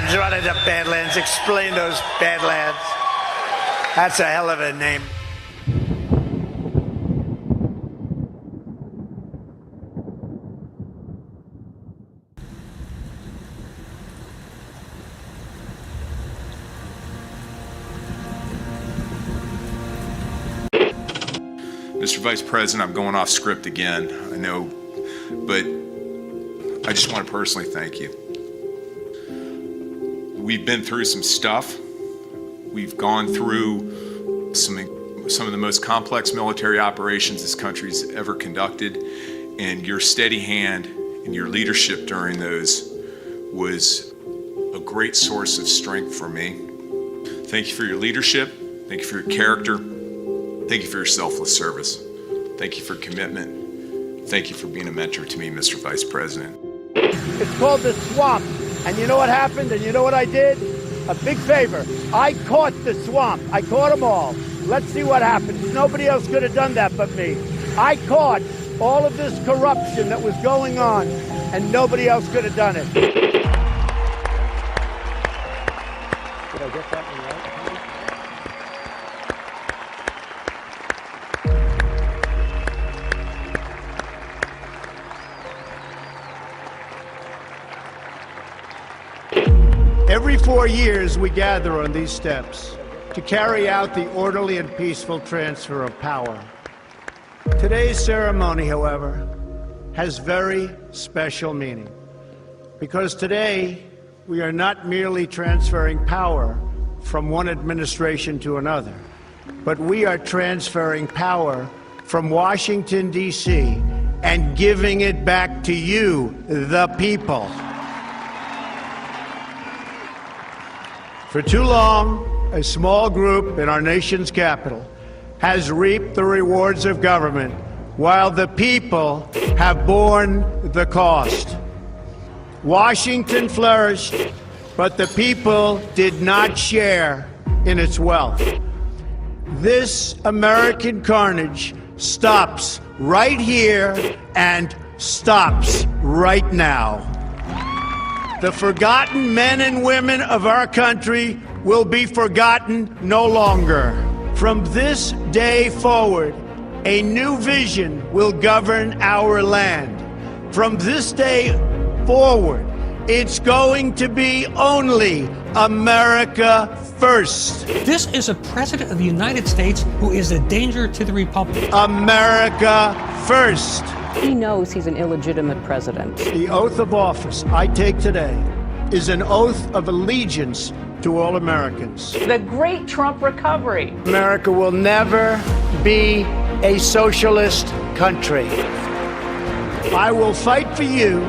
Badlands, what are the Badlands? Explain those Badlands. That's a hell of a name. Mr. Vice President, I'm going off script again, I know, but I just want to personally thank you. We've been through some stuff. We've gone through some of the most complex military operations this country's ever conducted, and your steady hand and your leadership during those was a great source of strength for me. Thank you for your leadership. Thank you for your character. Thank you for your selfless service. Thank you for commitment. Thank you for being a mentor to me, Mr. Vice President. It's called the swamp. And you know what happened? And you know what I did? A big favor. I caught the swamp. I caught them all. Let's see what happens. Nobody else could have done that but me. I caught all of this corruption that was going on, and nobody else could have done it. Did I get that one right? Every 4 years, we gather on these steps to carry out the orderly and peaceful transfer of power. Today's ceremony, however, has very special meaning, because today we are not merely transferring power from one administration to another, but we are transferring power from Washington, D.C., and giving it back to you, the people. For too long, a small group in our nation's capital has reaped the rewards of government, while the people have borne the cost. Washington flourished, but the people did not share in its wealth. This American carnage stops right here and stops right now. The forgotten men and women of our country will be forgotten no longer. From this day forward, a new vision will govern our land. From this day forward, it's going to be only America first. This is a president of the United States who is a danger to the Republic. America first. He knows he's an illegitimate president. The oath of office I take today is an oath of allegiance to all Americans. The great Trump recovery. America will never be a socialist country. I will fight for you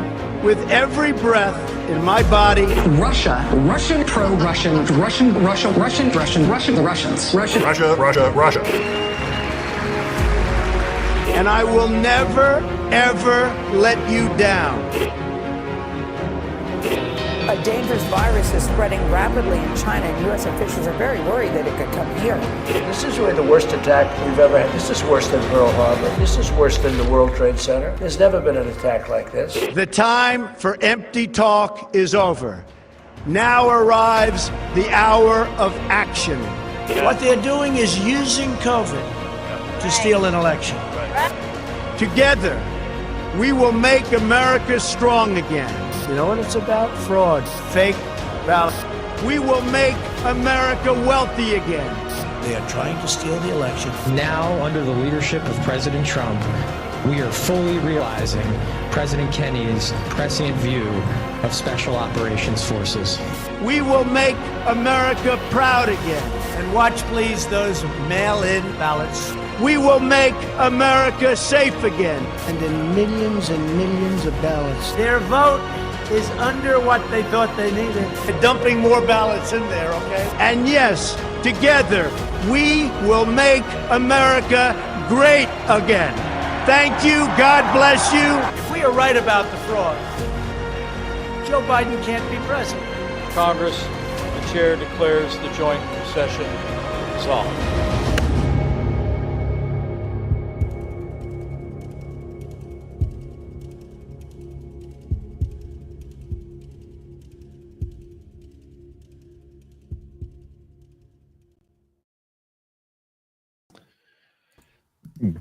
with every breath in my body. Russia, Russian, pro-Russian, Russian, Russia, Russian, Russian, Russian, the Russians, Russian, Russia, Russia, Russia. And I will never, ever let you down. A dangerous virus is spreading rapidly in China, and U.S. officials are very worried that it could come here. This is really the worst attack we've ever had. This is worse than Pearl Harbor. This is worse than the World Trade Center. There's never been an attack like this. The time for empty talk is over. Now arrives the hour of action. What they're doing is using COVID to steal an election. Together, we will make America strong again. You know what it's about? Fraud, fake ballots. We will make America wealthy again. They are trying to steal the election. Now, under the leadership of President Trump, we are fully realizing President Kennedy's prescient view of Special Operations Forces. We will make America proud again. And watch, please, those mail-in ballots. We will make America safe again. And in millions and millions of ballots. Their vote is under what they thought they needed. They're dumping more ballots in there, okay? And yes, together, we will make America great again. Thank you. God bless you. If we are right about the fraud, Joe Biden can't be president. Congress, the chair declares the joint session dissolved.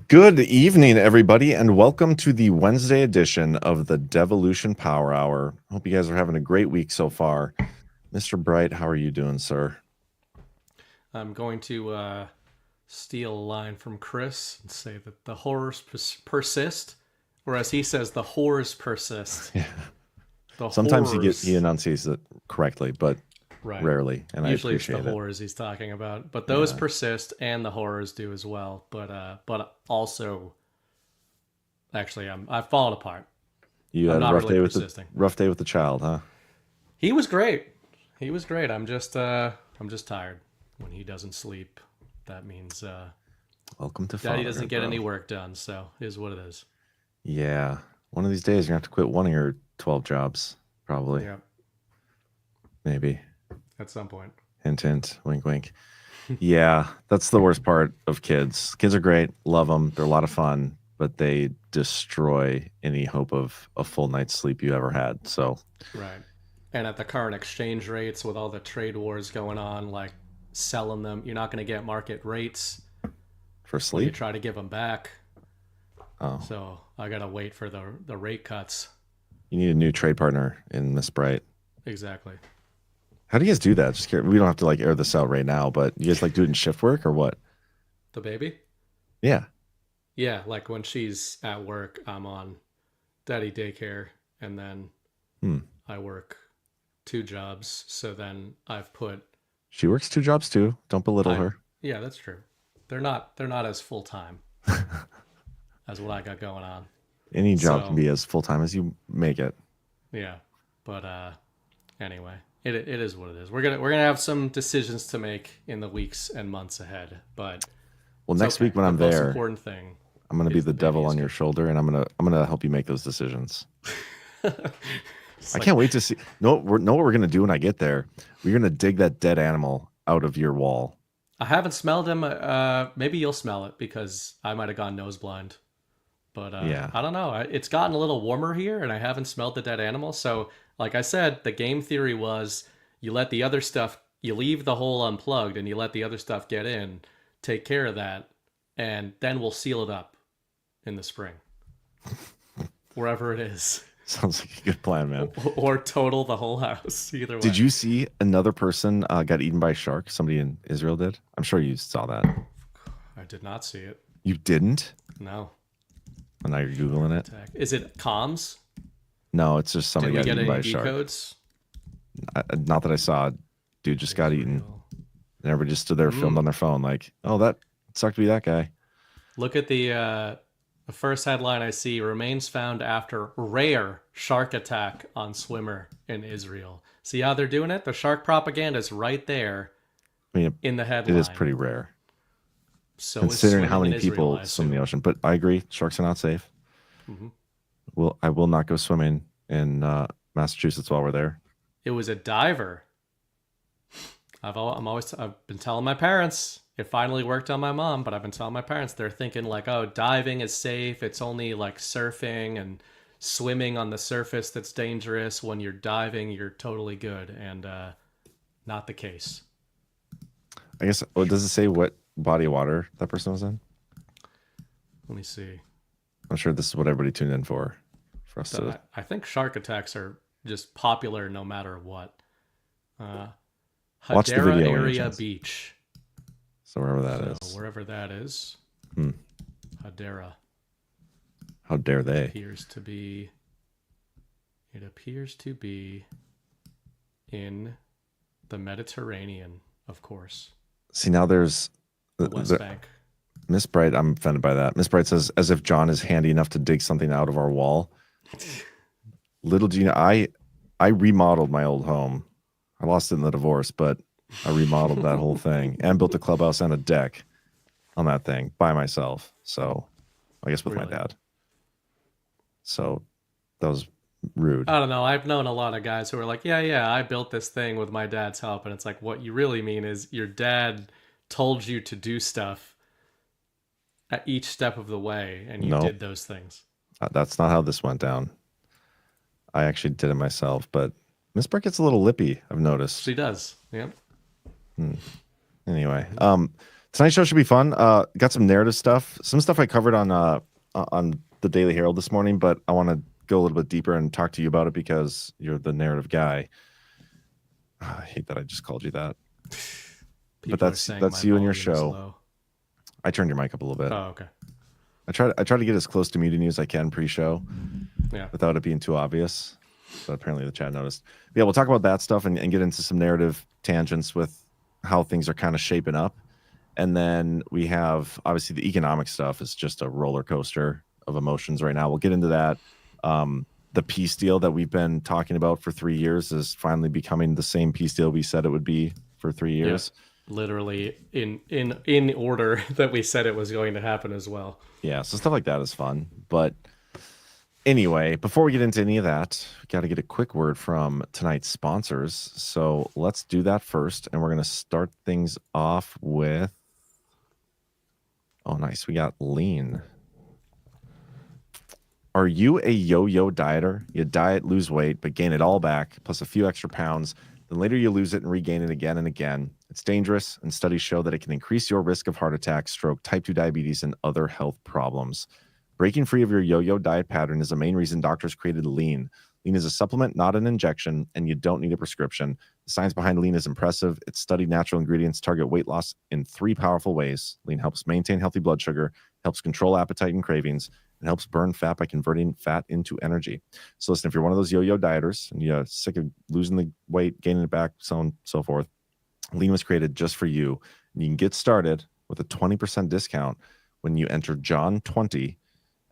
Good evening, everybody, and welcome to the Wednesday edition of the Devolution Power Hour. Hope you guys are having a great week so far. Mr. Bright, how are you doing, sir? I'm going to steal a line from Chris and say that the horrors persist, whereas he says the whores persist. Yeah. The Sometimes horrors. he enunciates it correctly, but Right. rarely, and Usually I it's the appreciate it. horrors he's talking about, but those persist, and the horrors do as well. But also, actually, I've fallen apart. You I'm had a not rough really day with persisting. rough day with the child, huh? He was great. He was great. I'm just tired. When he doesn't sleep, that means Welcome to Daddy fatherhood, doesn't get bro. any work done. So it is what it is. Yeah, one of these days you're gonna have to quit one of your 12 jobs, probably. Yeah, Maybe. at some point. Hint, hint, wink, wink. Yeah, that's the worst part of kids. Kids are great, love them, they're a lot of fun, but they destroy any hope of a full night's sleep you ever had. So, Right. And at the current exchange rates, with all the trade wars going on, like selling them, you're not going to get market rates for when you sleep, try to give them back. oh, So I got to wait for the rate cuts. you need a new trade partner in Miss Bright. Exactly. How do you guys do that? Just curious. We don't have to like air this out right now, but you guys like do it in shift work or what? The baby? Yeah. Yeah, like when she's at work, I'm on daddy daycare, and then I work 2 jobs. So then I've put She works 2 jobs too. Don't belittle her. Yeah, that's true. They're not as full time as what I got going on. Any job So- can be as full time as you make it. Yeah, but anyway, it is what it is. We're gonna have some decisions to make in the weeks and months ahead. But Well, it's next okay. week when I'm the most there, important thing. I'm gonna be is the the devil baby on is your good. shoulder, and I'm gonna help you make those decisions. It's I like- can't wait to see. Know what we're gonna do when I get there? We're gonna dig that dead animal out of your wall. I haven't smelled him. Maybe you'll smell it because I might have gone nose blind. But Yeah. I don't know. It's gotten a little warmer here, and I haven't smelled the dead animal. So, like I said, the game theory was you let the other stuff, you leave the hole unplugged, and you let the other stuff get in, take care of that, and then we'll seal it up in the spring, wherever it is, Sounds like a good plan, man. or total the whole house. Either way. Did you see another person got eaten by a shark? Somebody in Israel did. I'm sure you saw that. I did not see it. You didn't? No. And now you're googling it. Is it comms? No, it's just Did somebody we got get eaten by any a shark. decodes? Not that I saw. Dude just got eaten. And everybody just stood there, filmed on their phone, like, "Oh, that sucked to be that guy." Look at the first headline I see: remains found after rare shark attack on swimmer in Israel. See how they're doing it? The shark propaganda is right there I mean, in the headline. it is pretty rare, So considering is how swimming many in Israel, people I swim in the assume. ocean. But I agree, sharks are not safe. Mhm. I will not go swimming in Massachusetts while we're there. It was a diver. I've been telling my parents. It finally worked on my mom, but I've been telling my parents. They're thinking like, oh, diving is safe. It's only like surfing and swimming on the surface that's dangerous. When you're diving, you're totally good, and not the case. I guess. Oh, does it say what body of water that person was in? Let me see. I'm sure this is what everybody tuned in for us So to. I think shark attacks are just popular no matter what. Watch the Hadera video when you area chance. beach. So wherever that is. So wherever that is. Hmm. Hadera How dare they? appears to be. It appears to be in the Mediterranean, of course. See, now there's The West Bank. Miss Bright. I'm offended by that. Miss Bright says, as if John is handy enough to dig something out of our wall. Little do you know, I remodeled my old home. I lost it in the divorce, but I remodeled that whole thing and built a clubhouse and a deck on that thing by myself. So I guess with my Really? dad. So that was rude. I don't know. I've known a lot of guys who are like, yeah, I built this thing with my dad's help. And it's like, what you really mean is your dad told you to do stuff at each step of the way, and you No. did those things. That's not how this went down. I actually did it myself, but Miss Bright gets a little lippy, I've noticed. She does. Yep. Anyway, Tonight's show should be fun. Got some narrative stuff. Some stuff I covered on the Daily Herald this morning, but I want to go a little bit deeper and talk to you about it because you're the narrative guy. I hate that I just called you that. But that's you and your show. I turned your mic up a little bit. Oh, okay. I try to get as close to muting you as I can pre-show, without it being too obvious. But apparently the chat noticed. But yeah, we'll talk about that stuff and get into some narrative tangents with how things are kind of shaping up. And then we have, obviously, the economic stuff is just a roller coaster of emotions right now. We'll get into that. The peace deal that we've been talking about for 3 years is finally becoming the same peace deal we said it would be for 3 years. Yeah, literally in order that we said it was going to happen as well. Yeah, so stuff like that is fun. But anyway, before we get into any of that, we got to get a quick word from tonight's sponsors. So let's do that first. And we're going to start things off with... Oh, nice. We got Lean. Are you a yo-yo dieter? You diet, lose weight, but gain it all back, plus a few extra pounds. Then later you lose it and regain it again and again. It's dangerous, and studies show that it can increase your risk of heart attack, stroke, type 2 diabetes, and other health problems. Breaking free of your yo-yo diet pattern is the main reason doctors created Lean. Lean is a supplement, not an injection, and you don't need a prescription. The science behind Lean is impressive. Its studied natural ingredients target weight loss in 3 powerful ways. Lean helps maintain healthy blood sugar, helps control appetite and cravings, and helps burn fat by converting fat into energy. So listen, if you're one of those yo-yo dieters and you're sick of losing the weight, gaining it back, so on and so forth, Lean was created just for you. And you can get started with a 20% discount when you enter John20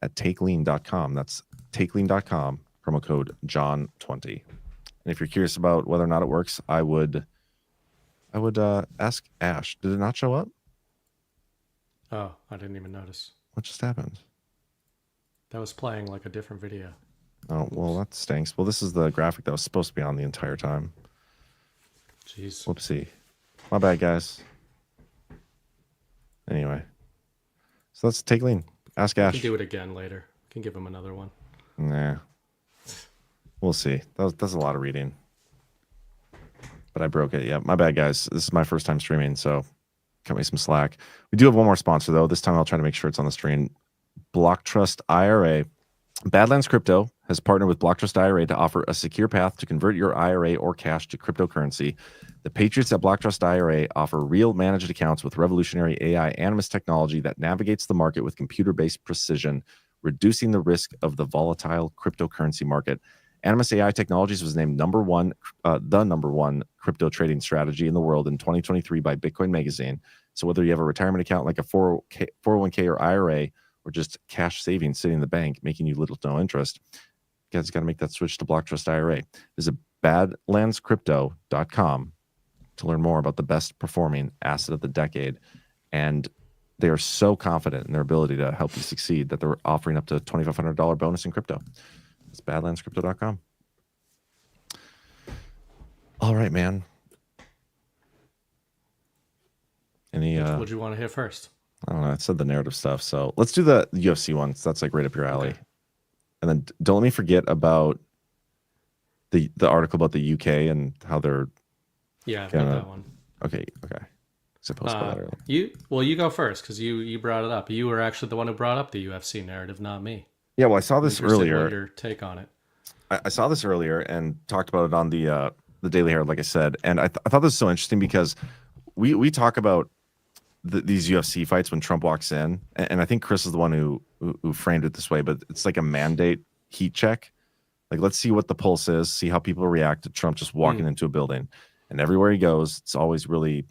at takelean.com. That's takelean.com, promo code John20. And if you're curious about whether or not it works, I would ask Ash. Did it not show up? Oh, I didn't even notice. What just happened? That was playing like a different video. Oh, well, that stinks. Well, this is the graphic that was supposed to be on the entire time. Jeez. Whoopsie. My bad, guys. Anyway. So let's take Lean. Ask Ash. We can do it again later. We can give him another one. Nah. We'll see. That's a lot of reading. But I broke it. Yeah, my bad, guys. This is my first time streaming, so cut me some slack. We do have one more sponsor, though. This time I'll try to make sure it's on the screen. Block Trust IRA. Badlands Crypto has partnered with Block Trust IRA to offer a secure path to convert your IRA or cash to cryptocurrency. The Patriots at Block Trust IRA offer real managed accounts with revolutionary AI Animus technology that navigates the market with computer-based precision, reducing the risk of the volatile cryptocurrency market. Animus AI Technologies was named the number one crypto trading strategy in the world in 2023 by Bitcoin Magazine. So whether you have a retirement account like a 401k or IRA, or just cash savings sitting in the bank, making you little to no interest, you guys got to make that switch to Block Trust IRA. Visit badlandscrypto.com to learn more about the best performing asset of the decade. And they are so confident in their ability to help you succeed that they're offering up to $2,500 bonus in crypto. It's badlandscrypto.com. All right, man. Any what would you want to hear first? I don't know. I said the narrative stuff, so let's do the UFC ones. That's like right up your alley. Okay. And then don't let me forget about the article about the UK and how they're. Yeah, I've got that one. Okay. Supposed to that earlier. You go first because you brought it up. You were actually the one who brought up the UFC narrative, not me. Yeah, well, I saw this earlier. What your take on it? I saw this earlier and talked about it on the Daily Herald, like I said, and I thought this was so interesting because we talk about these UFC fights when Trump walks in, and I think Chris is the one who framed it this way, but it's like a mandate heat check. Like, let's see what the pulse is, see how people react to Trump just walking into a building. And everywhere he goes, it's always really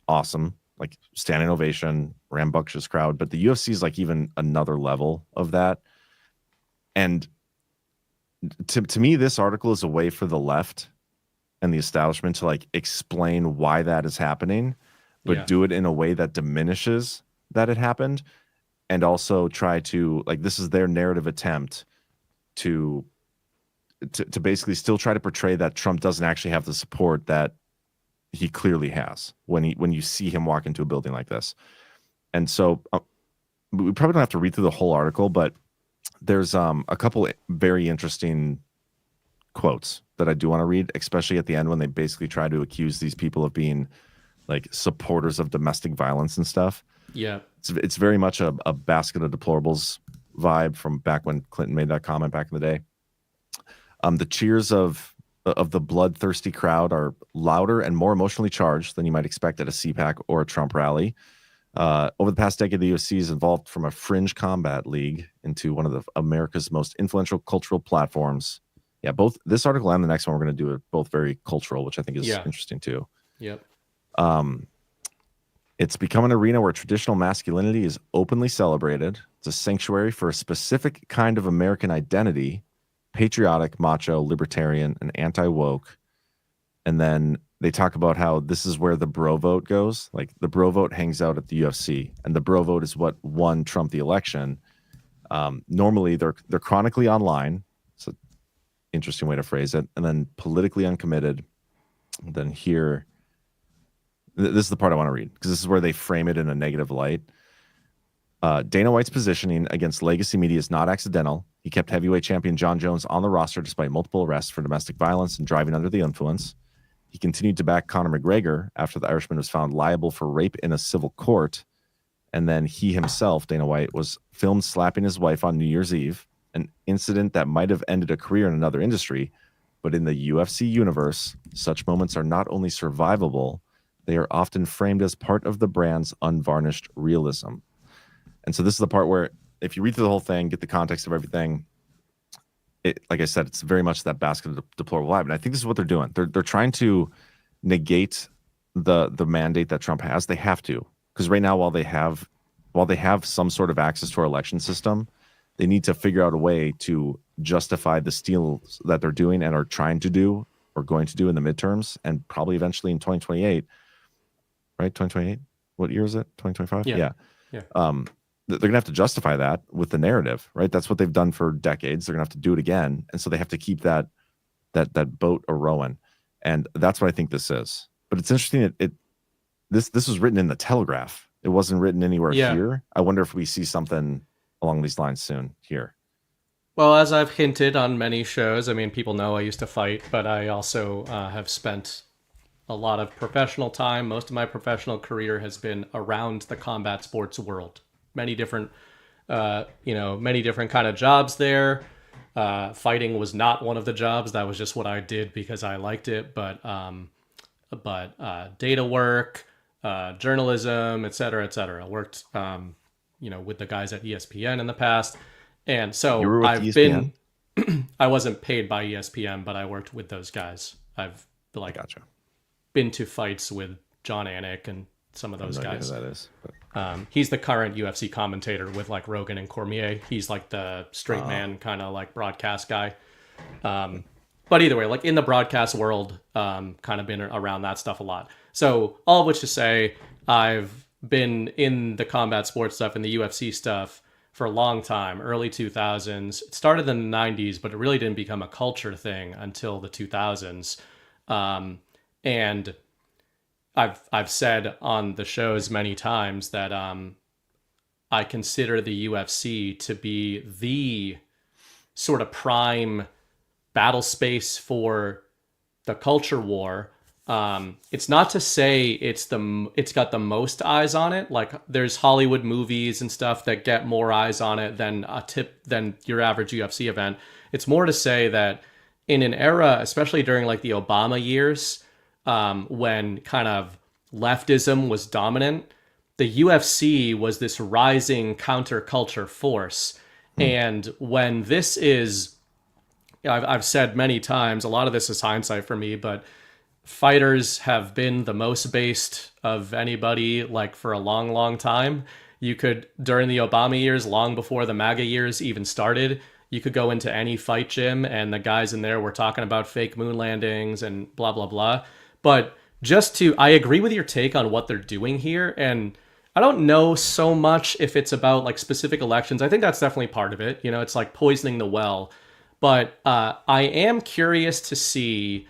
awesome, like standing ovation, rambunctious crowd. But the UFC is like even another level of that. And to me, this article is a way for the left and the establishment to like explain why that is happening, but do it in a way that diminishes that it happened, and also try to, like, this is their narrative attempt to basically still try to portray that Trump doesn't actually have the support that he clearly has when you see him walk into a building like this. And so we probably don't have to read through the whole article, but there's a couple very interesting quotes that I do want to read, especially at the end when they basically try to accuse these people of being like supporters of domestic violence and stuff. Yeah. It's very much a basket of deplorables vibe from back when Clinton made that comment back in the day. The cheers of the bloodthirsty crowd are louder and more emotionally charged than you might expect at a CPAC or a Trump rally. Over the past decade, the UFC has evolved from a fringe combat league into one of America's most influential cultural platforms. Yeah, both this article and the next one we're going to do are both very cultural, which I think is interesting too. Yep. It's become an arena where traditional masculinity is openly celebrated. It's a sanctuary for a specific kind of American identity, patriotic, macho, libertarian, and anti-woke. And then they talk about how this is where the bro vote goes. Like the bro vote hangs out at the UFC, and the bro vote is what won Trump the election. Normally, they're chronically online. It's an interesting way to phrase it. And then politically uncommitted. Then here, this is the part I want to read because this is where they frame it in a negative light. Dana White's positioning against legacy media is not accidental. He kept heavyweight champion John Jones on the roster despite multiple arrests for domestic violence and driving under the influence. He continued to back Conor McGregor after the Irishman was found liable for rape in a civil court. And then he himself, Dana White, was filmed slapping his wife on New Year's Eve, an incident that might have ended a career in another industry. But in the UFC universe, such moments are not only survivable, they are often framed as part of the brand's unvarnished realism. And so this is the part where if you read through the whole thing, get the context of everything, like I said, it's very much that basket of deplorable vibe. And I think this is what they're doing. They're trying to negate the mandate that Trump has. They have to, because right now, while they have some sort of access to our election system, they need to figure out a way to justify the steals that they're doing and are trying to do or going to do in the midterms and probably eventually in 2028. Right, 2028. What year is it? 2025. Yeah. They're going to have to justify that with the narrative, right? That's what they've done for decades. They're going to have to do it again. And so they have to keep that boat a-rowing. And that's what I think this is. But it's interesting. This was written in the Telegraph. It wasn't written anywhere here. I wonder if we see something along these lines soon here. Well, as I've hinted on many shows, I mean, people know I used to fight, but I also have spent a lot of professional time. Most of my professional career has been around the combat sports world. Many different kind of jobs there. Fighting was not one of the jobs. That was just what I did because I liked it. But data work, journalism, et cetera, worked, with the guys at ESPN in the past. And so I've been, I wasn't paid by ESPN, but I worked with those guys. I've been to fights with John Anik and some of those guys. Who that is, but... He's the current UFC commentator with like Rogan and Cormier. He's like the straight man kind of like broadcast guy. But either way, like in the broadcast world, kind of been around that stuff a lot. So all of which to say, I've been in the combat sports stuff and the UFC stuff for a long time, early 2000s. It started in the 90s, but it really didn't become a culture thing until the 2000s. And I've said on the shows many times that I consider the UFC to be the sort of prime battle space for the culture war. It's not to say it's got the most eyes on it. Like there's Hollywood movies and stuff that get more eyes on it than your average UFC event. It's more to say that in an era, especially during like the Obama years, when kind of leftism was dominant, the UFC was this rising counterculture force. And when this is, I've said many times, a lot of this is hindsight for me, but fighters have been the most based of anybody like for a long, long time. You could, during the Obama years, long before the MAGA years even started, you could go into any fight gym and the guys in there were talking about fake moon landings and blah, blah, blah. But I agree with your take on what they're doing here. And I don't know so much if it's about like specific elections. I think that's definitely part of it. It's like poisoning the well. But I am curious to see,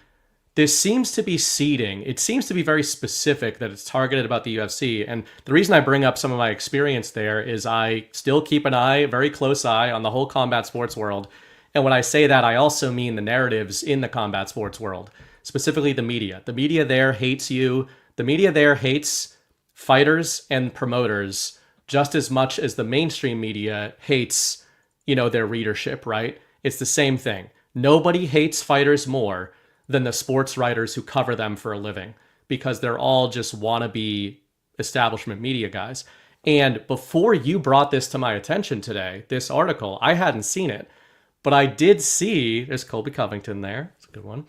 this seems to be seeding. It seems to be very specific that it's targeted about the UFC. And the reason I bring up some of my experience there is I still keep a very close eye on the whole combat sports world. And when I say that, I also mean the narratives in the combat sports world. Specifically the media. The media there hates you The media there hates fighters and promoters just as much as the mainstream media hates, their readership, right? It's the same thing. Nobody hates fighters more than the sports writers who cover them for a living, because they're all just wannabe establishment media guys. And before you brought this to my attention today, this article, I hadn't seen it, but I did see, there's Colby Covington there. It's a good one.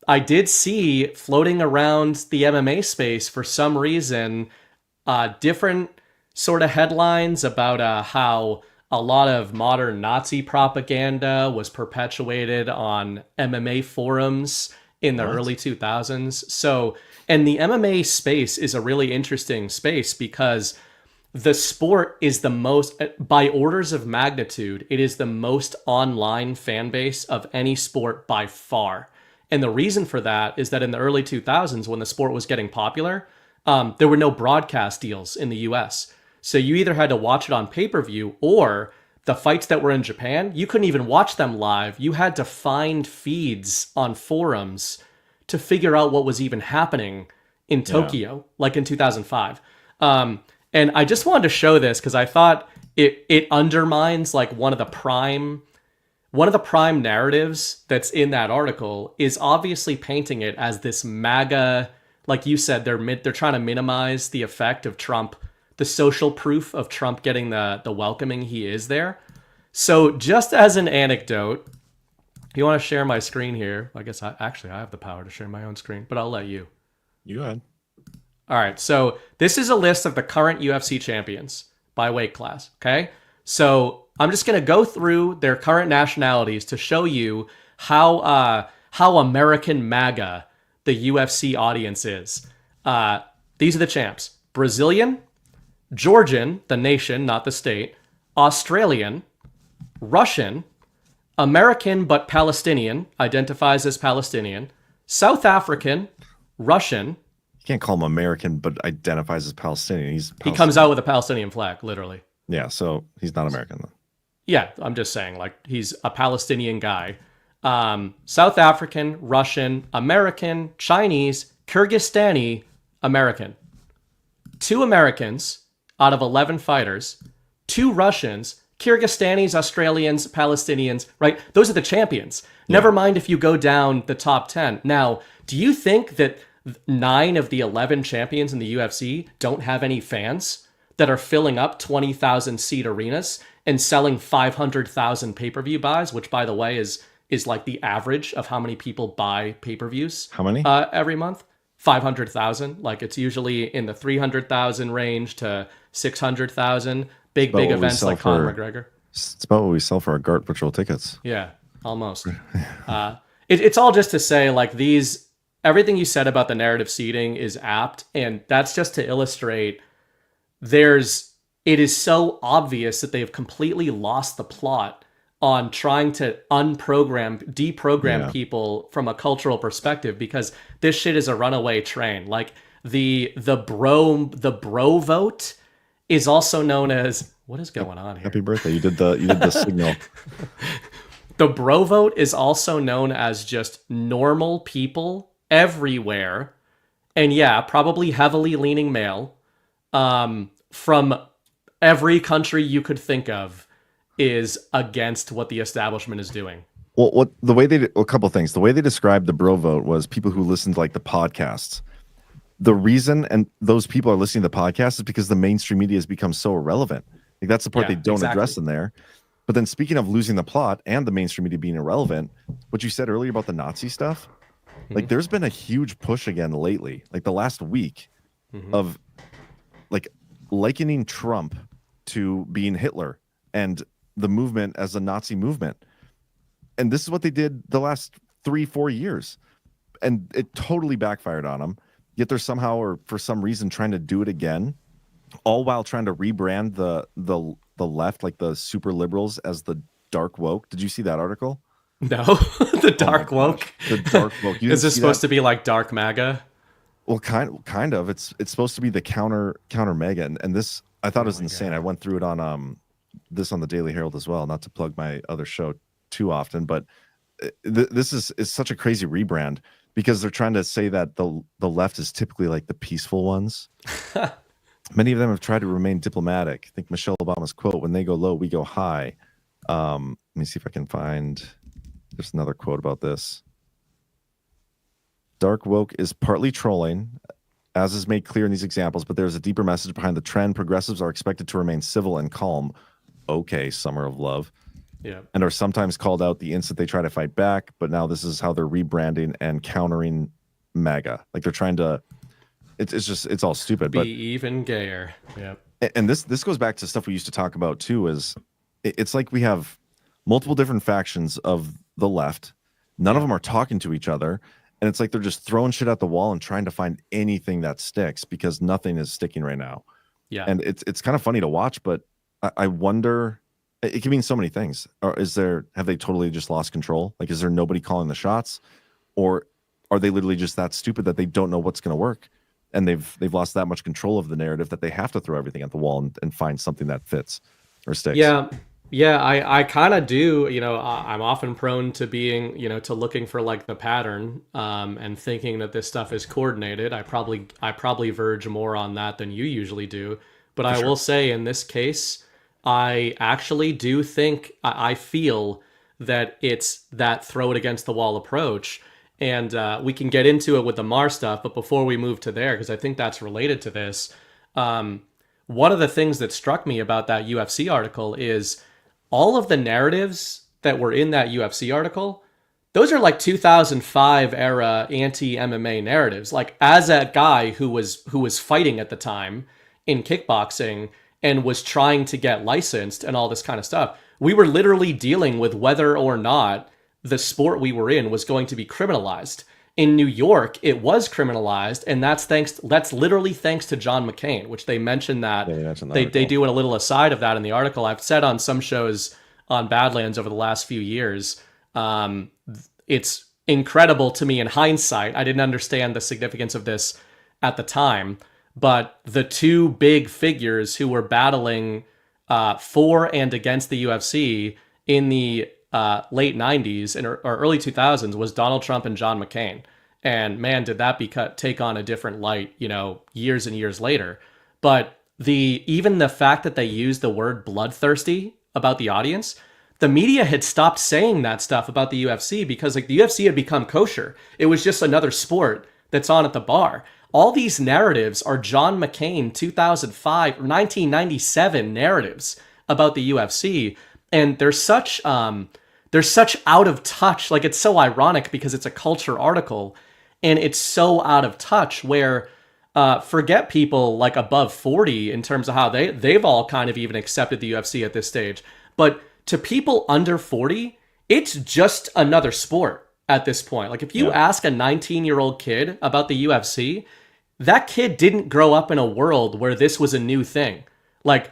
I did see floating around the MMA space for some reason, different sort of headlines about how a lot of modern Nazi propaganda was perpetuated on MMA forums in the early 2000s. So, and the MMA space is a really interesting space because the sport is the most, by orders of magnitude, it is the most online fan base of any sport by far. And the reason for that is that in the early 2000s, when the sport was getting popular, there were no broadcast deals in the US. So you either had to watch it on pay-per-view, or the fights that were in Japan, you couldn't even watch them live. You had to find feeds on forums to figure out what was even happening in Tokyo, like in 2005. And I just wanted to show this because I thought it undermines like one of the prime narratives that's in that article is obviously painting it as this MAGA, like you said, they're trying to minimize the effect of Trump, the social proof of Trump getting the welcoming he is there. So just as an anecdote, if you want to share my screen here, I guess I have the power to share my own screen, but I'll let you. You go ahead. All right, so this is a list of the current UFC champions by weight class, okay? So I'm just going to go through their current nationalities to show you how American MAGA the UFC audience is. These are the champs. Brazilian, Georgian, the nation, not the state, Australian, Russian, American but Palestinian, identifies as Palestinian, South African, Russian. You can't call him American but identifies as Palestinian. He comes out with a Palestinian flag, literally. Yeah, so he's not American then. Yeah, I'm just saying, like, he's a Palestinian guy. South African, Russian, American, Chinese, Kyrgyzstani, American. 2 Americans out of 11 fighters, 2 Russians, Kyrgyzstanis, Australians, Palestinians, right? Those are the champions. Yeah. Never mind if you go down the top 10. Now, do you think that 9 of the 11 champions in the UFC don't have any fans that are filling up 20,000 seat arenas and selling 500,000 pay-per-view buys, which, by the way, is like the average of how many people buy pay-per-views? How many? Every month? 500,000. Like, it's usually in the 300,000 range to 600,000. Big events like Conor McGregor. It's about what we sell for our GART Patrol tickets. Yeah, almost. It's all just to say, like, everything you said about the narrative seeding is apt, and that's just to illustrate it is so obvious that they've completely lost the plot on trying to deprogram people from a cultural perspective, because this shit is a runaway train. Like the bro vote is also known as, what is going on here? Happy birthday. You did the signal. The bro vote is also known as just normal people everywhere. And yeah, probably heavily leaning male, from every country you could think of, is against what the establishment is doing. Well, a couple of things. The way they described the bro vote was people who listen to like the podcasts. The reason, and those people are listening to the podcast, is because the mainstream media has become so irrelevant. Like, that's the part they don't address in there. But then, speaking of losing the plot and the mainstream media being irrelevant, what you said earlier about the Nazi stuff, like, there's been a huge push again lately, like the last week, of like likening Trump to being Hitler and the movement as a Nazi movement. And this is what they did the last 3-4 years. And it totally backfired on them. Yet they're somehow, or for some reason, trying to do it again, all while trying to rebrand the left, like the super liberals, as the dark woke. Did you see that article? No, the dark woke. The dark woke. Is this supposed to be like dark MAGA? Well, kind of. It's supposed to be the counter MAGA, and this I thought was insane. God. I went through it on this on the Daily Herald as well. Not to plug my other show too often, but this is such a crazy rebrand. because they're trying to say that the left is typically like the peaceful ones. Many of them have tried to remain diplomatic. I think Michelle Obama's quote, "When they go low, we go high." Let me see if I can find. There's another quote about this. Dark woke is partly trolling, as is made clear in these examples, but there's a deeper message behind the trend. Progressives are expected to remain civil and calm. Okay, summer of love. Yeah. And are sometimes called out the instant they try to fight back, but now this is how they're rebranding and countering MAGA. Like they're trying to, it's all stupid. Be but even gayer. Yeah. And this goes back to stuff we used to talk about too, is it's like we have multiple different factions of the left. None of them are talking to each other. And it's like they're just throwing shit at the wall and trying to find anything that sticks because nothing is sticking right now. Yeah. And it's kind of funny to watch, but I wonder, it can mean so many things. Or have they totally just lost control? Like, is there nobody calling the shots? Or are they literally just that stupid that they don't know what's going to work? And they've lost that much control of the narrative that they have to throw everything at the wall and find something that fits or sticks. Yeah, I kind of do. I'm often prone to being, to looking for like the pattern, and thinking that this stuff is coordinated. I probably verge more on that than you usually do. But I will say in this case, I actually do think, I feel that it's that throw it against the wall approach. And we can get into it with the Mar stuff, but before we move to there, because I think that's related to this, one of the things that struck me about that UFC article is all of the narratives that were in that UFC article, those are like 2005 era anti-MMA narratives. Like, as a guy who was fighting at the time in kickboxing and was trying to get licensed and all this kind of stuff, we were literally dealing with whether or not the sport we were in was going to be criminalized. In New York, it was criminalized, and that's literally thanks to John McCain, which they mentioned that they do a little aside of that in the article. I've said on some shows on Badlands over the last few years, it's incredible to me in hindsight. I didn't understand the significance of this at the time, but the two big figures who were battling for and against the UFC in the late 90s or early 2000s was Donald Trump and John McCain. And man, did that take on a different light, years and years later. But even the fact that they used the word bloodthirsty about the audience, the media had stopped saying that stuff about the UFC because like the UFC had become kosher. It was just another sport that's on at the bar. All these narratives are John McCain 2005 or 1997 narratives about the UFC. And they're such out of touch. Like, it's so ironic because it's a culture article and it's so out of touch where forget people like above 40 in terms of how they've all kind of even accepted the UFC at this stage. But to people under 40, it's just another sport at this point. Like, if you ask a 19-year-old kid about the UFC, that kid didn't grow up in a world where this was a new thing. Like,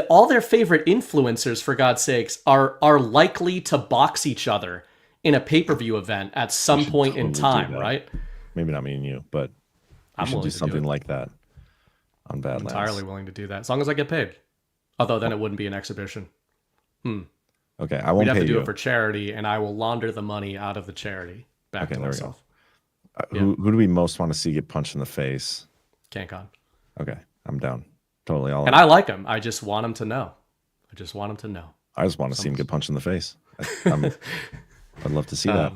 all their favorite influencers, for God's sakes, are likely to box each other in a pay-per-view event at some point in time, right? Maybe not me and you, but I should do something like that on Badlands. I'm entirely willing to do that, as long as I get paid. Although then it wouldn't be an exhibition. Okay, I won't We'd have pay to do you. it for charity, and I will launder the money out of the charity back to myself. Who do we most want to see get punched in the face? CanCon. Okay, I'm down. Totally all in. And I like him. I just want him to know. I just want to see him get punched in the face. I'd love to see that.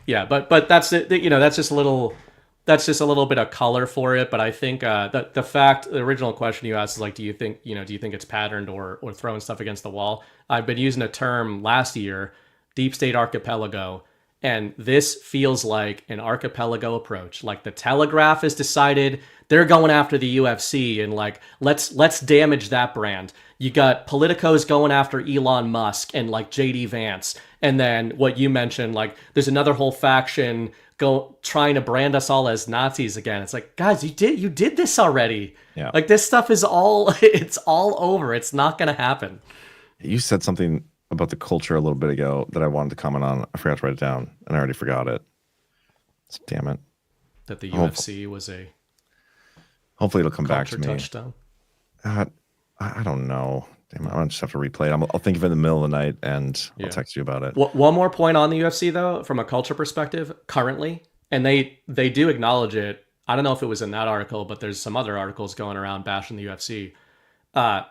Yeah, but that's it. That's just a little bit of color for it. But I think the original question you asked is like, do you think it's patterned or throwing stuff against the wall? I've been using a term last year, deep state archipelago. And this feels like an archipelago approach. Like, the Telegraph has decided they're going after the UFC and like, let's damage that brand. You got politicos going after Elon Musk and like JD Vance. And then what you mentioned, like, there's another whole faction trying to brand us all as Nazis again. It's like, guys, you did this already. Yeah. Like, this stuff is it's all over. It's not going to happen. You said something about the culture a little bit ago that I wanted to comment on. I forgot to write it down, and I already forgot it. Damn it. That the UFC was a hopefully it'll come back to me. Touchdown. I don't know. Damn it, I'll just have to replay it. I'll think of it in the middle of the night, and I'll text you about it. One more point on the UFC, though, from a culture perspective, currently, and they do acknowledge it. I don't know if it was in that article, but there's some other articles going around bashing the UFC.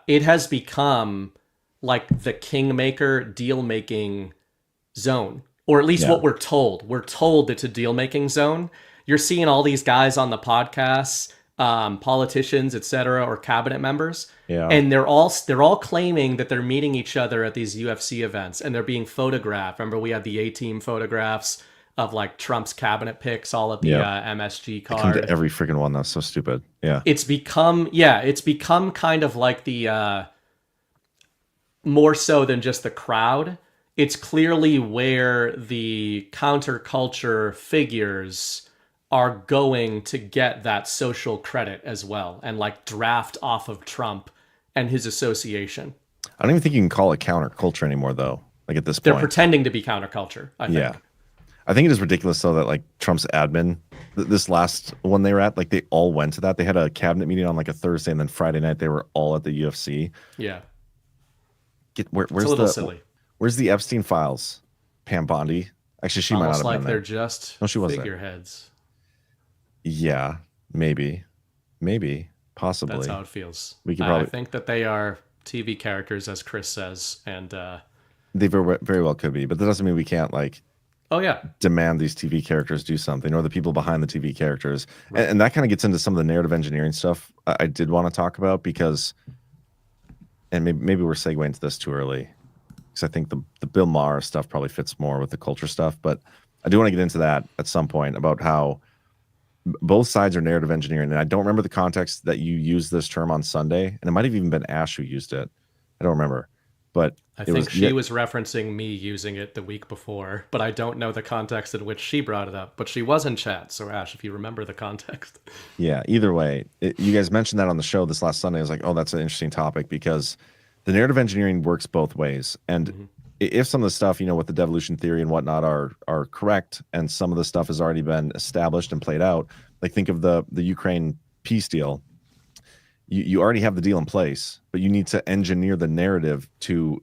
It has become like the kingmaker deal making zone, or at least what we're told. We're told it's a deal making zone. You're seeing all these guys on the podcasts, politicians, etc., or cabinet members, and they're all claiming that they're meeting each other at these UFC events, and they're being photographed. Remember, we had the A-team photographs of like Trump's cabinet pics all at the MSG card. I come to every freaking one. That's so stupid. Yeah, it's become kind of like the more so than just the crowd. It's clearly where the counterculture figures are going to get that social credit as well, and like draft off of Trump and his association. I don't even think you can call it counterculture anymore, though. Like at this point, they're pretending to be counterculture. I think. Yeah, I think it is ridiculous though that like Trump's admin, this last one they were at, like they all went to that. They had a cabinet meeting on like a Thursday, and then Friday night they were all at the UFC. Yeah, where's it's a little silly. Where's the Epstein files? Pam Bondi. Actually, she almost might not have been there. They're just she was figureheads. Yeah, maybe, possibly. That's how it feels. We could probably. I think that they are TV characters, as Chris says, and they very well could be, but that doesn't mean we can't like. Oh yeah. Demand these TV characters do something, or the people behind the TV characters, and that kind of gets into some of the narrative engineering stuff I did want to talk about because, and maybe we're segueing into this too early, because I think the Bill Maher stuff probably fits more with the culture stuff, but I do want to get into that at some point about how both sides are narrative engineering, and I don't remember the context that you used this term on Sunday, and it might have even been Ash who used it. I don't remember, but I think she was referencing me using it the week before, but I don't know the context in which she brought it up. But she was in chat, so Ash, if you remember the context. Yeah, either way, you guys mentioned that on the show this last Sunday. I was like, oh, that's an interesting topic because the narrative engineering works both ways. And if some of the stuff, with the devolution theory and whatnot are correct, and some of the stuff has already been established and played out, like think of the Ukraine peace deal. You already have the deal in place, but you need to engineer the narrative to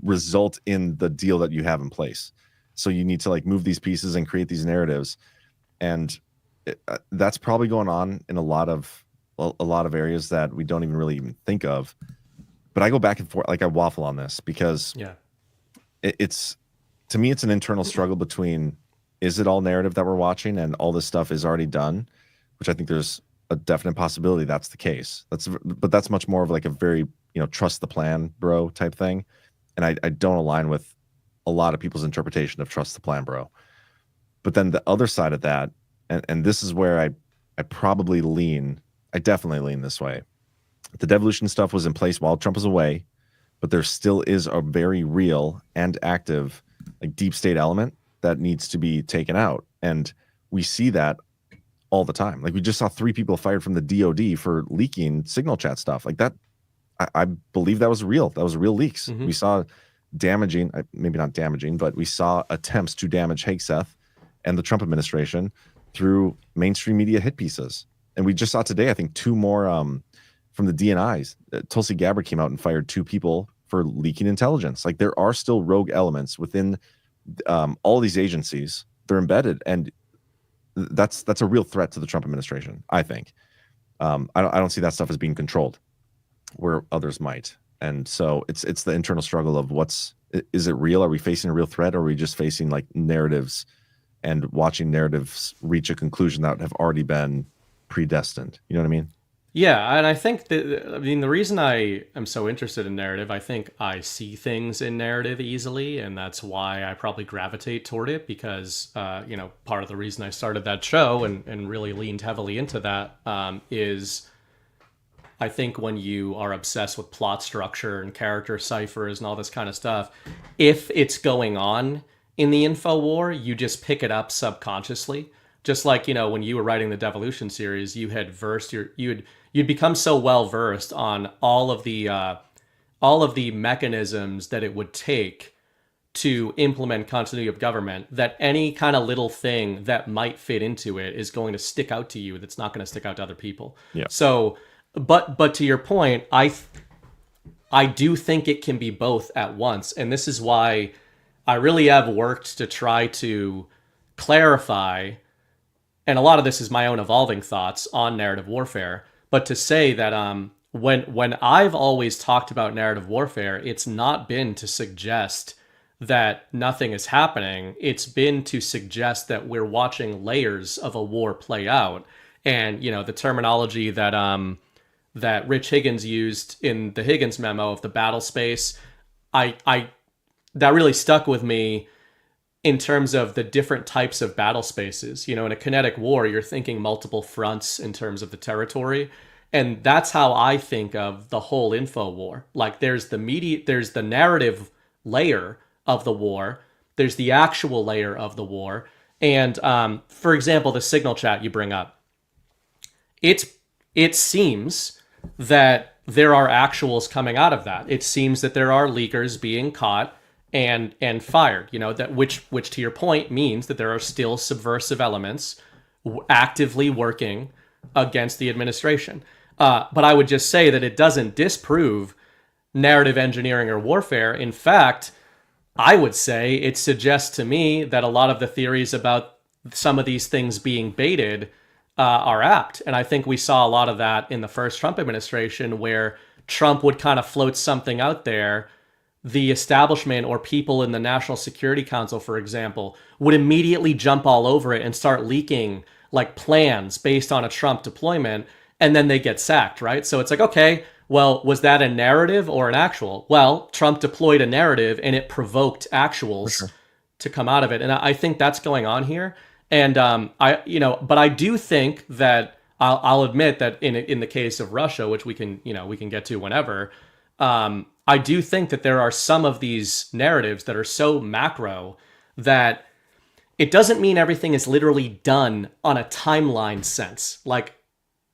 result in the deal that you have in place. So you need to like move these pieces and create these narratives, and that's probably going on in a lot of areas that we don't even really think of. But I go back and forth, like I waffle on this because it's to me it's an internal struggle between, is it all narrative that we're watching and all this stuff is already done, which I think there's a definite possibility that's the case. But that's much more of like a very trust the plan bro type thing, and I don't align with a lot of people's interpretation of trust the plan bro. But then the other side of that, and this is where I probably lean, I definitely lean this way. The devolution stuff was in place while Trump was away, but there still is a very real and active like deep state element that needs to be taken out, and we see that all the time. Like we just saw 3 people fired from the DOD for leaking signal chat stuff like that. I believe that was real. That was real leaks. We saw damaging, maybe not damaging, but we saw attempts to damage Hegseth and the Trump administration through mainstream media hit pieces. And we just saw today, I think 2 more from the DNIs. Tulsi Gabbard came out and fired 2 people for leaking intelligence. Like there are still rogue elements within all these agencies. They're embedded, and that's a real threat to the Trump administration, I think. I don't see that stuff as being controlled where others might. And so it's the internal struggle of is it real? Are we facing a real threat, or are we just facing like narratives and watching narratives reach a conclusion that have already been predestined? You know what I mean? Yeah, and I think the reason I am so interested in narrative, I think I see things in narrative easily, and that's why I probably gravitate toward it, because, part of the reason I started that show and really leaned heavily into that is I think when you are obsessed with plot structure and character ciphers and all this kind of stuff, if it's going on in the info war, you just pick it up subconsciously. Just like, when you were writing the Devolution series, you had you'd become so well versed on all of the mechanisms that it would take to implement continuity of government, that any kind of little thing that might fit into it is going to stick out to you that's not going to stick out to other people. Yeah. So, but to your point, I do think it can be both at once, and this is why I really have worked to try to clarify and a lot of this is my own evolving thoughts on narrative warfare, but to say that when I've always talked about narrative warfare, it's not been to suggest that nothing is happening. It's been to suggest that we're watching layers of a war play out. And, you know, the terminology that that Rich Higgins used in the Higgins memo of the battle space, I that really stuck with me in terms of the different types of battle spaces. You know, in a kinetic war, you're thinking multiple fronts in terms of the territory. And that's how I think of the whole info war. Like there's the narrative layer of the war. There's the actual layer of the war. And for example, the signal chat you bring up, it seems that there are actuals coming out of that. It seems that there are leakers being caught and fired, you know, that which to your point means that there are still subversive elements actively working against the administration. But I would just say that it doesn't disprove narrative engineering or warfare. In fact, I would say it suggests to me that a lot of the theories about some of these things being baited are apt. And I think we saw a lot of that in the first Trump administration, where Trump would kind of float something out there. The establishment or people in the National Security Council, for example, would immediately jump all over it and start leaking like plans based on a Trump deployment, and then they get sacked, right? So it's like, okay, well, was that a narrative or an actual? Well, Trump deployed a narrative and it provoked actuals to come out of it. And I think that's going on here. And but I do think that I'll admit that in the case of Russia, which we can get to whenever, I do think that there are some of these narratives that are so macro that it doesn't mean everything is literally done on a timeline sense. Like,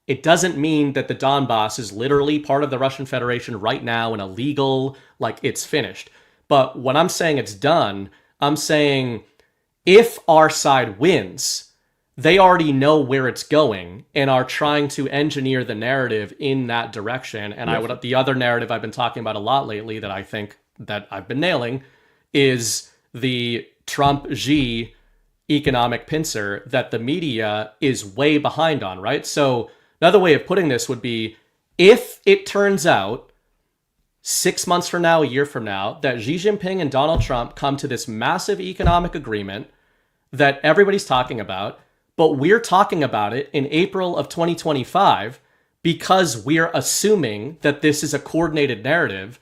it doesn't mean that the Donbass is literally part of the Russian Federation right now and illegal, like it's finished. But when I'm saying it's done, I'm saying if our side wins, they already know where it's going and are trying to engineer the narrative in that direction. And yes. The other narrative I've been talking about a lot lately that I think that I've been nailing is the Trump-Xi economic pincer that the media is way behind on, right? So another way of putting this would be, if it turns out 6 months from now, a year from now, that Xi Jinping and Donald Trump come to this massive economic agreement that everybody's talking about, but we're talking about it in April of 2025 because we're assuming that this is a coordinated narrative,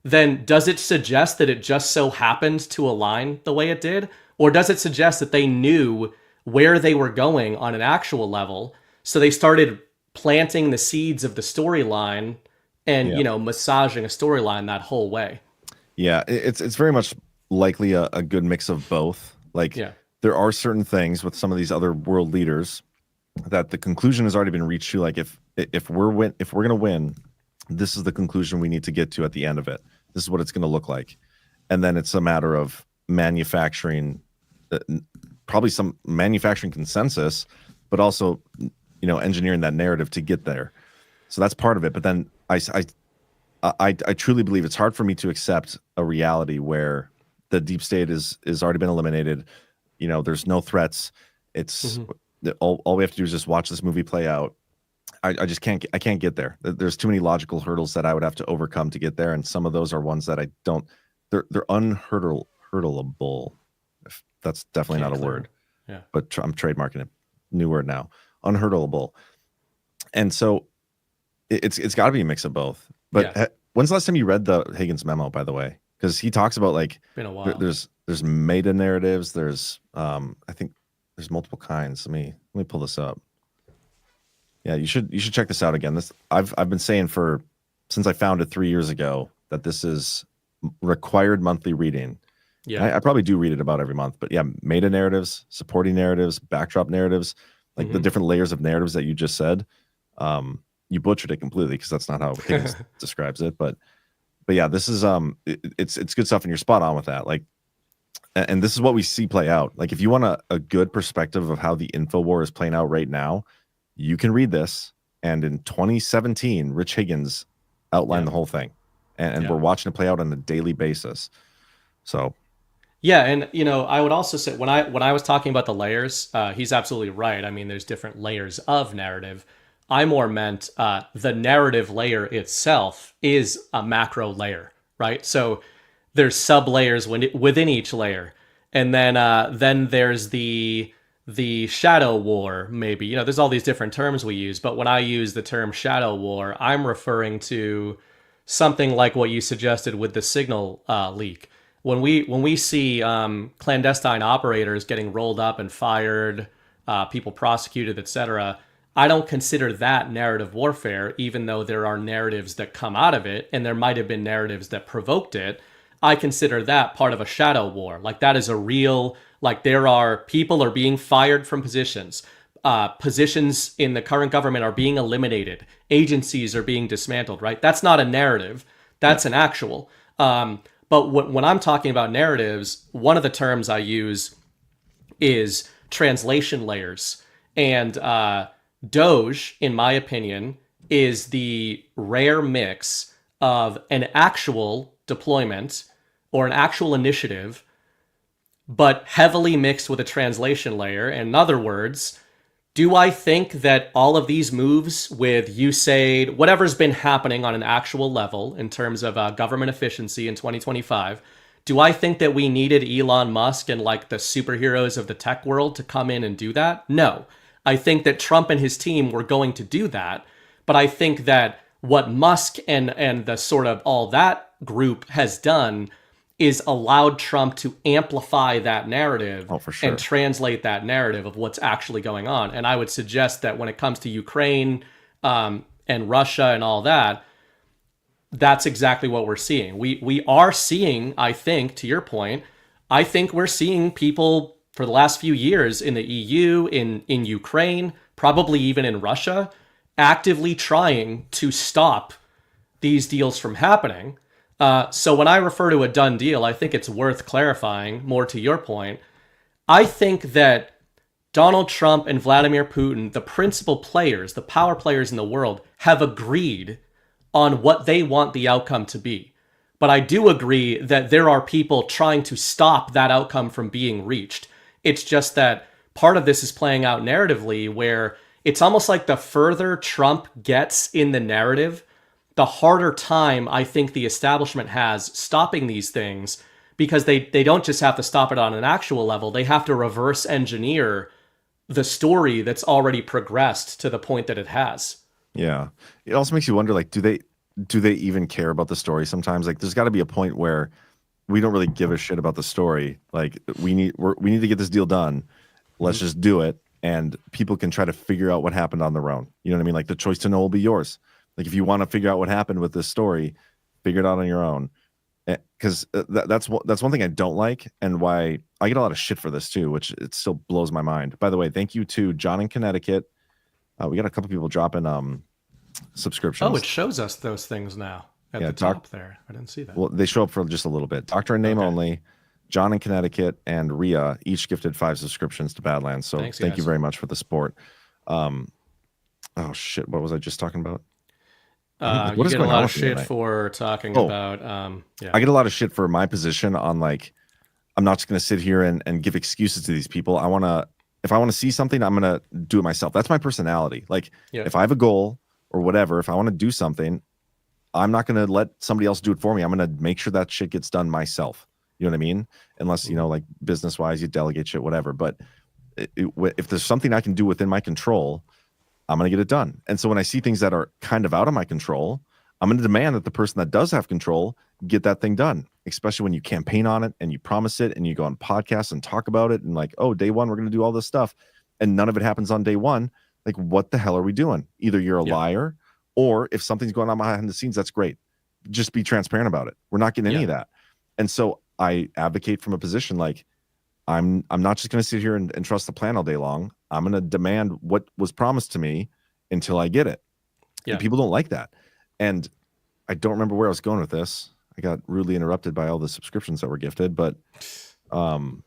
then does it suggest that it just so happened to align the way it did? Or does it suggest that they knew where they were going on an actual level, so they started planting the seeds of the storyline and, massaging a storyline that whole way? Yeah, it's very much likely a good mix of both. Like, there are certain things with some of these other world leaders that the conclusion has already been reached to. Like, if we're going to win, this is the conclusion we need to get to at the end of it. This is what it's going to look like. And then it's a matter of manufacturing, probably some manufacturing consensus, but also, engineering that narrative to get there. So that's part of it. But then I truly believe it's hard for me to accept a reality where the deep state is already been eliminated. There's no threats. It's all we have to do is just watch this movie play out. I just can't get there. There's too many logical hurdles that I would have to overcome to get there, and some of those are ones that I don't. They're hurdleable. If that's definitely not a word. Yeah. But I'm trademarking it. New word now. Unhurdleable. And so it's got to be a mix of both. But when's the last time you read the Higgins memo, by the way? Because he talks about, like, been a while. There's meta narratives. There's I think there's multiple kinds. Let me pull this up. Yeah, you should check this out again. This I've been saying since I found it 3 years ago that this is required monthly reading. Yeah, I probably do read it about every month. But yeah, meta narratives, supporting narratives, backdrop narratives, like the different layers of narratives that you just said. You butchered it completely because that's not how Higgins describes it. But yeah, this is it's good stuff, and you're spot on with that. Like, and this is what we see play out. Like, if you want a good perspective of how the info war is playing out right now, you can read this. And in 2017, Rich Higgins outlined the whole thing, and we're watching it play out on a daily basis. So, Yeah, and I would also say when I was talking about the layers, he's absolutely right. I mean, there's different layers of narrative. I more meant the narrative layer itself is a macro layer, right? So there's sub layers within each layer, and then there's the shadow war. Maybe there's all these different terms we use, but when I use the term shadow war, I'm referring to something like what you suggested with the signal leak. When we see clandestine operators getting rolled up and fired, people prosecuted, etc., I don't consider that narrative warfare, even though there are narratives that come out of it, and there might have been narratives that provoked it. I consider that part of a shadow war. Like that is a real, like there are people are being fired from positions. Positions in the current government are being eliminated. Agencies are being dismantled, right? That's not a narrative. That's an actual. But when I'm talking about narratives, one of the terms I use is translation layers. And Doge, in my opinion, is the rare mix of an actual deployment or an actual initiative, but heavily mixed with a translation layer. In other words, do I think that all of these moves with USAID, whatever's been happening on an actual level in terms of government efficiency in 2025, do I think that we needed Elon Musk and like the superheroes of the tech world to come in and do that? No. I think that Trump and his team were going to do that, but I think that what Musk and the sort of all that group has done is allowed Trump to amplify that narrative and translate that narrative of what's actually going on. And I would suggest that when it comes to Ukraine and Russia and all that, that's exactly what we're seeing. We are seeing, I think, to your point, I think we're seeing people for the last few years in the EU, in Ukraine, probably even in Russia, actively trying to stop these deals from happening. So when I refer to a done deal, I think it's worth clarifying, more to your point. I think that Donald Trump and Vladimir Putin, the principal players, the power players in the world, have agreed on what they want the outcome to be. But I do agree that there are people trying to stop that outcome from being reached. It's just that part of this is playing out narratively where it's almost like the further Trump gets in the narrative, the harder time I think the establishment has stopping these things, because they don't just have to stop it on an actual level. They have to reverse engineer the story that's already progressed to the point that it has. Yeah. It also makes you wonder, like, do they even care about the story sometimes? Like, there's got to be a point where we don't really give a shit about the story. Like, we need to get this deal done. Let's just do it. And people can try to figure out what happened on their own. You know what I mean? Like, the choice to know will be yours. Like, if you want to figure out what happened with this story, figure it out on your own. Because that's one thing I don't like, and why I get a lot of shit for this too, which it still blows my mind. By the way, thank you to John in Connecticut. We got a couple people dropping subscriptions. Oh, it shows us those things now at the top there. I didn't see that. Well, they show up for just a little bit. Doctor and name only, John in Connecticut, and Rhea each gifted 5 subscriptions to Badlands. So thank you very much for the support. Oh shit, what was I just talking about? You get a lot of shit for talking about. I get a lot of shit for my position on, like, I'm not just going to sit here and give excuses to these people. If I want to see something, I'm going to do it myself. That's my personality. Like, if I have a goal or whatever, if I want to do something, I'm not going to let somebody else do it for me. I'm going to make sure that shit gets done myself. You know what I mean? Unless, like business wise, you delegate shit, whatever. But if there's something I can do within my control, I'm going to get it done. And so when I see things that are kind of out of my control, I'm going to demand that the person that does have control get that thing done, especially when you campaign on it and you promise it and you go on podcasts and talk about it and, like, oh, day one, we're going to do all this stuff. And none of it happens on day one. Like, what the hell are we doing? Either you're a liar, or if something's going on behind the scenes, that's great. Just be transparent about it. We're not getting any of that. And so I advocate from a position like, I'm not just going to sit here and trust the plan all day long. I'm going to demand what was promised to me until I get it. And people don't like that. And I don't remember where I was going with this. I got rudely interrupted by all the subscriptions that were gifted, but dang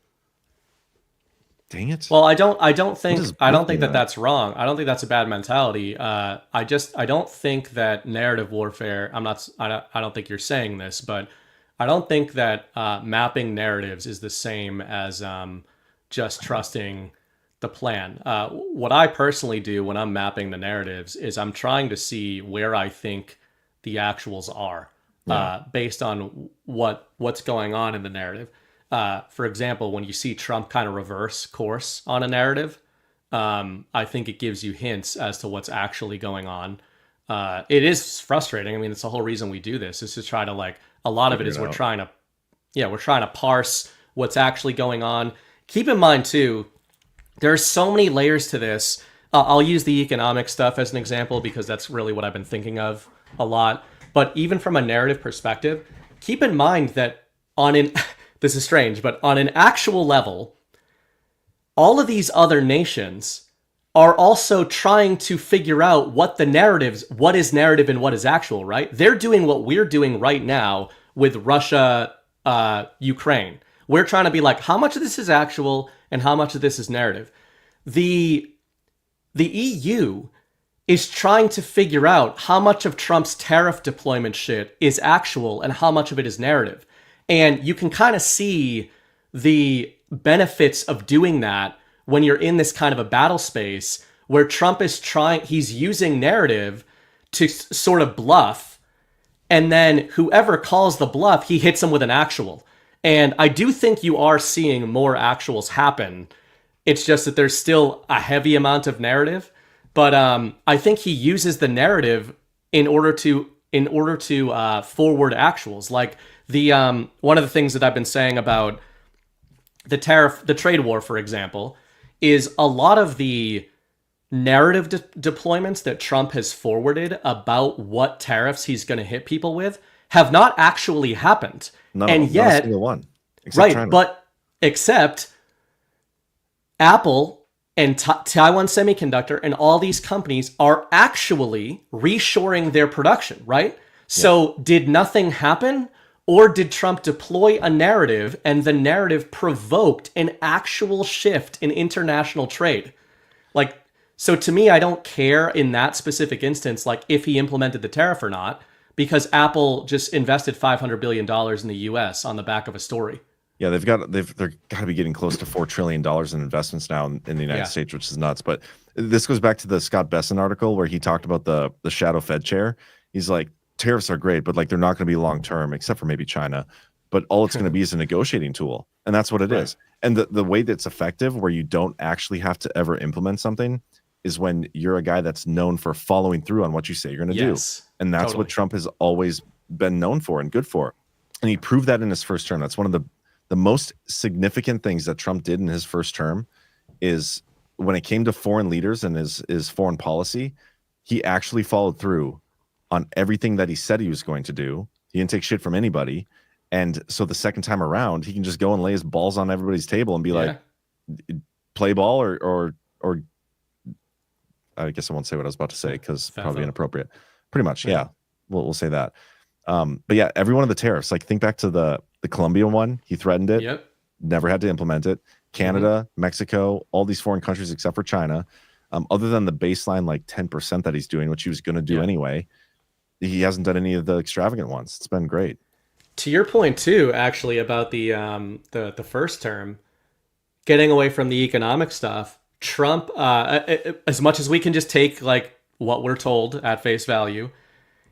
it. Well, I don't think that that's wrong. I don't think that's a bad mentality. I don't think that narrative warfare, I don't think you're saying this, but I don't think that mapping narratives is the same as just trusting the plan. What I personally do when I'm mapping the narratives is I'm trying to see where I think the actuals are based on what's going on in the narrative. For example, when you see Trump kind of reverse course on a narrative, I think it gives you hints as to what's actually going on. It is frustrating. I mean, it's the whole reason we do this is to try to like, a lot of it is we're trying to parse what's actually going on. Keep in mind too, there's so many layers to this. I'll use the economic stuff as an example because that's really what I've been thinking of a lot. But even from a narrative perspective, keep in mind that this is strange, but on an actual level, all of these other nations are also trying to figure out what is narrative and what is actual, right? They're doing what we're doing right now with Russia, Ukraine. We're trying to be like, how much of this is actual and how much of this is narrative? The EU is trying to figure out how much of Trump's tariff deployment shit is actual and how much of it is narrative. And you can kind of see the benefits of doing that when you're in this kind of a battle space where Trump is he's using narrative to sort of bluff, and then whoever calls the bluff, he hits him with an actual. And I do think you are seeing more actuals happen. It's just that there's still a heavy amount of narrative. But I think he uses the narrative in order to forward actuals. Like one of the things that I've been saying about the trade war, for example, is a lot of the narrative deployments that Trump has forwarded about what tariffs he's going to hit people with have not actually happened. Not a single one. Right, China. except Apple and Taiwan Semiconductor and all these companies are actually reshoring their production, right? So did nothing happen? Or did Trump deploy a narrative and the narrative provoked an actual shift in international trade? Like, so to me, I don't care in that specific instance, like if he implemented the tariff or not, because Apple just invested $500 billion in the US on the back of a story. Yeah, they're got to be getting close to $4 trillion in investments now in the United States, which is nuts. But this goes back to the Scott Besson article where he talked about the shadow Fed chair. He's like, tariffs are great, but like they're not going to be long term, except for maybe China. But all it's going to be is a negotiating tool, and that's what it is. And the way that's effective, where you don't actually have to ever implement something, is when you're a guy that's known for following through on what you say you're going to do. And that's what Trump has always been known for and good for. And he proved that in his first term. That's one of the most significant things that Trump did in his first term is when it came to foreign leaders and his foreign policy, he actually followed through on everything that he said he was going to do. He didn't take shit from anybody. And so the second time around, he can just go and lay his balls on everybody's table and be like, play ball or I guess I won't say what I was about to say because probably inappropriate. Pretty much, yeah. We'll say that. But yeah, every one of the tariffs, like think back to the Colombia one, he threatened it, never had to implement it. Canada, Mexico, all these foreign countries except for China, other than the baseline like 10% that he's doing, which he was going to do anyway, he hasn't done any of the extravagant ones. It's been great. To your point too, actually, about the first term, getting away from the economic stuff, Trump, as much as we can just take like what we're told at face value,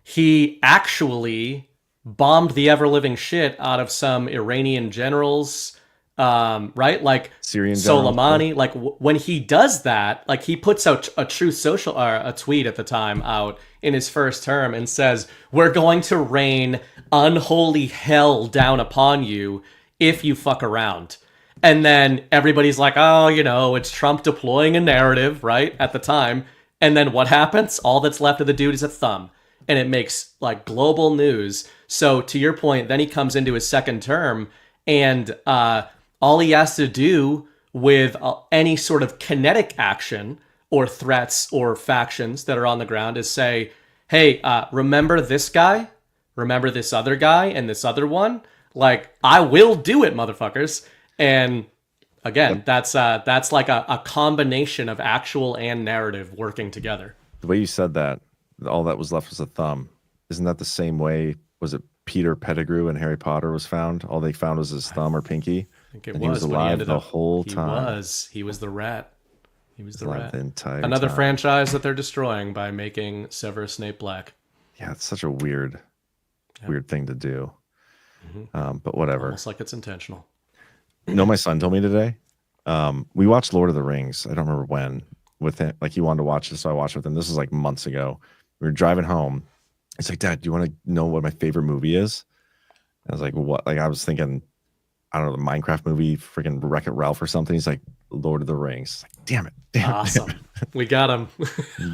he actually bombed the ever-living shit out of some Iranian generals, right? Like Syrian Soleimani. Like when he does that, like he puts out a Truth Social, a tweet at the time out in his first term and says, "We're going to rain unholy hell down upon you if you fuck around." And then everybody's like, oh, it's Trump deploying a narrative, right? At the time. And then what happens? All that's left of the dude is a thumb. And it makes like global news. So to your point, then he comes into his second term and all he has to do with any sort of kinetic action or threats or factions that are on the ground is say, hey, remember this guy? Remember this other guy and this other one? Like, I will do it, motherfuckers. And again, that's like a combination of actual and narrative working together. The way you said that, all that was left was a thumb. Isn't that the same way? Was it Peter Pettigrew in Harry Potter was found. All they found was his thumb or pinky. I think it and he was but alive ended the up- whole time. He was the rat. He was the alive rat. the entire Another time. franchise that they're destroying by making Severus Snape black. Yeah, it's such a weird thing to do. Mm-hmm. But whatever. Almost like it's intentional. You know, my son told me today. We watched Lord of the Rings. I don't remember when with him. Like he wanted to watch this, so I watched with him. This was like months ago. We were driving home. It's like, Dad, do you want to know what my favorite movie is? I was like, what? Like I was thinking, I don't know, the Minecraft movie, freaking Wreck-It Ralph or something. He's like, Lord of the Rings. Like, damn it. Awesome. We got him.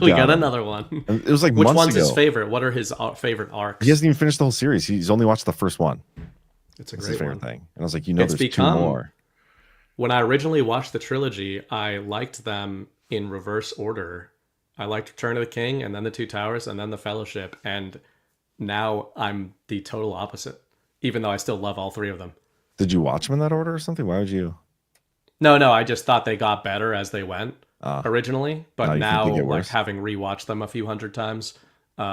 We got another one. And it was like Which months one's ago. his favorite? What are his favorite arcs? He hasn't even finished the whole series. He's only watched the first one. It's a That's great his favorite one. thing. And I was like, you know, It's there's become- two more. When I originally watched the trilogy, I liked them in reverse order. I liked Return of the King, and then The Two Towers, and then The Fellowship. And now I'm the total opposite, even though I still love all three of them. Did you watch them in that order or something? Why would you? No, I just thought they got better as they went originally. But now you think they now get like worse? having rewatched them a few hundred times. No,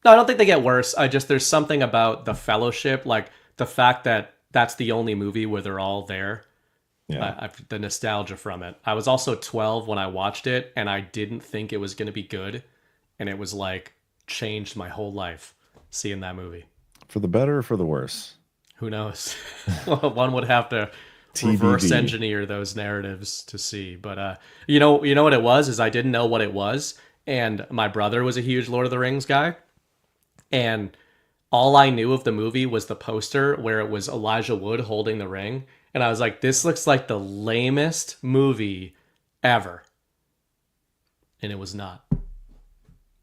I don't think they get worse. There's something about The Fellowship, like the fact that that's the only movie where they're all there. Yeah. The nostalgia from it. I was also 12 when I watched it, and I didn't think it was going to be good. And it was like changed my whole life seeing that movie. For the better or for the worse? Who knows? One would have to TBD. reverse engineer those narratives to see. But you know what it was is I didn't know what it was, and my brother was a huge Lord of the Rings guy, and all I knew of the movie was the poster where it was Elijah Wood holding the ring, and I was like, this looks like the lamest movie ever, and it was not.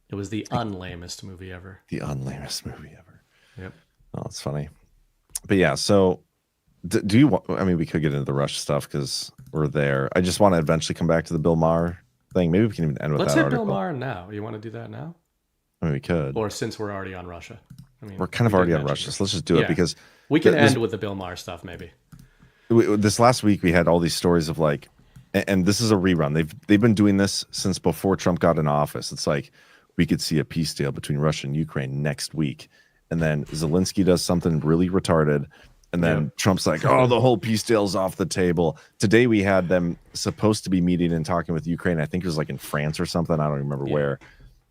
It was the unlamest movie ever. The unlamest movie ever. Yep. Oh, that's funny. But yeah, so do you want, I mean, we could get into the Rush stuff because we're there. I just want to eventually come back to the Bill Maher thing. Maybe we can even end with Let's that hit article. Bill Maher now. You want to do that now? I mean, we could. Or since we're already on Russia? I mean, We're kind of we already did on mention Russia, this. so let's just do it Yeah. because We can this- end with the Bill Maher stuff, maybe. this last week we had all these stories of like, and this is a rerun. They've been doing this since before Trump got in office. It's like we could see a peace deal between Russia and Ukraine next week, and then Zelensky does something really retarded, and then Trump's like, "Oh, the whole peace deal's off the table." Today we had them supposed to be meeting and talking with Ukraine. I think it was like in France or something. I don't remember where.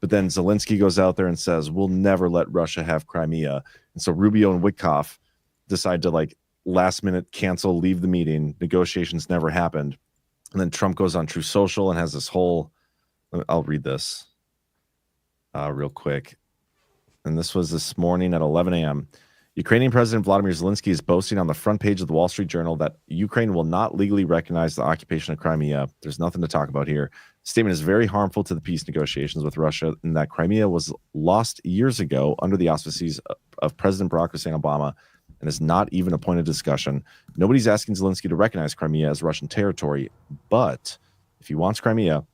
But then Zelensky goes out there and says, "We'll never let Russia have Crimea." And so Rubio and Witkoff decide to like last minute cancel, leave the meeting. Negotiations never happened. And then Trump goes on True Social and has this whole, I'll read this real quick. And this was this morning at 11 a.m. Ukrainian President Vladimir Zelensky is boasting on the front page of the Wall Street Journal that Ukraine will not legally recognize the occupation of Crimea. There's nothing to talk about here. The statement is very harmful to the peace negotiations with Russia, and that Crimea was lost years ago under the auspices of President Barack Hussein Obama and is not even a point of discussion. Nobody's asking Zelensky to recognize Crimea as Russian territory, but if he wants Crimea,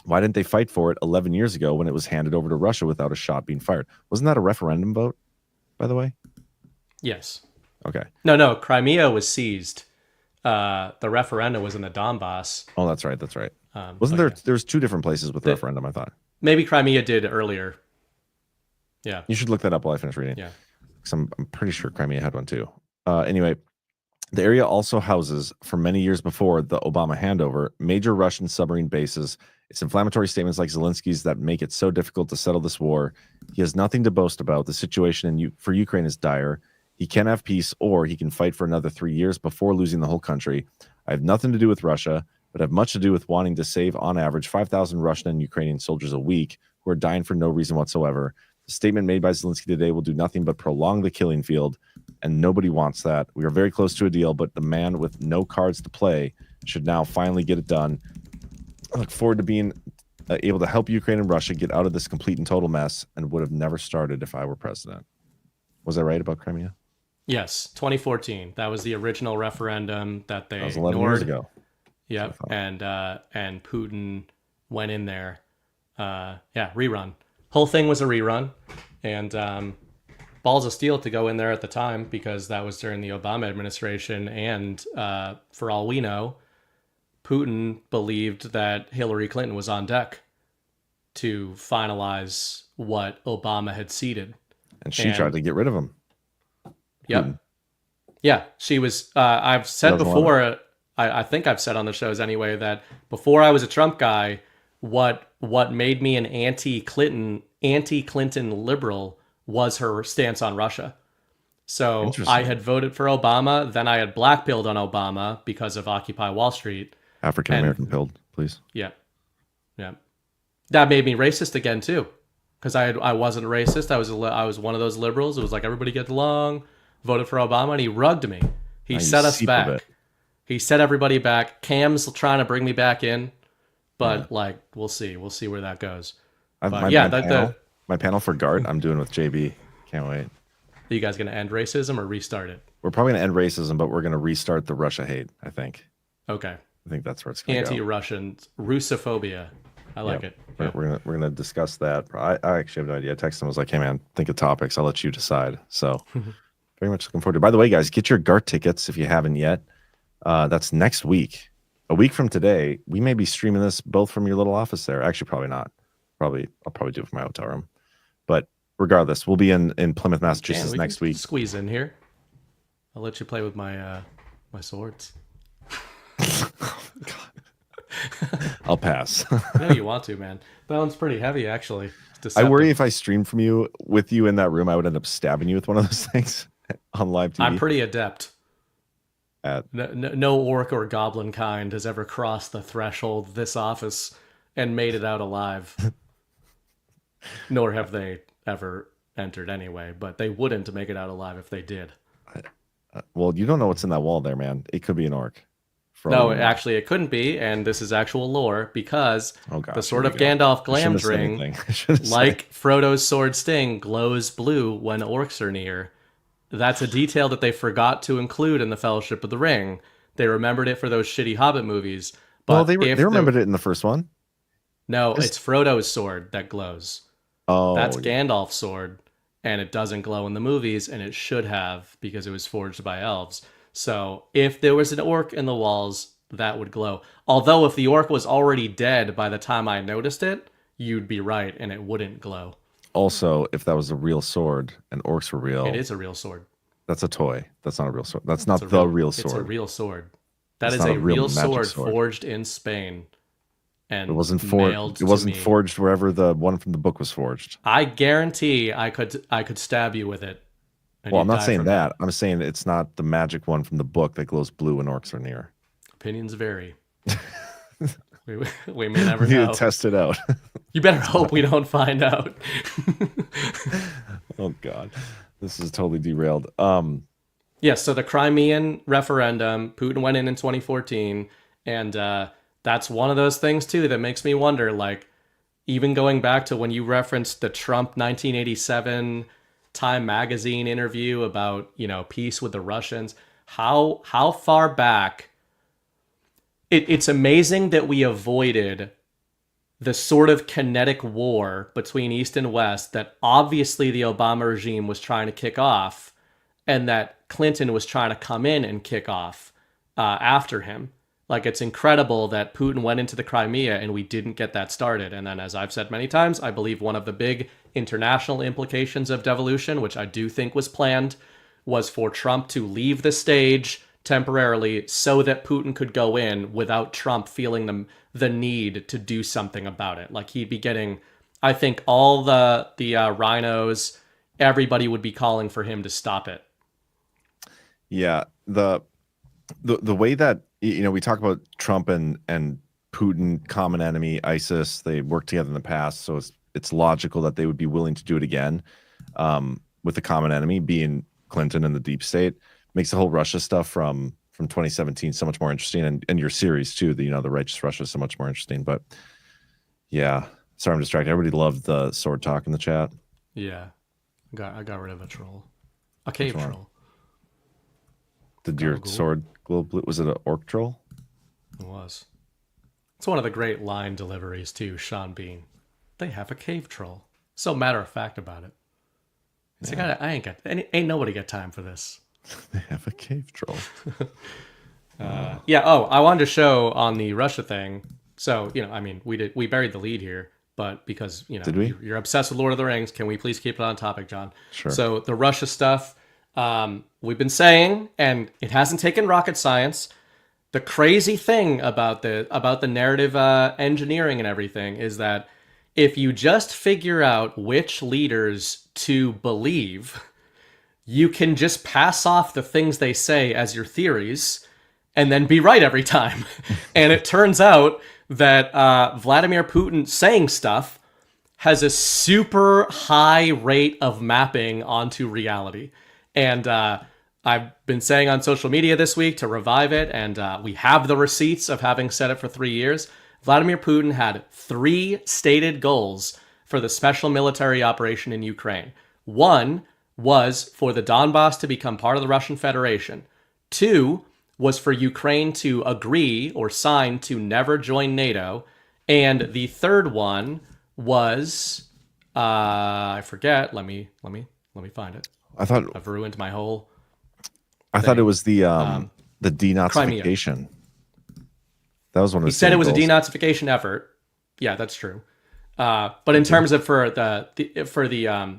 why didn't they fight for it 11 years ago when it was handed over to Russia without a shot being fired? Wasn't that a referendum vote, by the way? Yes. Okay. No. Crimea was seized. The referendum was in the Donbass. Oh, that's right. That's right. but Wasn't there? There's two different places with the referendum, I thought. Maybe Crimea did earlier. Yeah. You should look that up while I finish reading. Yeah. 'Cause I'm pretty sure Crimea had one too. Anyway, the area also houses, for many years before the Obama handover, major Russian submarine bases. It's inflammatory statements like Zelensky's that make it so difficult to settle this war. He has nothing to boast about. The situation for Ukraine is dire. He can have peace, or he can fight for another 3 years before losing the whole country. I have nothing to do with Russia, but have much to do with wanting to save, on average, 5,000 Russian and Ukrainian soldiers a week who are dying for no reason whatsoever. The statement made by Zelensky today will do nothing but prolong the killing field, and nobody wants that. We are very close to a deal, but the man with no cards to play should now finally get it done. I look forward to being able to help Ukraine and Russia get out of this complete and total mess, and would have never started if I were president. Was I right about Crimea? Yes, 2014. That was the original referendum that they That was 11 ignored. years ago. Yep, and Putin went in there. Rerun. Whole thing was a rerun, and balls of steel to go in there at the time because that was during the Obama administration, and for all we know, Putin believed that Hillary Clinton was on deck to finalize what Obama had ceded. And she tried to get rid of him. Yep. Putin. Yeah, she was. I've said before. I think I've said on the shows anyway that before I was a Trump guy, what made me an anti-Clinton liberal was her stance on Russia. So I had voted for Obama, then I had blackpilled on Obama because of Occupy Wall Street. African American pilled, please. Yeah, yeah. That made me racist again too, because I wasn't racist. I was one of those liberals. It was like everybody get along. Voted for Obama, and he rugged me. He set us back. He set everybody back. Cam's trying to bring me back in, but like we'll see. We'll see where that goes. My panel for GART, I'm doing with JB. Can't wait. Are you guys gonna end racism or restart it? We're probably gonna end racism, but we're gonna restart the Russia hate. I think. Okay. I think that's where it's gonna go. Anti-Russian Russophobia. I like it. Yeah. We're gonna discuss that. I actually have no idea. I texted him. I was like, hey man, think of topics. I'll let you decide. So very much looking forward to it. By the way, guys, get your GART tickets if you haven't yet. That's next week. A week from today, we may be streaming this both from your little office there. Actually, probably not. I'll probably do it from my hotel room. But regardless, we'll be in Plymouth, Massachusetts next week. Squeeze in here. I'll let you play with my my swords. I'll pass. No, you want to, man. That one's pretty heavy, actually. I worry if I streamed from you with you in that room, I would end up stabbing you with one of those things on live TV. I'm pretty adept. No orc or goblin kind has ever crossed the threshold of this office and made it out alive. Nor have they ever entered anyway, but they wouldn't make it out alive if they did. Well, you don't know what's in that wall there, man. It could be an orc. No, actually, it couldn't be, and this is actual lore, because the sword of Gandalf Glamdring, like Frodo's sword Sting, glows blue when orcs are near. That's a detail that they forgot to include in the Fellowship of the Ring. They remembered it for those shitty Hobbit movies. But well, they remembered it in the first one. No, it's Frodo's sword that glows. Oh, that's Gandalf's sword, and it doesn't glow in the movies, and it should have because it was forged by elves. So if there was an orc in the walls, that would glow. Although if the orc was already dead by the time I noticed it, you'd be right, and it wouldn't glow. Also, if that was a real sword and orcs were real... It is a real sword. That's a toy. That's not a real sword. That's not the real sword. It's a real sword. That is a real sword forged in Spain. And it wasn't forged. It wasn't forged wherever the one from the book was forged. I guarantee I could stab you with it. Well, I'm not saying that. I'm saying it's not the magic one from the book that glows blue when orcs are near. Opinions vary. we may never know. You test it out. You better hope we don't find out. Oh God, this is totally derailed. Yes, so the Crimean referendum, Putin went in 2014, and that's one of those things too that makes me wonder. Like, even going back to when you referenced the Trump 1987 Time magazine interview about peace with the Russians, how far back. It's amazing that we avoided the sort of kinetic war between East and West that obviously the Obama regime was trying to kick off, and that Clinton was trying to come in and kick off after him. Like, it's incredible that Putin went into the Crimea and we didn't get that started. And then, as I've said many times, I believe one of the big international implications of devolution, which I do think was planned, was for Trump to leave the stage temporarily so that Putin could go in without Trump feeling the need to do something about it. Like, he'd be getting, I think, all the rhinos, everybody would be calling for him to stop it. Yeah, the way that we talk about Trump and Putin, common enemy, ISIS, they worked together in the past, so it's logical that they would be willing to do it again with the common enemy being Clinton and the deep state. Makes the whole Russia stuff from 2017 so much more interesting, and your series too, the Righteous Russia, so much more interesting. But yeah, sorry, I'm distracted. Everybody loved the sword talk in the chat. Yeah, I got rid of a troll, a cave troll. Did your sword glow blue? Was it an orc troll? It was. It's one of the great line deliveries too, Sean Bean. They have a cave troll. So matter of fact about it. It's like, ain't nobody got time for this. They have a cave troll. Yeah. Oh, I wanted to show on the Russia thing. So, we buried the lead here, but because, Did we? You're obsessed with Lord of the Rings, can we please keep it on topic, John? Sure. So the Russia stuff, We've been saying, and it hasn't taken rocket science. The crazy thing about the narrative engineering and everything is that if you just figure out which leaders to believe, you can just pass off the things they say as your theories and then be right every time. And it turns out that Vladimir Putin saying stuff has a super high rate of mapping onto reality. And I've been saying on social media this week to revive it, and we have the receipts of having said it for 3 years. Vladimir Putin had 3 stated goals for the special military operation in Ukraine. 1 was for the Donbass to become part of the Russian Federation. 2 was for Ukraine to agree or sign to never join NATO. And the third one was I forget. Let me find it. I thought I've ruined my whole. I thought it was the denazification. Crimea. That was one of He his said it was goals. a denazification effort. Yeah, that's true. But in terms of for the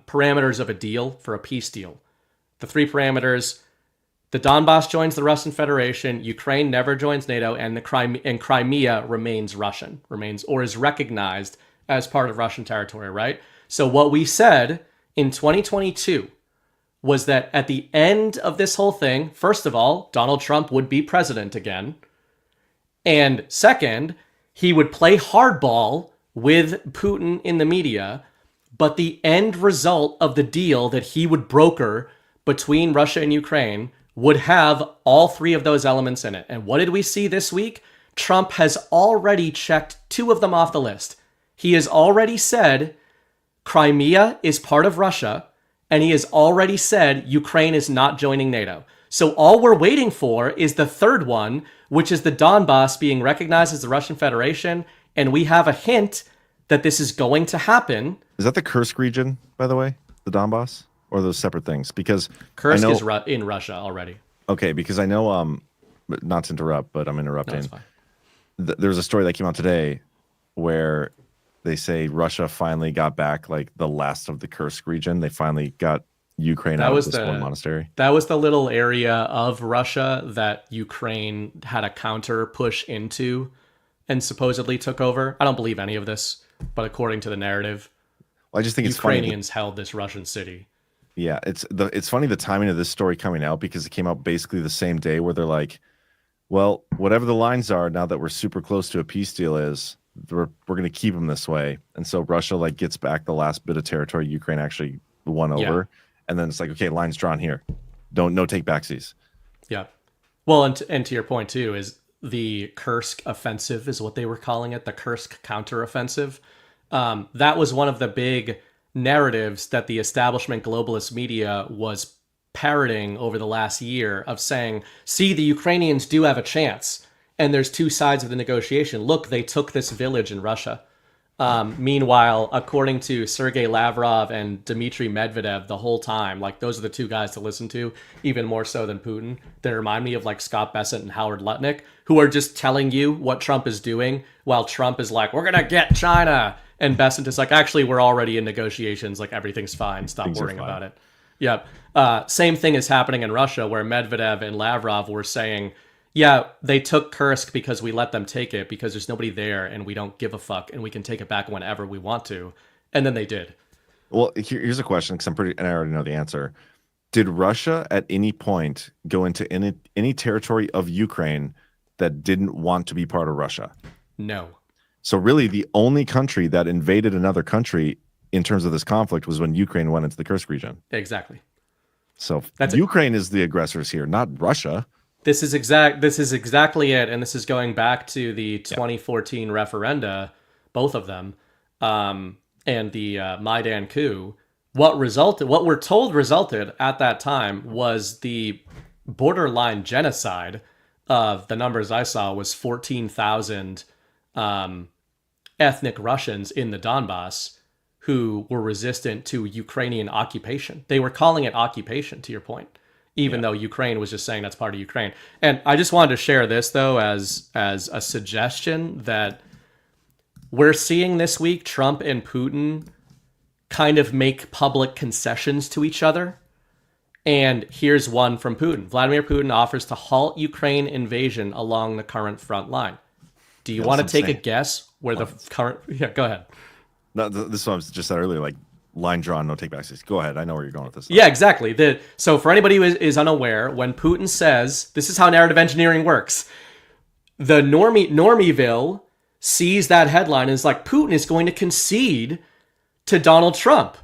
parameters of a deal, for a peace deal, the 3 parameters: the Donbass joins the Russian Federation, Ukraine never joins NATO, and Crimea remains Russian, or is recognized as part of Russian territory, right? So what we said in 2022 was that at the end of this whole thing, first of all, Donald Trump would be president again. And second, he would play hardball with Putin in the media, but the end result of the deal that he would broker between Russia and Ukraine would have all 3 of those elements in it. And what did we see this week? Trump has already checked 2 of them off the list. He has already said Crimea is part of Russia, and he has already said Ukraine is not joining NATO. So all we're waiting for is the third one, which is the Donbass being recognized as the Russian Federation, and we have a hint that this is going to happen. Is that the Kursk region, by the way, the Donbass, or are those separate things? Because Kursk is in Russia already. Okay, because I know, not to interrupt, but I'm interrupting. No, it's fine. There's a story that came out today where they say Russia finally got back like the last of the Kursk region. They finally got Ukraine out of this one monastery. That was the little area of Russia that Ukraine had a counter push into and supposedly took over. I don't believe any of this, but according to the narrative, well, I just think Ukrainians held this Russian city. Yeah, it's funny the timing of this story coming out, because it came out basically the same day where they're like, well, whatever the lines are now that we're super close to a peace deal is, we're going to keep them this way. And so Russia like gets back the last bit of territory Ukraine actually won over. Yeah. And then it's like, okay, lines drawn here. No take backsies. Yeah. Well, and to your point too, is the Kursk offensive is what they were calling it, the Kursk counteroffensive. That was one of the big narratives that the establishment globalist media was parroting over the last year, of saying, see, the Ukrainians do have a chance. And there's 2 sides of the negotiation. Look, they took this village in Russia. Meanwhile, according to Sergei Lavrov and Dmitry Medvedev, the whole time, like those are the 2 guys to listen to, even more so than Putin. They remind me of like Scott Bessent and Howard Lutnick, who are just telling you what Trump is doing, while Trump is like, we're going to get China. And Bessent is like, actually, we're already in negotiations. Like, everything's fine. Stop worrying about it. Yep. Same thing is happening in Russia, where Medvedev and Lavrov were saying, yeah, they took Kursk because we let them take it because there's nobody there and we don't give a fuck and we can take it back whenever we want to. And then they did. Well, here's a question, because and I already know the answer. Did Russia at any point go into any territory of Ukraine that didn't want to be part of Russia? No. So really the only country that invaded another country in terms of this conflict was when Ukraine went into the Kursk region. Exactly. So Ukraine is the aggressors here, not Russia. This is exactly it, and this is going back to the 2014 referenda, both of them, and the Maidan coup. What we're told resulted at that time was the borderline genocide of, the numbers I saw was 14,000 ethnic Russians in the Donbass who were resistant to Ukrainian occupation. They were calling it occupation, to your point, even though Ukraine was just saying that's part of Ukraine. And I just wanted to share this, though, as a suggestion that we're seeing this week Trump and Putin kind of make public concessions to each other. And here's one from Putin. Vladimir Putin offers to halt Ukraine invasion along the current front line. Do you want to take a guess where the current... Yeah, go ahead. No, this is what I was just said earlier, like line drawn, no take backs. Go ahead. I know where you're going with this. Yeah, exactly. So for anybody who is unaware, when Putin says, this is how narrative engineering works, the Normieville sees that headline and is like, Putin is going to concede to Donald Trump.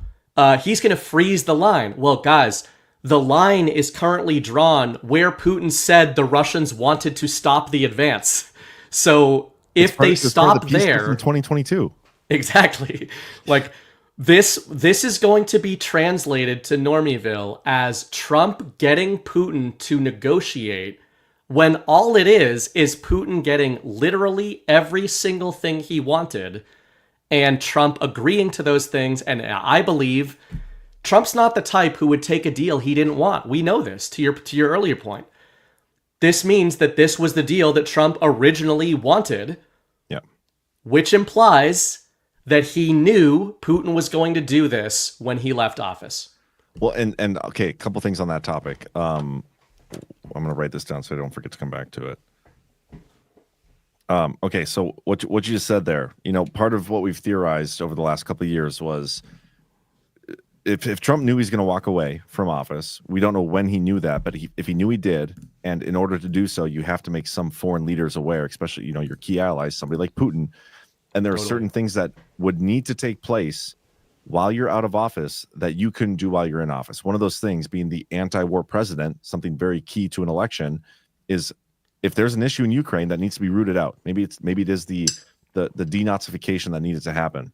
He's going to freeze the line. Well, guys, the line is currently drawn where Putin said the Russians wanted to stop the advance. So if they stop there... in 2022. Exactly. Like, this is going to be translated to Normieville as Trump getting Putin to negotiate when all it is Putin getting literally every single thing he wanted and Trump agreeing to those things. And I believe Trump's not the type who would take a deal he didn't want. We know this, to your earlier point. This means that this was the deal that Trump originally wanted. Yeah. Which implies that he knew Putin was going to do this when he left office. Well, and okay, a couple things on that topic. I'm going to write this down so I don't forget to come back to it. Okay, so what you just said there, part of what we've theorized over the last couple of years was if Trump knew he's going to walk away from office, we don't know when he knew that, but if he knew he did, and in order to do so, you have to make some foreign leaders aware, especially, your key allies, somebody like Putin. And there are certain things that would need to take place while you're out of office that you couldn't do while you're in office. One of those things being the anti-war president, something very key to an election, is if there's an issue in Ukraine that needs to be rooted out. Maybe it is the denazification that needed to happen.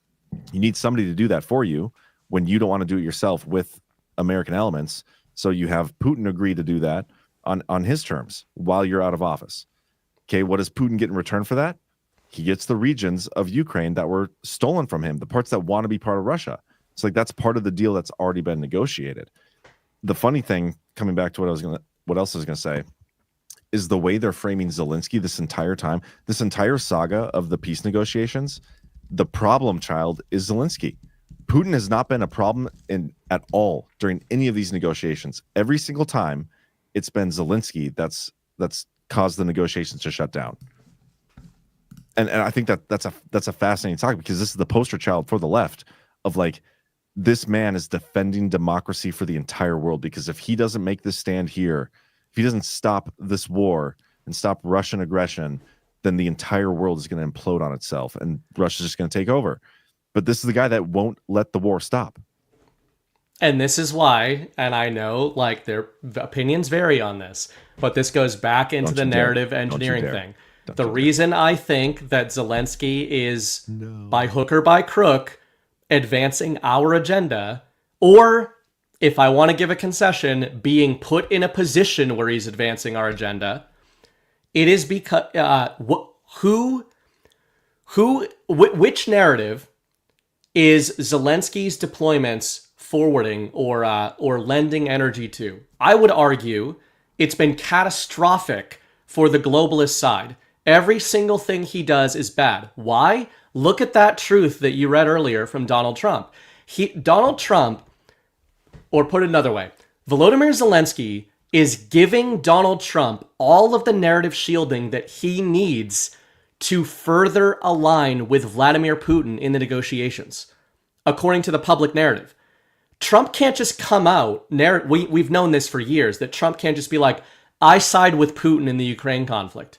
You need somebody to do that for you when you don't want to do it yourself with American elements. So you have Putin agree to do that on his terms while you're out of office. Okay, what does Putin get in return for that? He gets the regions of Ukraine that were stolen from him, the parts that want to be part of Russia. It's like that's part of the deal that's already been negotiated. The funny thing, coming back to what else I was going to say, is the way they're framing Zelensky this entire time, this entire saga of the peace negotiations. The problem child is Zelensky. Putin has not been a problem at all during any of these negotiations. Every single time, it's been Zelensky that's caused the negotiations to shut down. And I think that's a fascinating topic because this is the poster child for the left of like, this man is defending democracy for the entire world, because if he doesn't make this stand here, if he doesn't stop this war and stop Russian aggression, then the entire world is going to implode on itself and Russia's just going to take over. But this is the guy that won't let the war stop. And this is why, and I know like their opinions vary on this, but this goes back into the narrative engineering thing. The reason I think that Zelensky is by hook or by crook advancing our agenda, or if I want to give a concession, being put in a position where he's advancing our agenda, it is because which narrative is Zelensky's deployments forwarding or lending energy to? I would argue it's been catastrophic for the globalist side. Every single thing he does is bad. Why? Look at that truth that you read earlier from Donald Trump. Donald Trump, or put it another way, Volodymyr Zelensky is giving Donald Trump all of the narrative shielding that he needs to further align with Vladimir Putin in the negotiations, according to the public narrative. Trump can't just come out, we've known this for years, that Trump can't just be like, I side with Putin in the Ukraine conflict.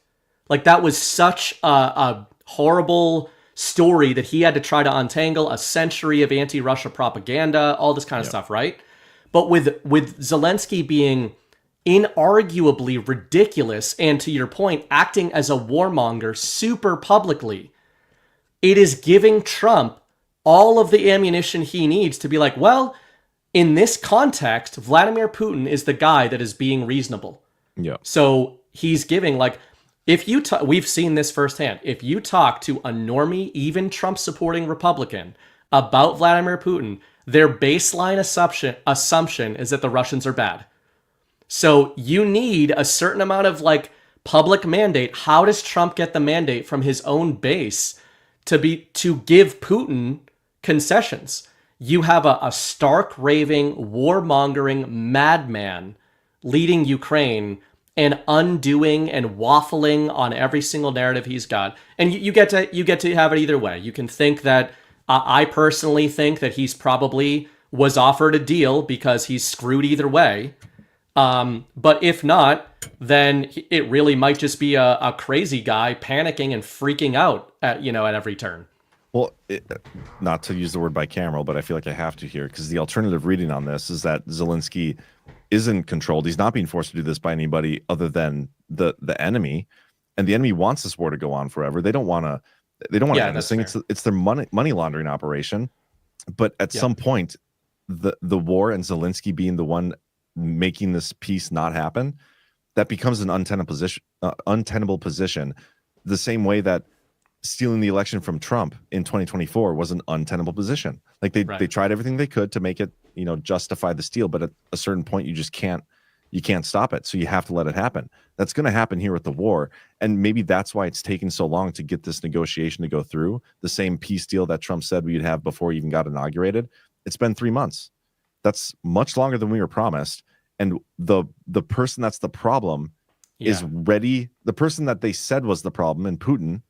Like, that was such a horrible story that he had to try to untangle, a century of anti-Russia propaganda, all this kind of stuff, right? But with Zelensky being inarguably ridiculous and, to your point, acting as a warmonger super publicly, it is giving Trump all of the ammunition he needs to be like, well, in this context, Vladimir Putin is the guy that is being reasonable. Yeah. So he's giving, like, if you we've seen this firsthand. If you talk to a normie, even Trump-supporting Republican about Vladimir Putin, their baseline assumption is that the Russians are bad. So you need a certain amount of like public mandate. How does Trump get the mandate from his own base to give Putin concessions? you have a stark raving, warmongering madman leading Ukraine and undoing and waffling on every single narrative he's got. And you get to have it either way. You can think that I personally think that he's probably was offered a deal because he's screwed either way. But if not, then it really might just be a crazy guy panicking and freaking out at every turn. Well, not to use the word bicameral, but I feel like I have to here, because the alternative reading on this is that Zelensky isn't controlled. He's not being forced to do this by anybody other than the enemy, and the enemy wants this war to go on forever. They don't want to. They don't want to end this thing. It's their money laundering operation. But at some point, the war and Zelensky being the one making this peace not happen, that becomes an untenable position. The same way that stealing the election from Trump in 2024 was an untenable position. Like they tried everything they could to make it, justify the steal, but at a certain point you can't stop it. So you have to let it happen. That's going to happen here with the war. And maybe that's why it's taken so long to get this negotiation to go through. The same peace deal that Trump said we'd have before he even got inaugurated. It's been 3 months. That's much longer than we were promised. And the person that's the problem is ready. The person that they said was the problem, and Putin,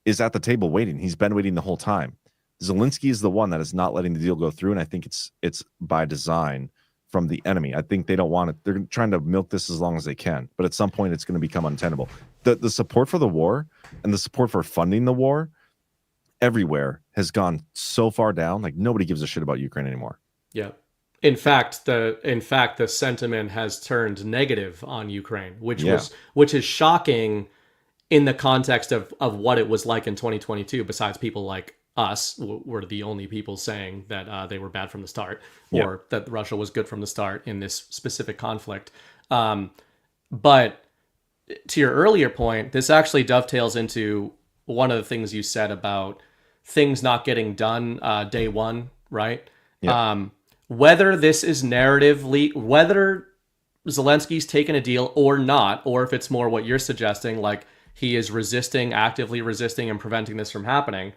is at the table waiting. He's been waiting the whole time. Zelensky is the one that is not letting the deal go through, and I think it's by design from the enemy. I think they don't want it. They're trying to milk this as long as they can, but at some point it's going to become untenable. The support for the war and the support for funding the war everywhere has gone so far down. Like nobody gives a shit about Ukraine anymore. Yeah. In fact, the sentiment has turned negative on Ukraine, which is shocking in the context of what it was like in 2022, besides people like us were the only people saying that they were bad from the start, or that Russia was good from the start in this specific conflict. But to your earlier point, this actually dovetails into one of the things you said about things not getting done day one, right? Yeah. Whether this is narratively, whether Zelensky's taken a deal or not, or if it's more what you're suggesting, like he is actively resisting and preventing this from happening,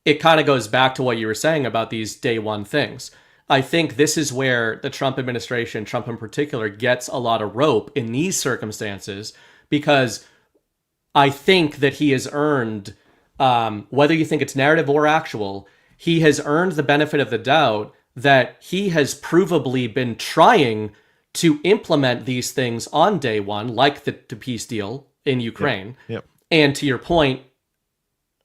it kind of goes back to what you were saying about these day one things. I think this is where the Trump administration, Trump in particular, gets a lot of rope in these circumstances, because I think that he has earned, whether you think it's narrative or actual, he has earned the benefit of the doubt that he has provably been trying to implement these things on day one, like the peace deal in Ukraine. Yep. And to your point,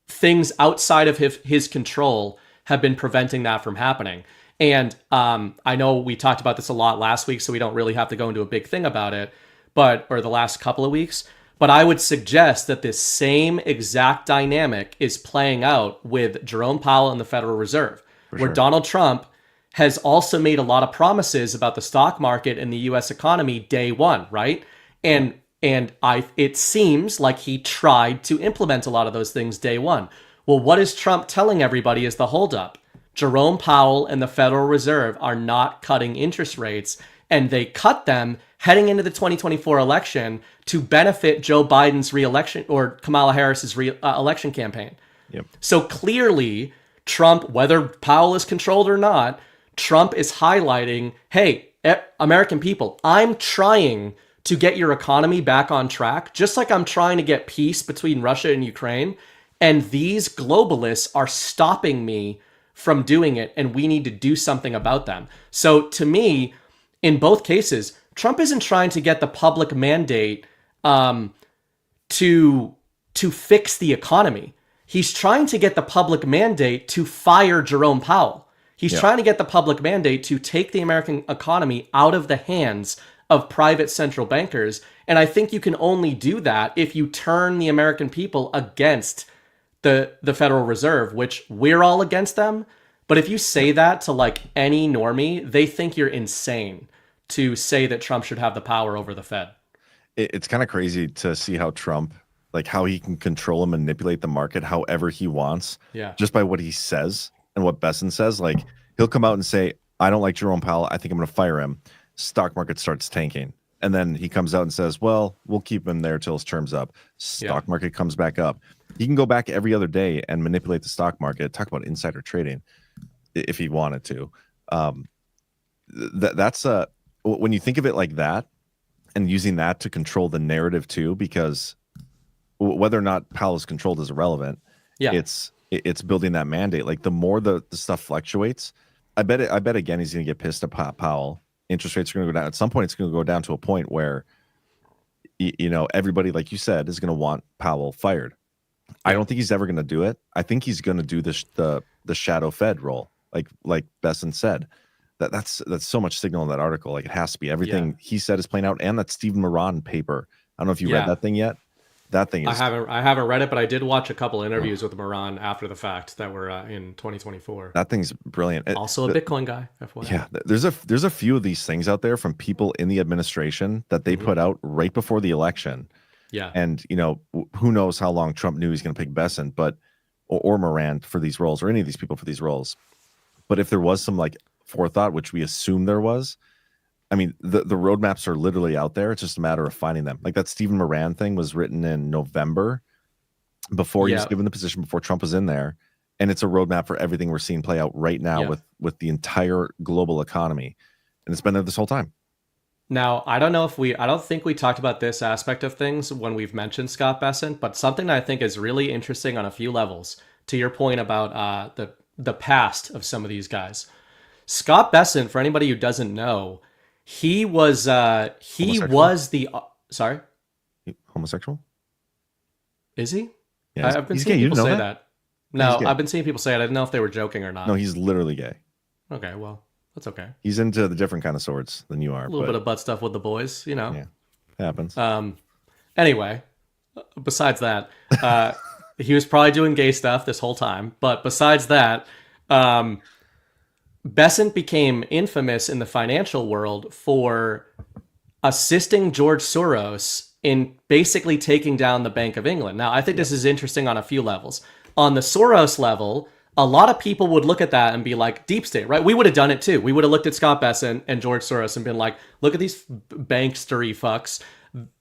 things outside of his control have been preventing that from happening. And I know we talked about this a lot last week, so we don't really have to go into a big thing about it, or the last couple of weeks. But I would suggest that this same exact dynamic is playing out with Jerome Powell and the Federal Reserve, where Donald Trump has also made a lot of promises about the stock market and the U.S. economy day one, right? And it seems like he tried to implement a lot of those things day one. Well, what is Trump telling everybody is the holdup? Jerome Powell and the Federal Reserve are not cutting interest rates, and they cut them heading into the 2024 election to benefit Joe Biden's reelection or Kamala Harris's election campaign. Yep. So clearly, Trump, whether Powell is controlled or not, Trump is highlighting, hey, American people, I'm trying to get your economy back on track, just like I'm trying to get peace between Russia and Ukraine. And these globalists are stopping me from doing it, and we need to do something about them. So to me, in both cases, Trump isn't trying to get the public mandate to fix the economy. He's trying to get the public mandate to fire Jerome Powell. He's trying to get the public mandate to take the American economy out of the hands of private central bankers. And I think you can only do that if you turn the American people against the Federal Reserve, which we're all against them. But if you say that to like any normie, they think you're insane to say that Trump should have the power over the Fed. It's kind of crazy to see how Trump, like how he can control and manipulate the market however he wants, just by what he says and what Besson says. Like he'll come out and say, I don't like Jerome Powell, I think I'm going to fire him. Stock market starts tanking. And then he comes out and says, well, we'll keep him there till his term's up. Stock market comes back up. He can go back every other day and manipulate the stock market. Talk about insider trading. if he wanted to. That's when you think of it like that, and using that to control the narrative too, because whether or not Powell is controlled is irrelevant. Yeah. It's building that mandate. Like the more the stuff fluctuates, I bet again he's going to get pissed at Powell. Interest rates are going to go down. At some point, it's going to go down to a point where everybody, like you said, is going to want Powell fired. I don't think he's ever going to do it. I think he's going to do the shadow Fed role, like Besson said. That's so much signal in that article. Like it has to be. Everything he said is playing out, and that Stephen Moran paper. I don't know if you read that thing yet. That thing is. I haven't read it, but I did watch a couple interviews with Moran after the fact that were in 2024. That thing's brilliant. Also a Bitcoin guy. FYI. Yeah, there's a few of these things out there from people in the administration that they put out right before the election. Yeah, and who knows how long Trump knew he's going to pick Besson, or Moran for these roles, or any of these people for these roles. But if there was some like forethought, which we assume there was, I mean, the roadmaps are literally out there. It's just a matter of finding them. Like that Stephen Moran thing was written in November before he was given the position, before Trump was in there. And it's a roadmap for everything we're seeing play out right now with the entire global economy. And it's been there this whole time. Now, I don't think we talked about this aspect of things when we've mentioned Scott Bessent, but something that I think is really interesting on a few levels, to your point about the past of some of these guys. Scott Bessent, for anybody who doesn't know, he was the sorry? Homosexual? Is he? Yeah, I've been seeing people say that. No, I've been seeing people say it. I didn't know if they were joking or not. No, he's literally gay. Okay, well, that's okay. He's into the different kind of swords than you are. A little bit of butt stuff with the boys, Yeah, happens. Anyway, besides that, he was probably doing gay stuff this whole time. But besides that, Bessent became infamous in the financial world for assisting George Soros in basically taking down the Bank of England. Now, I think this is interesting on a few levels. On the Soros level, a lot of people would look at that and be like, deep state, right? We would have done it too. We would have looked at Scott Bessent and George Soros and been like, look at these bankstery fucks.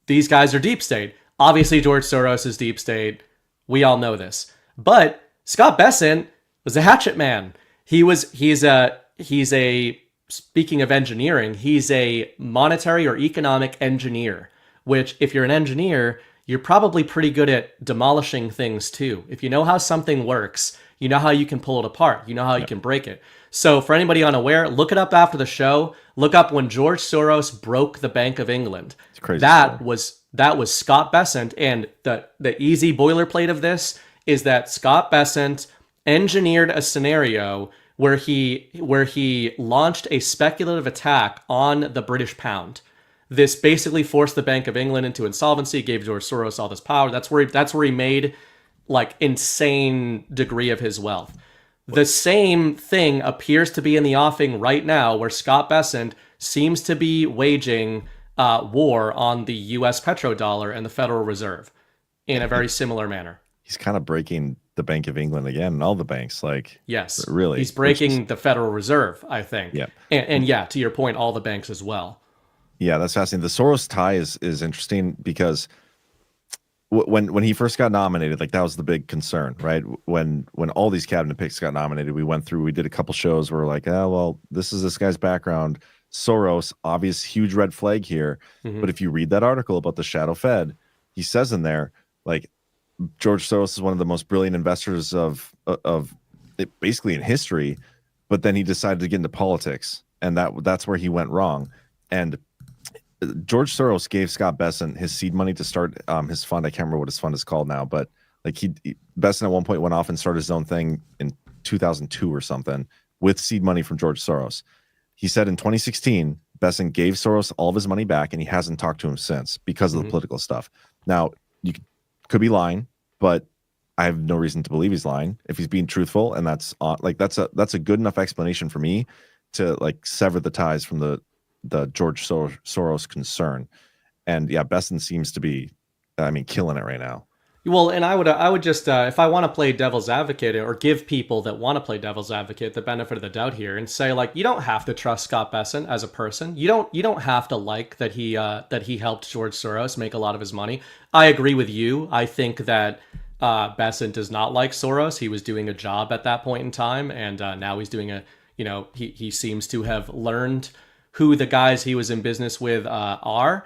These guys are deep state. Obviously, George Soros is deep state. We all know this. But Scott Bessent was a hatchet man. He's a speaking of engineering, he's a monetary or economic engineer, which if you're an engineer, you're probably pretty good at demolishing things too. If you know how something works, you know how you can pull it apart. You know how you can break it. So for anybody unaware, look it up after the show. Look up when George Soros broke the Bank of England. It's crazy. That was Scott Bessent. And the easy boilerplate of this is that Scott Bessent engineered a scenario where he launched a speculative attack on the British pound. This basically forced the Bank of England into insolvency, gave George Soros all this power. That's where he made like insane degree of his wealth. The same thing appears to be in the offing right now, where Scott Bessent seems to be waging war on the U.S. petrodollar and the Federal Reserve in a very similar manner. He's kind of breaking the Bank of England again, and all the banks, like, yes, really, he's breaking the Federal Reserve, I think. Yeah, and yeah, to your point, all the banks as well. Yeah, that's fascinating. The Soros tie is interesting because when he first got nominated, like that was the big concern, right? When all these cabinet picks got nominated, we did a couple shows where we're like, oh well, this is this guy's background. Soros, obvious huge red flag here. Mm-hmm. But if you read that article about the shadow Fed, he says in there, like, George Soros is one of the most brilliant investors of it, basically in history, but then he decided to get into politics, and that's where he went wrong. And George Soros gave Scott Bessent his seed money to start his fund. I can't remember what his fund is called now, but like Bessent at one point went off and started his own thing in 2002 or something with seed money from George Soros. He said in 2016, Bessent gave Soros all of his money back, and he hasn't talked to him since because of the political stuff. Now, you could be lying, but I have no reason to believe he's lying if he's being truthful, and that's a good enough explanation for me to like sever the ties from the George Soros concern. And yeah, Bessent seems to be, killing it right now. Well, and I would just if I want to play devil's advocate, or give people that want to play devil's advocate the benefit of the doubt here, and say, like, you don't have to trust Scott Bessent as a person. You don't have to like that he helped George Soros make a lot of his money. I agree with you. I think that Besant does not like Soros. He was doing a job at that point in time, and now he's doing he seems to have learned who the guys he was in business with are.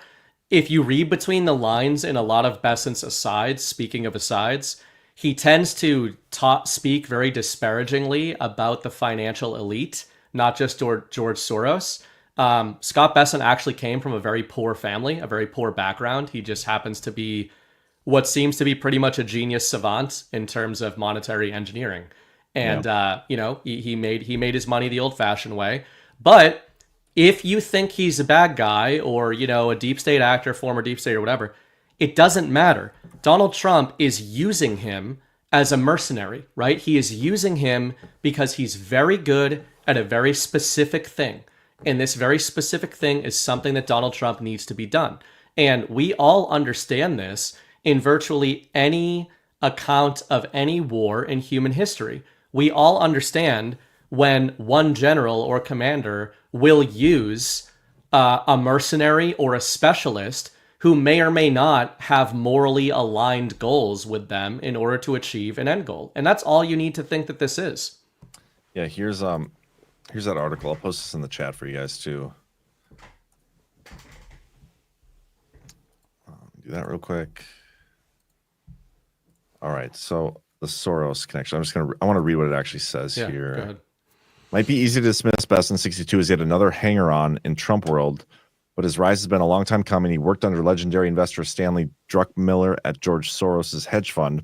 If you read between the lines in a lot of Besant's asides, speaking of asides, he tends to speak very disparagingly about the financial elite, not just George Soros. Scott Bessent actually came from a very poor family, a very poor background. He just happens to be what seems to be pretty much a genius savant in terms of monetary engineering. And, he made his money the old-fashioned way. But if you think he's a bad guy or, a deep state actor, former deep state or whatever, it doesn't matter. Donald Trump is using him as a mercenary, right? He is using him because he's very good at a very specific thing. And this very specific thing is something that Donald Trump needs to be done. And we all understand this in virtually any account of any war in human history. We all understand when one general or commander will use a mercenary or a specialist who may or may not have morally aligned goals with them in order to achieve an end goal. And that's all you need to think that this is. Yeah, here's that article. I'll post this in the chat for you guys too. Do that real quick. All right, so the Soros connection. I want to read what it actually says here. Go ahead. Might be easy to dismiss Besant 62 as yet another hanger-on in Trump world, but his rise has been a long time coming. He worked under legendary investor Stanley Druckenmiller at George Soros' hedge fund,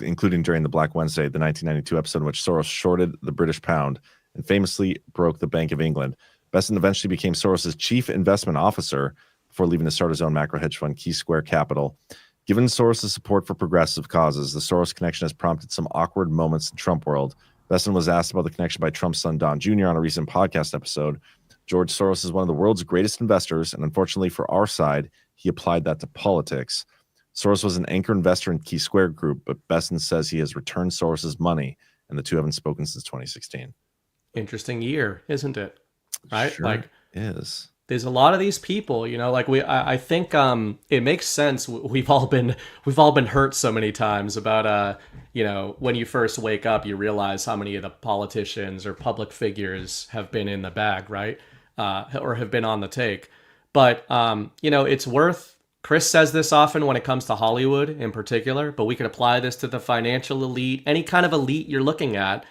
including during the Black Wednesday, the 1992 episode in which Soros shorted the British pound and famously broke the Bank of England. Besant eventually became Soros' chief investment officer before leaving to start his own macro hedge fund, Key Square Capital. Given Soros' support for progressive causes, the Soros connection has prompted some awkward moments in Trump world. Besant was asked about the connection by Trump's son, Don Jr., on a recent podcast episode. George Soros is one of the world's greatest investors, and unfortunately for our side, he applied that to politics. Soros was an anchor investor in Key Square Group, but Besant says he has returned Soros' money, and the two haven't spoken since 2016. Interesting year, isn't it? Right? Sure is. There's a lot of these people, I think it makes sense. We've all been hurt so many times about, when you first wake up, you realize how many of the politicians or public figures have been in the bag, right? Or have been on the take. But, it's worth, Chris says this often when it comes to Hollywood in particular, but we could apply this to the financial elite, any kind of elite you're looking at.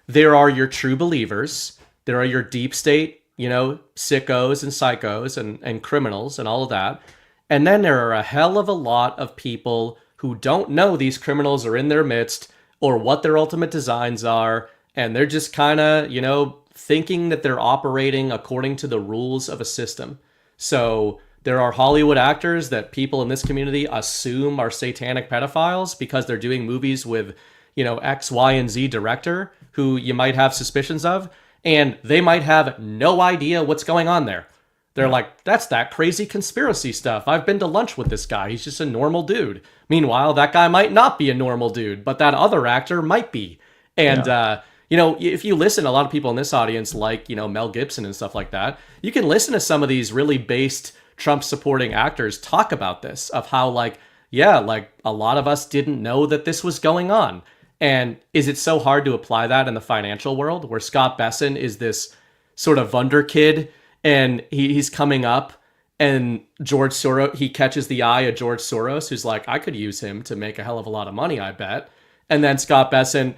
There are your true believers. There are your deep state, sickos and psychos and criminals and all of that. And then there are a hell of a lot of people who don't know these criminals are in their midst or what their ultimate designs are. And they're just kind of, thinking that they're operating according to the rules of a system. So there are Hollywood actors that people in this community assume are satanic pedophiles because they're doing movies with, X, Y, and Z director who you might have suspicions of. And they might have no idea what's going on there. They're like, that's that crazy conspiracy stuff. I've been to lunch with this guy. He's just a normal dude. Meanwhile, that guy might not be a normal dude, but that other actor might be. And, if you listen, a lot of people in this audience, like, Mel Gibson and stuff like that, you can listen to some of these really based Trump supporting actors talk about this, of how a lot of us didn't know that this was going on. And is it so hard to apply that in the financial world where Scott Bessent is this sort of wunderkid and he's coming up and George Soros, he catches the eye of George Soros, who's like, I could use him to make a hell of a lot of money, I bet. And then Scott Bessent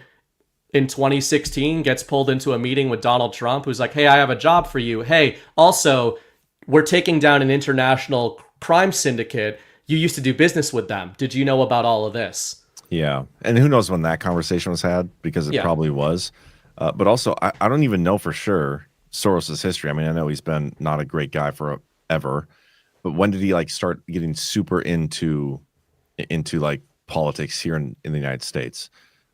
in 2016 gets pulled into a meeting with Donald Trump, who's like, hey, I have a job for you. Hey, also, we're taking down an international crime syndicate. You used to do business with them. Did you know about all of this? Yeah. And who knows when that conversation was had, because it probably was. But also, I don't even know for sure Soros' history. I mean, I know he's been not a great guy forever, but when did he start getting super into politics here in the United States?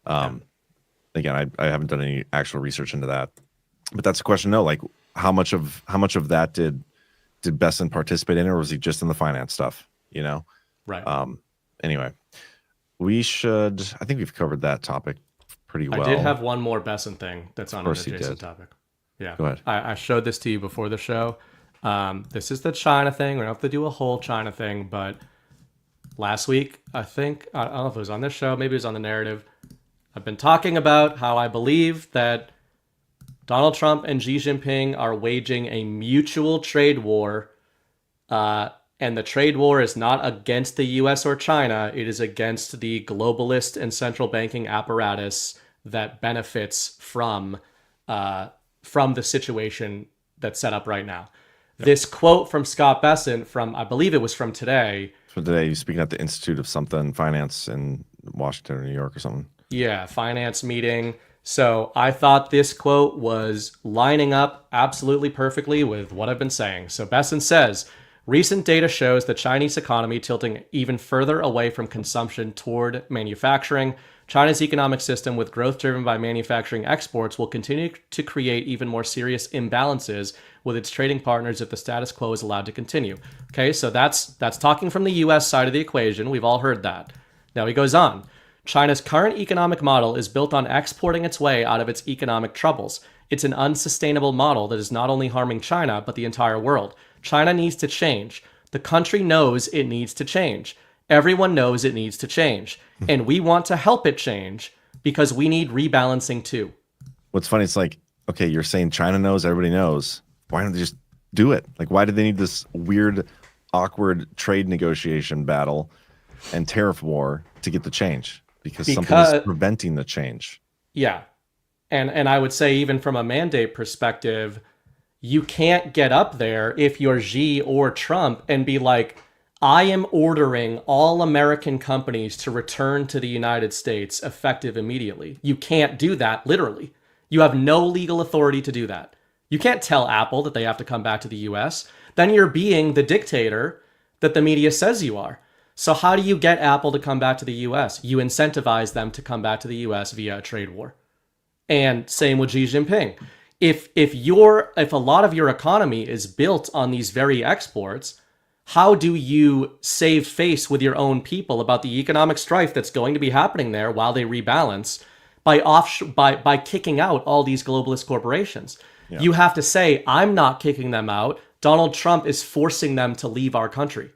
Again, I haven't done any actual research into that, but that's a question. No, how much of that did Bessent participate in, or was he just in the finance stuff? Right. Anyway. I think we've covered that topic pretty well. I did have one more Bessent thing that's on an adjacent topic. Yeah. Go ahead. I showed this to you before the show. This is the China thing. We don't have to do a whole China thing, but last week, I think. I don't know if it was on this show, maybe it was on the narrative. I've been talking about how I believe that Donald Trump and Xi Jinping are waging a mutual trade war. And the trade war is not against the US or China. It is against the globalist and central banking apparatus that benefits from the situation that's set up right now. Yep. This quote from Scott Bessent from, I believe it was from today. So today, he's speaking at the Institute of something finance in Washington or New York or something. Yeah, finance meeting. So I thought this quote was lining up absolutely perfectly with what I've been saying. So Bessent says, recent data shows the Chinese economy tilting even further away from consumption toward manufacturing. China's economic system, with growth driven by manufacturing exports, will continue to create even more serious imbalances with its trading partners if the status quo is allowed to continue. Okay, so that's talking from the US side of the equation. We've all heard that. Now he goes on. China's current economic model is built on exporting its way out of its economic troubles. It's an unsustainable model that is not only harming China, but the entire world. China needs to change. The country knows it needs to change. Everyone knows it needs to change. And we want to help it change because we need rebalancing too. What's funny, it's like, okay, you're saying China knows, everybody knows. Why don't they just do it? Like, why do they need this weird, awkward trade negotiation battle and tariff war to get the change? Because something is preventing the change. Yeah. And I would say even from a mandate perspective, you can't get up there if you're Xi or Trump and be like, I am ordering all American companies to return to the United States effective immediately. You can't do that, literally. You have no legal authority to do that. You can't tell Apple that they have to come back to the US. Then you're being the dictator that the media says you are. So how do you get Apple to come back to the US? You incentivize them to come back to the US via a trade war. And same with Xi Jinping. If a lot of your economy is built on these very exports, how do you save face with your own people about the economic strife that's going to be happening there while they rebalance by kicking out all these globalist corporations? Yeah. You have to say, I'm not kicking them out. Donald Trump is forcing them to leave our country.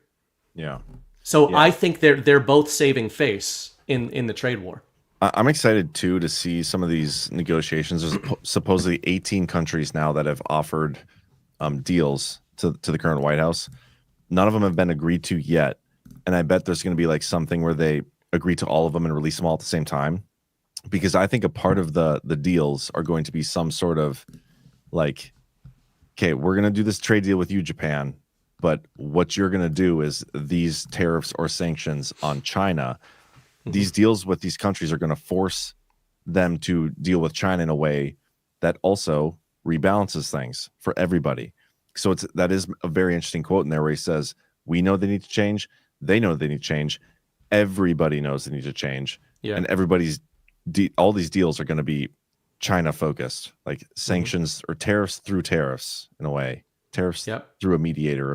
Yeah. So yeah. I think they're both saving face in the trade war. I'm excited too to see some of these negotiations. There's supposedly 18 countries now that have offered deals to the current White House. None of them have been agreed to yet, and I bet there's going to be like something where they agree to all of them and release them all at the same time. Because I think a part of the deals are going to be some sort of like, okay, we're going to do this trade deal with you, Japan, but what you're going to do is these tariffs or sanctions on China. These deals with these countries are going to force them to deal with China in a way that also rebalances things for everybody. So that is a very interesting quote in there where he says, we know they need to change. They know they need to change. Everybody knows they need to change. Yeah. And all these deals are going to be China focused, like sanctions or tariffs through tariffs in a way. Tariffs through a mediator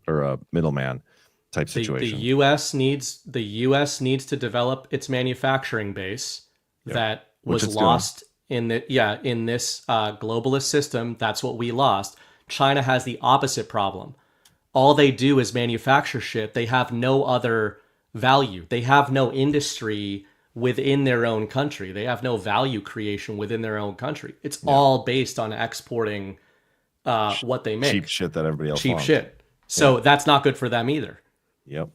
or a middleman type situation. The U.S. needs to develop its manufacturing base that was lost in this globalist system. That's what we lost. China has the opposite problem. All they do is manufacture shit. They have no other value. They have no industry within their own country. They have no value creation within their own country. It's all based on exporting what they make. Cheap shit that everybody else wants. Cheap shit. So that's not good for them either. Yep.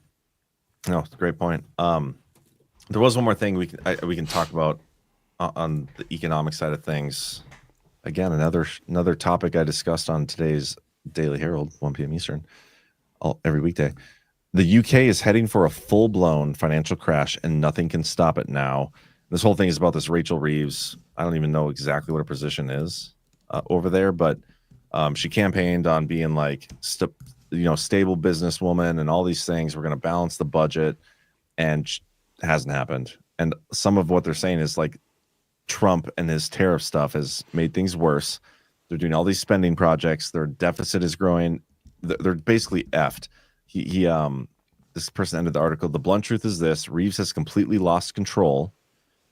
No, it's a great point. There was one more thing we can talk about on the economic side of things. Again, another topic I discussed on today's Daily Herald, 1 p.m. Eastern, every weekday. The UK is heading for a full-blown financial crash, and nothing can stop it now. This whole thing is about this Rachel Reeves. I don't even know exactly what her position is over there, but she campaigned on being like stable businesswoman and all these things. We're going to balance the budget, and it hasn't happened. And some of what they're saying is like Trump and his tariff stuff has made things worse. They're doing all these spending projects. Their deficit is growing. They're basically effed. This person ended the article. The blunt truth is this: Reeves has completely lost control.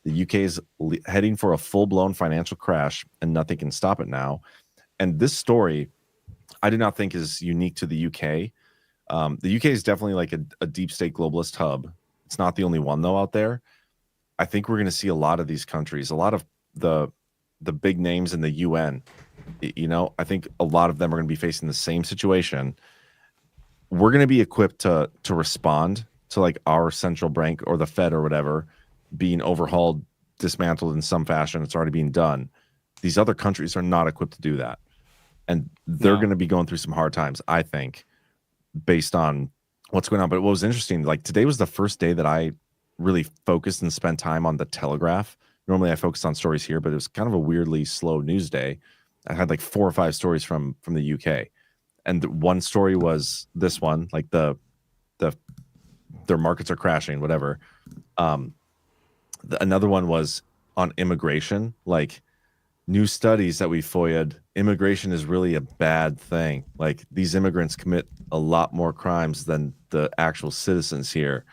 The UK is heading for a full-blown financial crash, and nothing can stop it now. And this story, I do not think is unique to the UK. The UK is definitely like a deep state globalist hub. It's not the only one though out there. I think we're going to see a lot of these countries, a lot of the big names in the UN. You know, I think a lot of them are going to be facing the same situation. We're going to be equipped to respond to like our central bank or the Fed or whatever being overhauled, dismantled in some fashion. It's already being done. These other countries are not equipped to do that. And they're going to be going through some hard times, I think, based on what's going on. But what was interesting, like today was the first day that I really focused and spent time on the Telegraph. Normally I focus on stories here, but it was kind of a weirdly slow news day. I had like 4 or 5 stories from the UK. And one story was this one, like their markets are crashing, whatever. Another one was on immigration, like new studies that we FOIA'd. Immigration is really a bad thing. Like these immigrants commit a lot more crimes than the actual citizens here.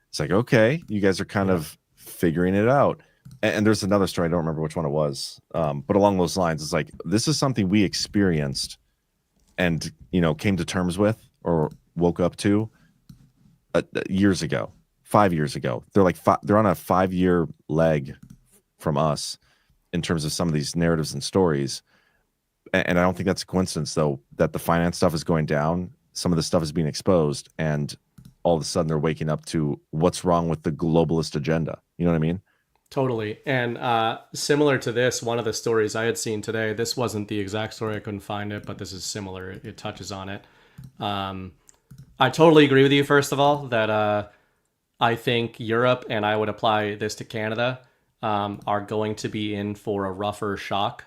It's like, okay, you guys are kind of figuring it out. And there's another story, I don't remember which one it was, but along those lines, it's like, this is something we experienced and, you know, came to terms with or woke up to years ago, 5 years ago. They're like, they're on a 5-year leg from us in terms of some of these narratives and stories. And I don't think that's a coincidence, though, that the finance stuff is going down. Some of the stuff is being exposed, and all of a sudden they're waking up to what's wrong with the globalist agenda. You know what I mean? Totally. And similar to this, one of the stories I had seen today, this wasn't the exact story, I couldn't find it, but this is similar. It touches on it. I totally agree with you, first of all, that I think Europe, and I would apply this to Canada, are going to be in for a rougher shock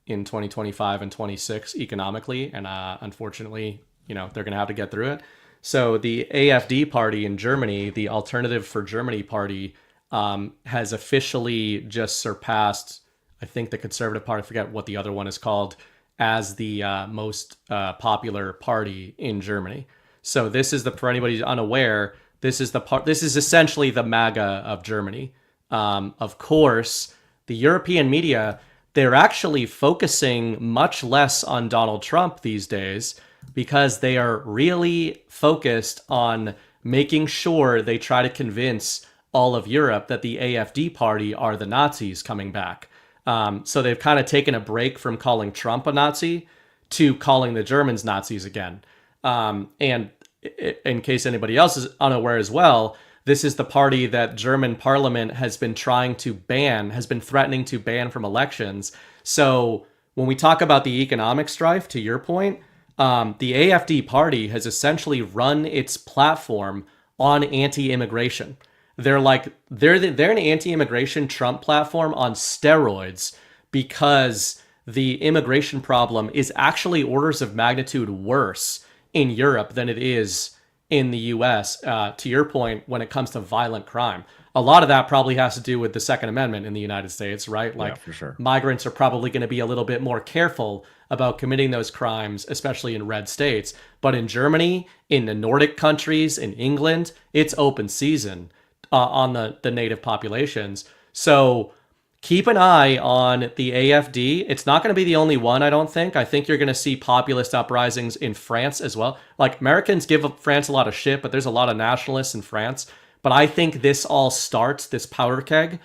in 2025 and 26 economically. And unfortunately, you know, they're going to have to get through it. So the AfD party in Germany, the Alternative for Germany party, has officially just surpassed, I think, the Conservative Party, I forget what the other one is called, as the most popular party in Germany. So this is for anybody who's unaware, this is essentially the MAGA of Germany. Of course, the European media, they're actually focusing much less on Donald Trump these days because they are really focused on making sure they try to convince all of Europe that the AfD party are the Nazis coming back. So they've kind of taken a break from calling Trump a Nazi to calling the Germans Nazis again. And in case anybody else is unaware as well, this is the party that German parliament has been threatening to ban from elections. So when we talk about the economic strife, to your point, the AfD party has essentially run its platform on anti-immigration. They're an anti-immigration Trump platform on steroids because the immigration problem is actually orders of magnitude worse in Europe than it is in the US, to your point, when it comes to violent crime. A lot of that probably has to do with the Second Amendment in the United States, right? Like, yeah, for sure. Migrants are probably going to be a little bit more careful about committing those crimes, especially in red states. But in Germany, in the Nordic countries, in England, it's open season on the native populations. So keep an eye on the AfD. It's not going to be the only one, I don't think. I think you're going to see populist uprisings in France as well. Like, Americans give France a lot of shit, but there's a lot of nationalists in France. But I think this powder keg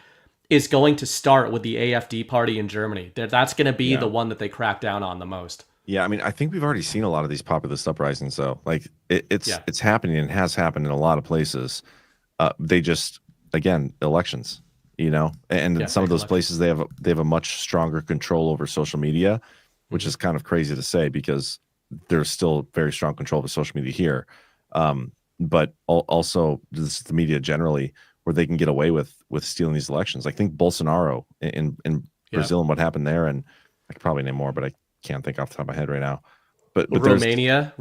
is going to start with the AfD party in Germany. That's going to be the one that they crack down on the most. Yeah, I mean, I think we've already seen a lot of these populist uprisings, though. Like, it's happening and has happened in a lot of places. They just, again, elections, you know, and in some of those places they have a much stronger control over social media, which is kind of crazy to say because there's still very strong control over social media here. But also just the media generally, where they can get away with stealing these elections. I think Bolsonaro in Brazil and what happened there, and I could probably name more, but I can't think off the top of my head right now. But Romania,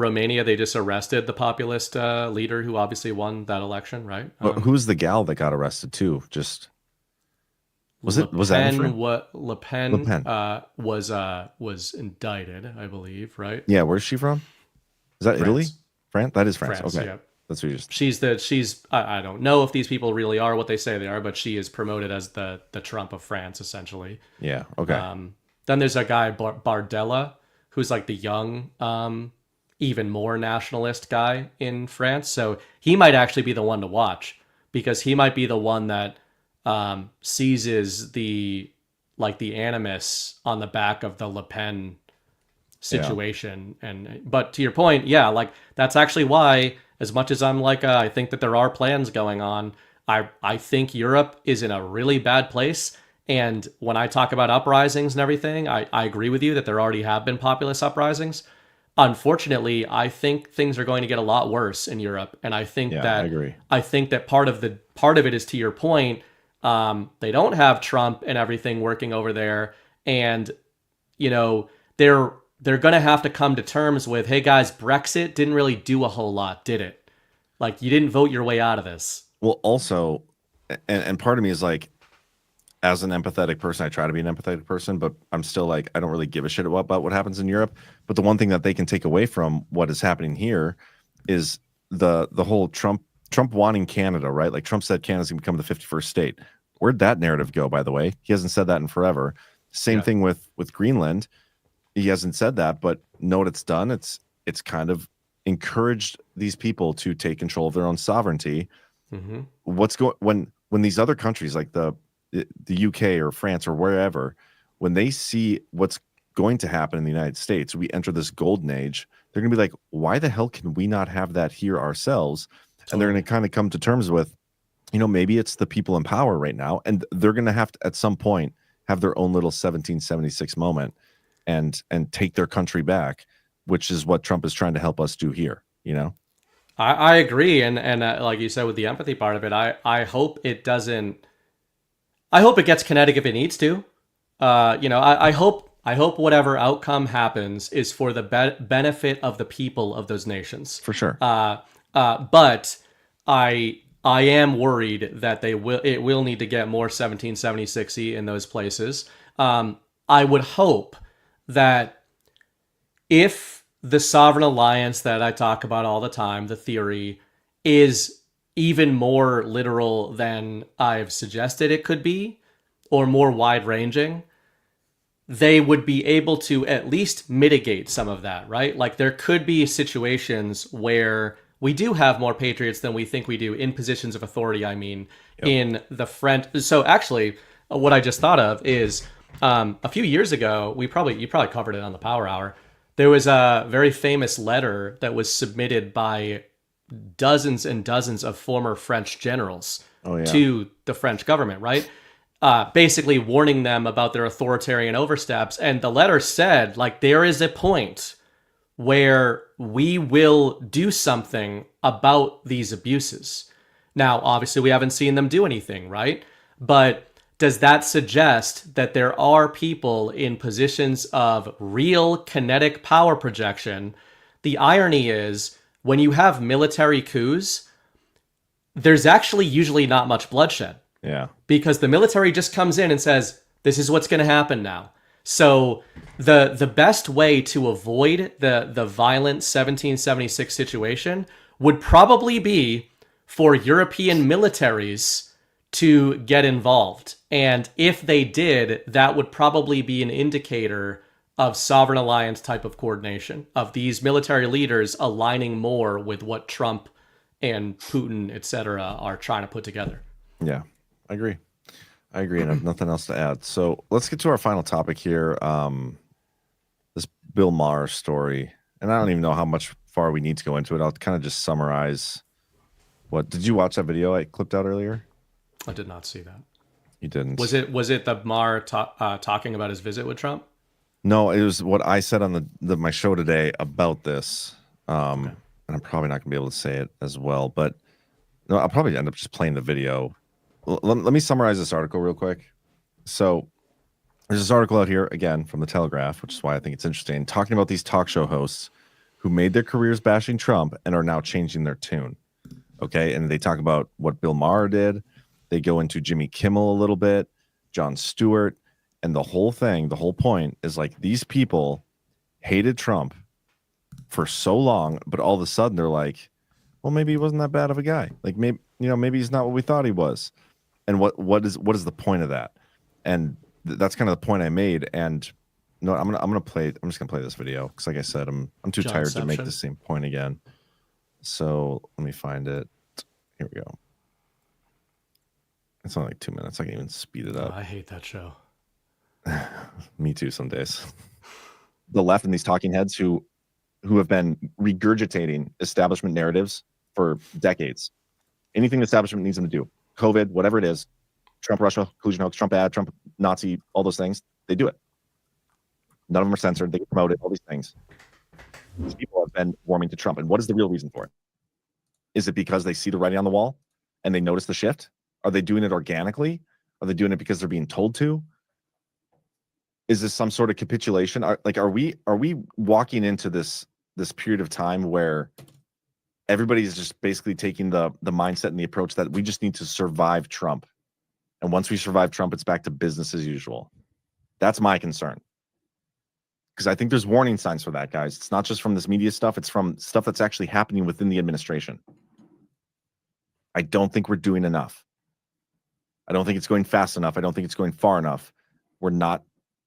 they just arrested the populist leader who obviously won that election, right? Who's the gal that got arrested too? Just was that Le Pen was indicted, I believe, right? Yeah, where's she from? Is that France. Italy? France? That is France. Okay. Yeah. That's what you just... I don't know if these people really are what they say they are, but she is promoted as the Trump of France, essentially. Yeah. Okay. Then there's a guy, Bardella, who's like the young even more nationalist guy in France. So he might actually be the one to watch, because he might be the one that seizes the animus on the back of the Le Pen situation. But to your point, yeah, like that's actually why, as much as I'm like, I think that there are plans going on, I think Europe is in a really bad place. And when I talk about uprisings and everything, I agree with you that there already have been populist uprisings. Unfortunately, I think things are going to get a lot worse in Europe, and I think I agree. I think that part of it is, to your point, they don't have Trump and everything working over there, and they're going to have to come to terms with, hey guys, Brexit didn't really do a whole lot, did it? Like, you didn't vote your way out of this. Well, also, and part of me is like, as an empathetic person, I try to be an empathetic person, but I'm still like, I don't really give a shit about what happens in Europe. But the one thing that they can take away from what is happening here is the whole Trump wanting Canada, right? Like Trump said Canada's gonna become the 51st state. Where'd that narrative go, by the way? He hasn't said that in forever. Same thing with Greenland. He hasn't said that, but know what it's done? It's kind of encouraged these people to take control of their own sovereignty. Mm-hmm. When these other countries like the UK or France or wherever, when they see what's going to happen in the United States, we enter this golden age, they're going to be like, why the hell can we not have that here ourselves? Totally. And they're going to kind of come to terms with, maybe it's the people in power right now, and they're going to have to, at some point, have their own little 1776 moment and take their country back, which is what Trump is trying to help us do here, I agree. And like you said, with the empathy part of it, I hope it doesn't, I hope it gets kinetic if it needs to. I hope whatever outcome happens is for the benefit of the people of those nations. For sure. But I am worried that it will need to get more 1776-y in those places. I would hope that if the sovereign alliance that I talk about all the time, the theory, is even more literal than I've suggested it could be, or more wide-ranging, they would be able to at least mitigate some of that, right? Like there could be situations where we do have more patriots than we think we do in positions of authority, in the French. So actually, what I just thought of is a few years ago, you probably covered it on the Power Hour, there was a very famous letter that was submitted by dozens and dozens of former French generals to the French government, right? Basically warning them about their authoritarian oversteps. And the letter said, like, there is a point where we will do something about these abuses. Now, obviously, we haven't seen them do anything, right? But does that suggest that there are people in positions of real kinetic power projection? The irony is, when you have military coups, there's actually usually not much bloodshed. Yeah. Because the military just comes in and says, this is what's going to happen now. So the best way to avoid the violent 1776 situation would probably be for European militaries to get involved. And if they did, that would probably be an indicator of sovereign alliance type of coordination, of these military leaders aligning more with what Trump and Putin, etc., are trying to put together. Yeah, I agree. And I have nothing else to add. So let's get to our final topic here. This Bill Maher story. And I don't even know how much far we need to go into it. I'll kind of just summarize. Did you watch that video I clipped out earlier? I did not see that. You didn't. Was it the Maher talking about his visit with Trump? No, it was what I said on my show today about this. And I'm probably not gonna be able to say it as well, but no, I'll probably end up just playing the video. Let me summarize this article real quick. So there's this article out here again from the Telegraph, which is why I think it's interesting, talking about these talk show hosts who made their careers bashing Trump and are now changing their tune. Okay, and they talk about what Bill Maher did. They go into Jimmy Kimmel a little bit, Jon Stewart, and the whole point is like these people hated Trump for so long, but all of a sudden they're like, well, maybe he wasn't that bad of a guy. Like maybe he's not what we thought he was. And what is the point of that? And that's kind of the point I made. And No, I'm gonna play. I'm just gonna play this video because, like I said, I'm too tired to make the same point again. So let me find it. Here we go. It's only like 2 minutes. I can even speed it up. I hate that show. Me too. Some days. The left and these talking heads who have been regurgitating establishment narratives for decades. Anything the establishment needs them to do, COVID, whatever it is, Trump, Russia, collusion hoax, Trump ad, Trump, Nazi, all those things, they do it. None of them are censored. They get promoted, all these things. These people have been warming to Trump. And what is the real reason for it? Is it because they see the writing on the wall and they notice the shift? Are they doing it organically? Are they doing it because they're being told to? Is this some sort of capitulation? Are we walking into this period of time where everybody's just basically taking the mindset and the approach that we just need to survive Trump? And once we survive Trump, it's back to business as usual. That's my concern. Because I think there's warning signs for that, guys. It's not just from this media stuff. It's from stuff that's actually happening within the administration. I don't think we're doing enough. I don't think it's going fast enough. I don't think it's going far enough. We're not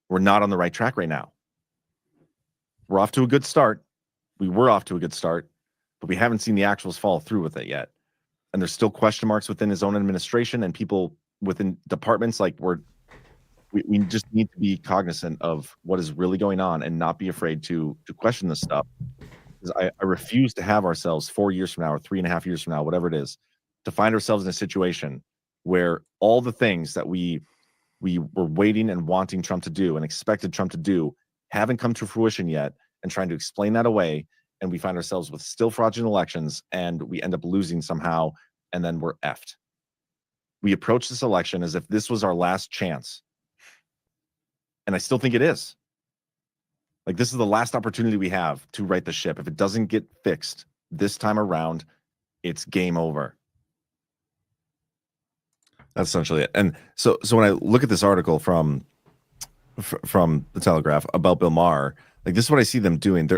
on the right track right now. We're off to a good start. We were off to a good start, but we haven't seen the actuals follow through with it yet. And there's still question marks within his own administration and people within departments. Like we just need to be cognizant of what is really going on and not be afraid to question this stuff. Because I refuse to have ourselves 4 years from now or 3.5 years from now, whatever it is, to find ourselves in a situation where all the things that we were waiting and wanting Trump to do and expected Trump to do haven't come to fruition yet, and trying to explain that away. And we find ourselves with still fraudulent elections and we end up losing somehow. And then we're effed. We approach this election as if this was our last chance. And I still think it is. Like, this is the last opportunity we have to right the ship. If it doesn't get fixed this time around, it's game over. That's essentially it. And so when I look at this article from the Telegraph about Bill Maher, like, this is what I see them doing.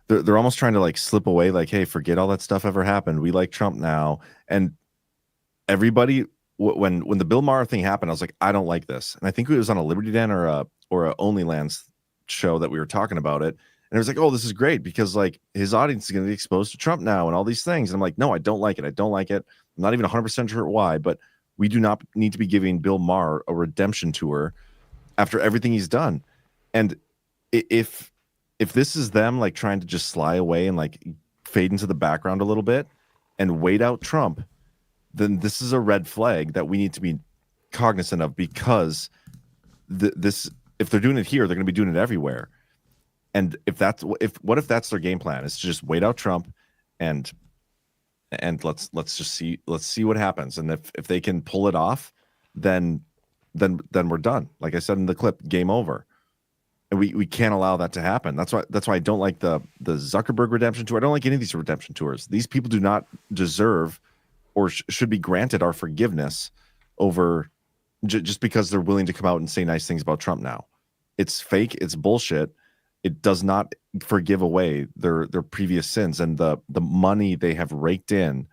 They're almost trying to like slip away, like, hey, forget all that stuff ever happened. We like Trump now. And everybody, when the Bill Maher thing happened, I was like, I don't like this. And I think it was on a Liberty Den or a OnlyLands show that we were talking about it. And it was like, oh, this is great because like his audience is going to be exposed to Trump now and all these things. And I'm like, no, I don't like it. I don't like it. I'm not even 100% sure why, but we do not need to be giving Bill Maher a redemption tour after everything he's done. And if this is them like trying to just slide away and like fade into the background a little bit and wait out Trump, then this is a red flag that we need to be cognizant of, because if they're doing it here, they're going to be doing it everywhere. And what if that's their game plan, is to just wait out Trump and let's see what happens. And if they can pull it off, then we're done. Like I said in the clip, game over. And we can't allow that to happen. That's why I don't like the Zuckerberg redemption tour. I don't like any of these redemption tours. These people do not deserve or should be granted our forgiveness over just because they're willing to come out and say nice things about Trump now. It's fake. It's bullshit. It does not forgive away their previous sins and the money they have raked in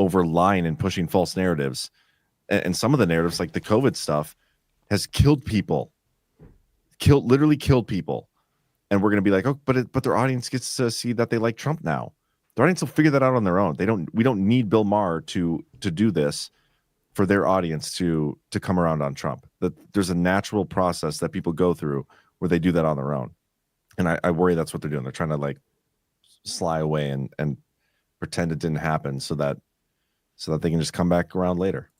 over lying and pushing false narratives. And some of the narratives, like the COVID stuff, has killed people. Literally killed people. And we're going to be like, oh, but their audience gets to see that they like Trump now. Their audience will figure that out on their own. We don't need Bill Maher to do this for their audience to come around on Trump. That there's a natural process that people go through where they do that on their own. And I worry that's what they're doing. They're trying to like sly away and pretend it didn't happen so that they can just come back around later.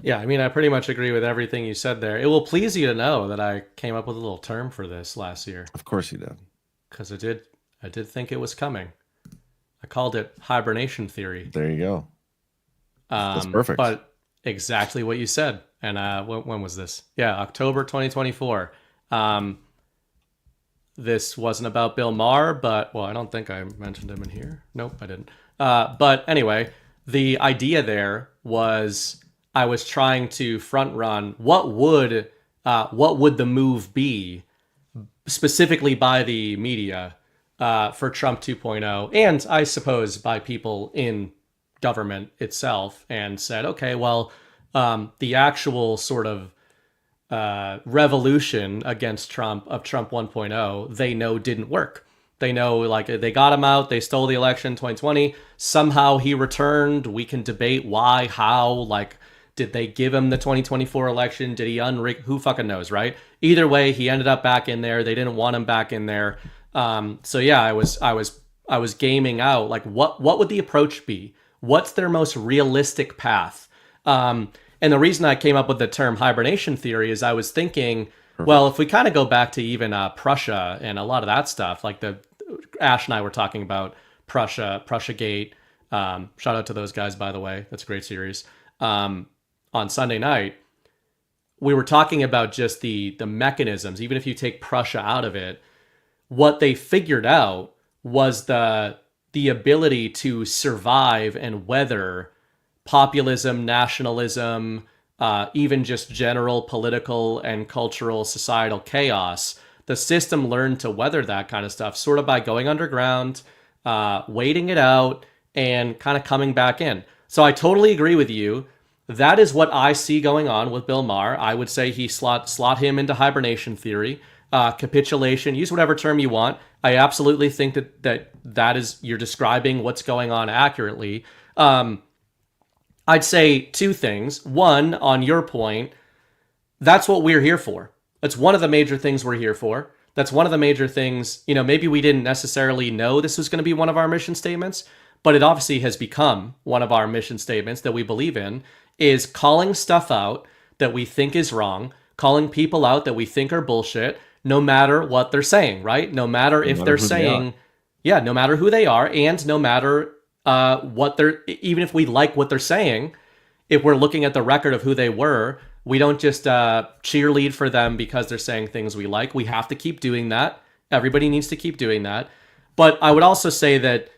Yeah, I mean, I pretty much agree with everything you said there. It will please you to know that I came up with a little term for this last year. Of course you did. Because I did think it was coming. I called it hibernation theory. There you go. That's perfect. But exactly what you said. And when was this? Yeah, October 2024. This wasn't about Bill Maher, but, well, I don't think I mentioned him in here. Nope, I didn't. But anyway, the idea there was I was trying to front run what would the move be, specifically by the media, for Trump 2.0, and I suppose by people in government itself, and said, okay, well, the actual sort of revolution against Trump of Trump 1.0, they know didn't work. They know, like, they got him out, they stole the election 2020, somehow he returned. We can debate why, how, like, did they give him the 2024 election? Did he unrig? Who fucking knows, right? Either way, he ended up back in there. They didn't want him back in there. So yeah, I was gaming out, like, what would the approach be? What's their most realistic path? And the reason I came up with the term hibernation theory is I was thinking, well, if we kind of go back to even Prussia and a lot of that stuff, like Ash and I were talking about Prussiagate. Shout out to those guys, by the way. That's a great series. On Sunday night, we were talking about just the mechanisms. Even if you take Prussia out of it, what they figured out was the ability to survive and weather populism, nationalism, even just general political and cultural societal chaos. The system learned to weather that kind of stuff sort of by going underground, waiting it out, and kind of coming back in. So I totally agree with you. That is what I see going on with Bill Maher. I would say he slot him into hibernation theory, capitulation, use whatever term you want. I absolutely think that is, you're describing what's going on accurately. I'd say two things. One, on your point, that's what we're here for. That's one of the major things we're here for. That's one of the major things, maybe we didn't necessarily know this was going to be one of our mission statements, but it obviously has become one of our mission statements that we believe in, is calling stuff out that we think is wrong, calling people out that we think are bullshit, no matter what they're saying, right? No matter if they're saying, no matter who they are, and no matter what they're, even if we like what they're saying, if we're looking at the record of who they were, we don't just cheerlead for them because they're saying things we like. We have to keep doing that. Everybody needs to keep doing that. But I would also say that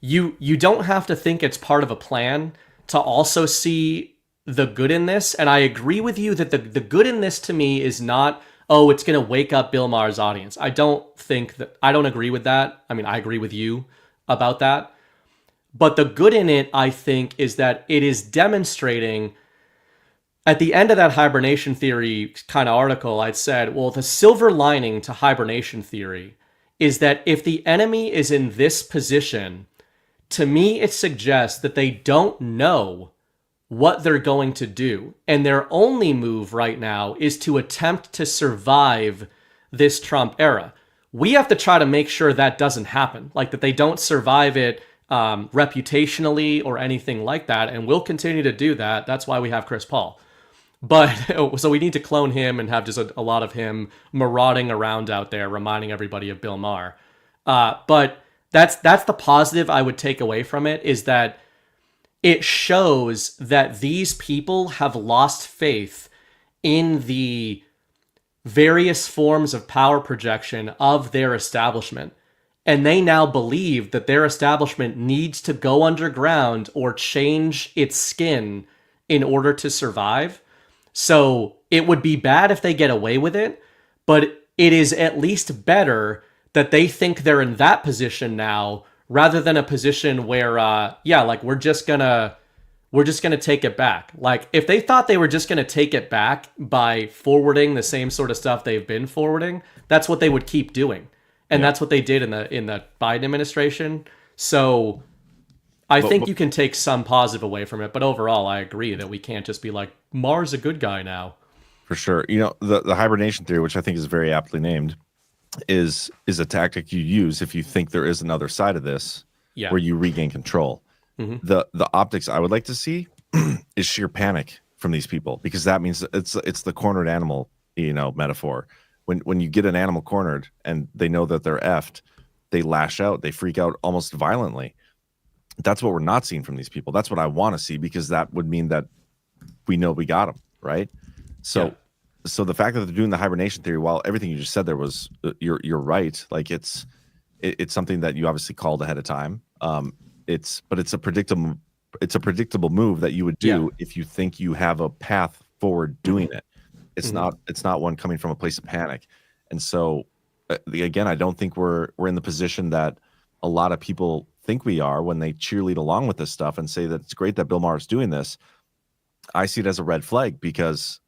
you don't have to think it's part of a plan to also see the good in this. And I agree with you that the good in this to me is not, oh, it's going to wake up Bill Maher's audience. I don't agree with that. I mean, I agree with you about that. But the good in it, I think, is that it is demonstrating, at the end of that hibernation theory kind of article, I'd said, well, the silver lining to hibernation theory is that if the enemy is in this position, to me, it suggests that they don't know what they're going to do. And their only move right now is to attempt to survive this Trump era. We have to try to make sure that doesn't happen, like that they don't survive it reputationally or anything like that. And we'll continue to do that. That's why we have Chris Paul. But so we need to clone him and have just a lot of him marauding around out there, reminding everybody of Bill Maher. But that's the positive I would take away from it, is that it shows that these people have lost faith in the various forms of power projection of their establishment. And they now believe that their establishment needs to go underground or change its skin in order to survive. So it would be bad if they get away with it, but it is at least better that they think they're in that position now, rather than a position where, like we're just gonna take it back. Like if they thought they were just gonna take it back by forwarding the same sort of stuff they've been forwarding, that's what they would keep doing, and that's what they did in the Biden administration. So I think you can take some positive away from it, but overall, I agree that we can't just be like, Maher's a good guy now. For sure. The hibernation theory, which I think is very aptly named, is a tactic you use if you think there is another side of this, where you regain control. Mm-hmm. The optics I would like to see is sheer panic from these people, because that means it's the cornered animal, metaphor. When you get an animal cornered and they know that they're effed, they lash out, they freak out almost violently. That's what we're not seeing from these people. That's what I want to see, because that would mean that we know we got them, right? So the fact that they're doing the hibernation theory, while everything you just said there was, you're right. Like it's something that you obviously called ahead of time. It's a predictable move that you would do if you think you have a path forward doing it. It's not one coming from a place of panic. And so again, I don't think we're in the position that a lot of people think we are when they cheerlead along with this stuff and say that it's great that Bill Maher is doing this. I see it as a red flag, because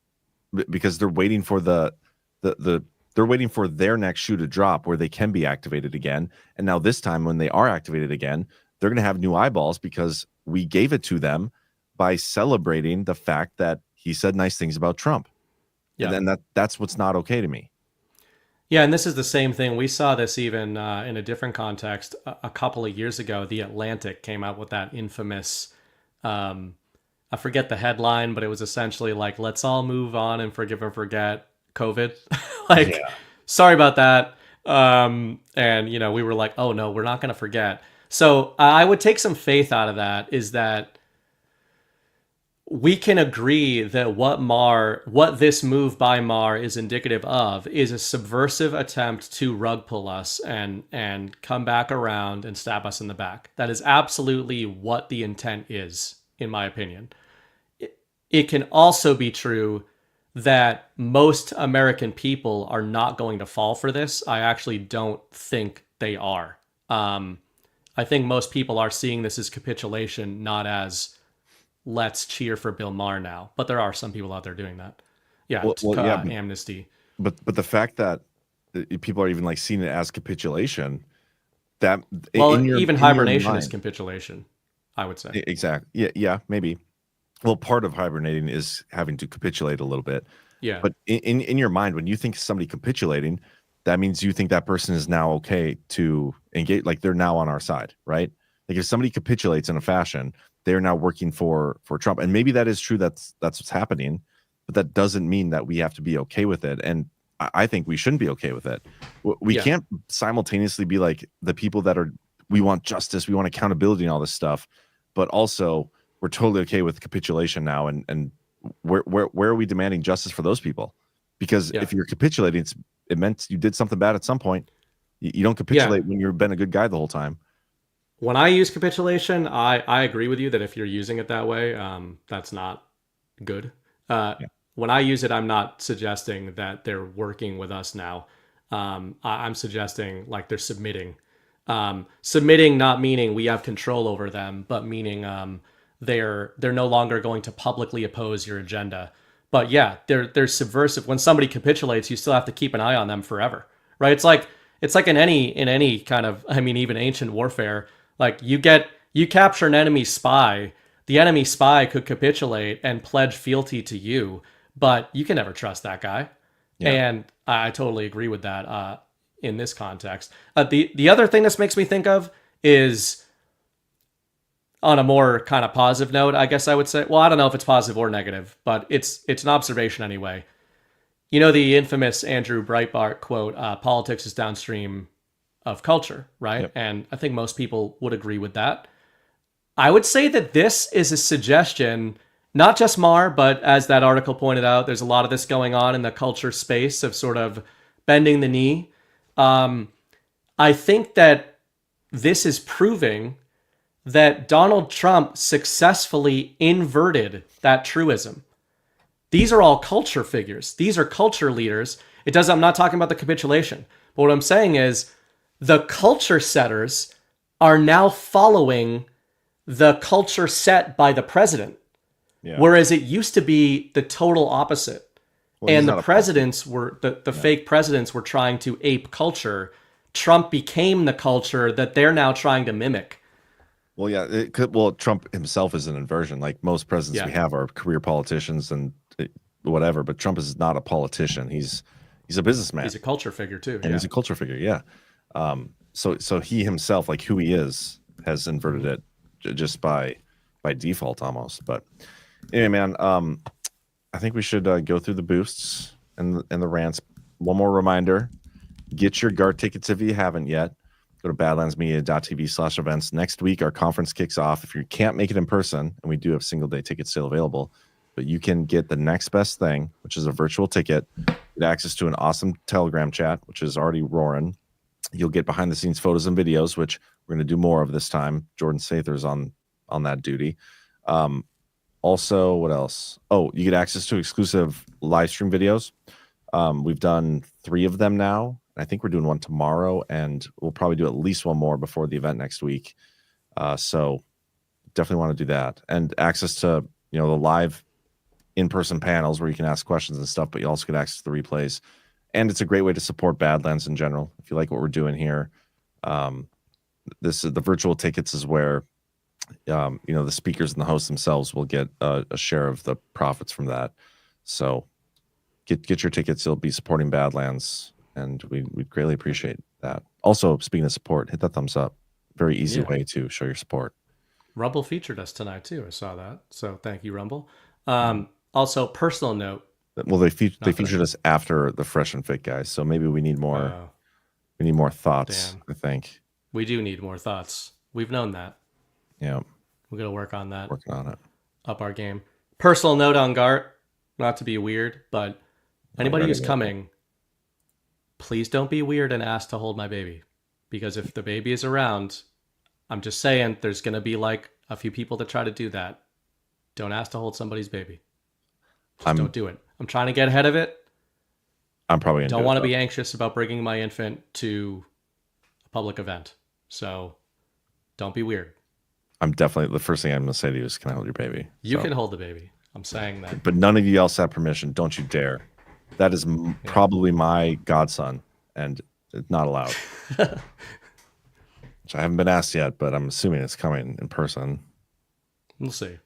because they're waiting for they're waiting for their next shoe to drop where they can be activated again. And now this time when they are activated again, they're going to have new eyeballs because we gave it to them by celebrating the fact that he said nice things about Trump. Yeah. And then that's what's not okay to me. Yeah, and this is the same thing. We saw this even in a different context a couple of years ago. The Atlantic came out with that infamous, I forget the headline, but it was essentially like, let's all move on and forgive and forget COVID. Sorry about that. And, you know, we were like, oh, no, we're not going to forget. So I would take some faith out of that, is that we can agree that what this move by Maher is indicative of is a subversive attempt to rug pull us and come back around and stab us in the back. That is absolutely what the intent is, in my opinion. It can also be true that most American people are not going to fall for this. I actually don't think they are. I think most people are seeing this as capitulation, not as let's cheer for Bill Maher now. But there are some people out there doing that. Yeah, amnesty. But the fact that people are even like seeing it as capitulation, that even hibernation is capitulation, I would say. Exactly. Yeah, maybe. Well, part of hibernating is having to capitulate a little bit. Yeah. But in your mind, when you think somebody capitulating, that means you think that person is now okay to engage, like they're now on our side, right? Like if somebody capitulates in a fashion, they're now working for Trump. And maybe that is true. That's what's happening, but that doesn't mean that we have to be okay with it. And I think we shouldn't be okay with it. We can't simultaneously be like the people that we want justice, we want accountability and all this stuff, but also we're totally okay with capitulation now. And where are we demanding justice for those people? Because if you're capitulating, it meant you did something bad at some point. You don't capitulate when you've been a good guy the whole time. When I use capitulation, I agree with you that if you're using it that way, that's not good. When I use it, I'm not suggesting that they're working with us now. I'm suggesting like they're submitting. Submitting not meaning we have control over them, but meaning they're no longer going to publicly oppose your agenda. But yeah, they're subversive. When somebody capitulates, you still have to keep an eye on them forever, right? It's like in any kind of, I mean, even ancient warfare. Like you capture an enemy spy, the enemy spy could capitulate and pledge fealty to you, but you can never trust that guy. Yeah. And I totally agree with that in this context. The other thing this makes me think of is, on a more kind of positive note, I guess I would say, well, I don't know if it's positive or negative, but it's an observation anyway. You know, the infamous Andrew Breitbart quote, politics is downstream of culture, right? Yep. And I think most people would agree with that. I would say that this is a suggestion, not just Maher, but as that article pointed out, there's a lot of this going on in the culture space of sort of bending the knee. I think that this is proving that Donald Trump successfully inverted that truism. These are all culture figures. These are culture leaders. I'm not talking about the capitulation, but what I'm saying is the culture setters are now following the culture set by the president. Yeah. Whereas it used to be the total opposite. Well, and the presidents were, the fake presidents were trying to ape culture. Trump became the culture that they're now trying to mimic. Well, yeah, Trump himself is an inversion. Like most presidents we have are career politicians and whatever, but Trump is not a politician. He's a businessman. He's a culture figure too. And he's a culture figure, yeah. So he himself, like who he is, has inverted it just by default almost. But anyway, man, I think we should go through the boosts and the rants. One more reminder: get your GART tickets if you haven't yet. Go to badlandsmedia.tv/events. Next week, our conference kicks off. If you can't make it in person, and we do have single-day tickets still available, but you can get the next best thing, which is a virtual ticket, get access to an awesome Telegram chat, which is already roaring. You'll get behind-the-scenes photos and videos, which we're going to do more of this time. Jordan Sather's on that duty. Also, what else? Oh, you get access to exclusive live stream videos. We've done 3 of them now. I think we're doing one tomorrow, and we'll probably do at least one more before the event next week. So definitely want to do that. And access to, the live in-person panels where you can ask questions and stuff, but you also get access to the replays. And it's a great way to support Badlands in general. If you like what we're doing here, the virtual tickets is where the speakers and the hosts themselves will get a share of the profits from that. So get your tickets. You'll be supporting Badlands, and we'd greatly appreciate that. Also, speaking of support, hit that thumbs up. Very easy way to show your support. Rumble featured us tonight too. I saw that. So thank you, Rumble. Also, personal note. Well, they featured us after the Fresh and Fit guys, so maybe we need more. We need more thoughts. Damn. I think we do need more thoughts. We've known that. Yeah, we're gonna work on that. Working on it. Up our game. Personal note on Gart. Not to be weird, but anybody who's coming, please don't be weird and ask to hold my baby, because if the baby is around, I'm just saying there's gonna be like a few people that try to do that. Don't ask to hold somebody's baby. Don't do it. I'm trying to get ahead of it. I'm probably don't want to be anxious about bringing my infant to a public event. So don't be weird. I'm definitely, the first thing I'm going to say to you is, can I hold your baby? You can hold the baby. I'm saying that. But none of you else have permission. Don't you dare. That is probably my godson, and it's not allowed. Which I haven't been asked yet, but I'm assuming it's coming in person. We'll see.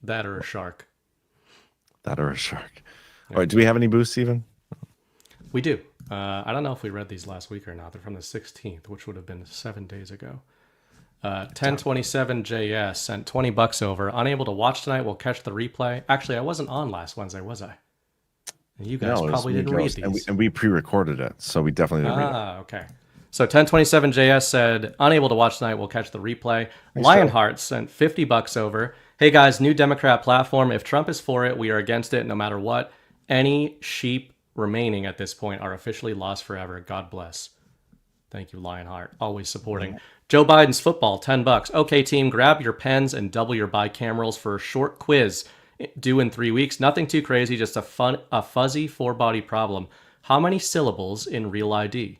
That or a shark. All right, do we have any boosts even? We do. I don't know if we read these last week or not. They're from the 16th, which would have been 7 days ago. 1027JS sent $20 over. Unable to watch tonight. We'll catch the replay. Actually, I wasn't on last Wednesday, was I? And you guys probably didn't read these. And we pre-recorded it, so we definitely didn't read it. Okay. So 1027JS said, unable to watch tonight. We'll catch the replay. Lionheart sent $50 over. Hey guys, new Democrat platform. If Trump is for it, we are against it no matter what. Any sheep remaining at this point are officially lost forever. God bless. Thank you, Lionheart. Always supporting. Joe Biden's football, $10. Okay, team, grab your pens and double your bicamerals for a short quiz due in 3 weeks. Nothing too crazy, just a fuzzy four-body problem. How many syllables in Real ID?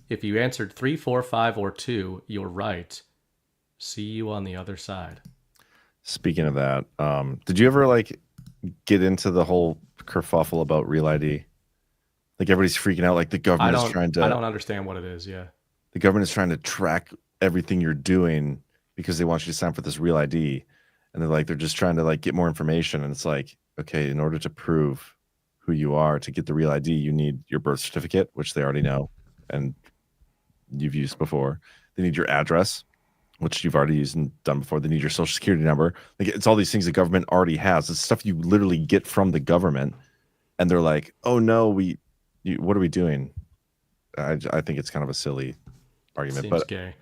If you answered 3, 4, 5, or 2, you're right. See you on the other side. Speaking of that, did you ever get into the whole kerfuffle about Real ID? Like everybody's freaking out, like the government is trying to. I don't understand what it is. Yeah, the government is trying to track everything you're doing because they want you to sign for this Real ID, and they're just trying to get more information. And it's like, okay, in order to prove who you are, to get the Real ID, you need your birth certificate, which they already know, and you've used before. They need your address, which you've already used and done before. They need your social security number. It's all these things the government already has. It's stuff you literally get from the government. And they're like, oh no, what are we doing? I think it's kind of a silly argument. Seems gay.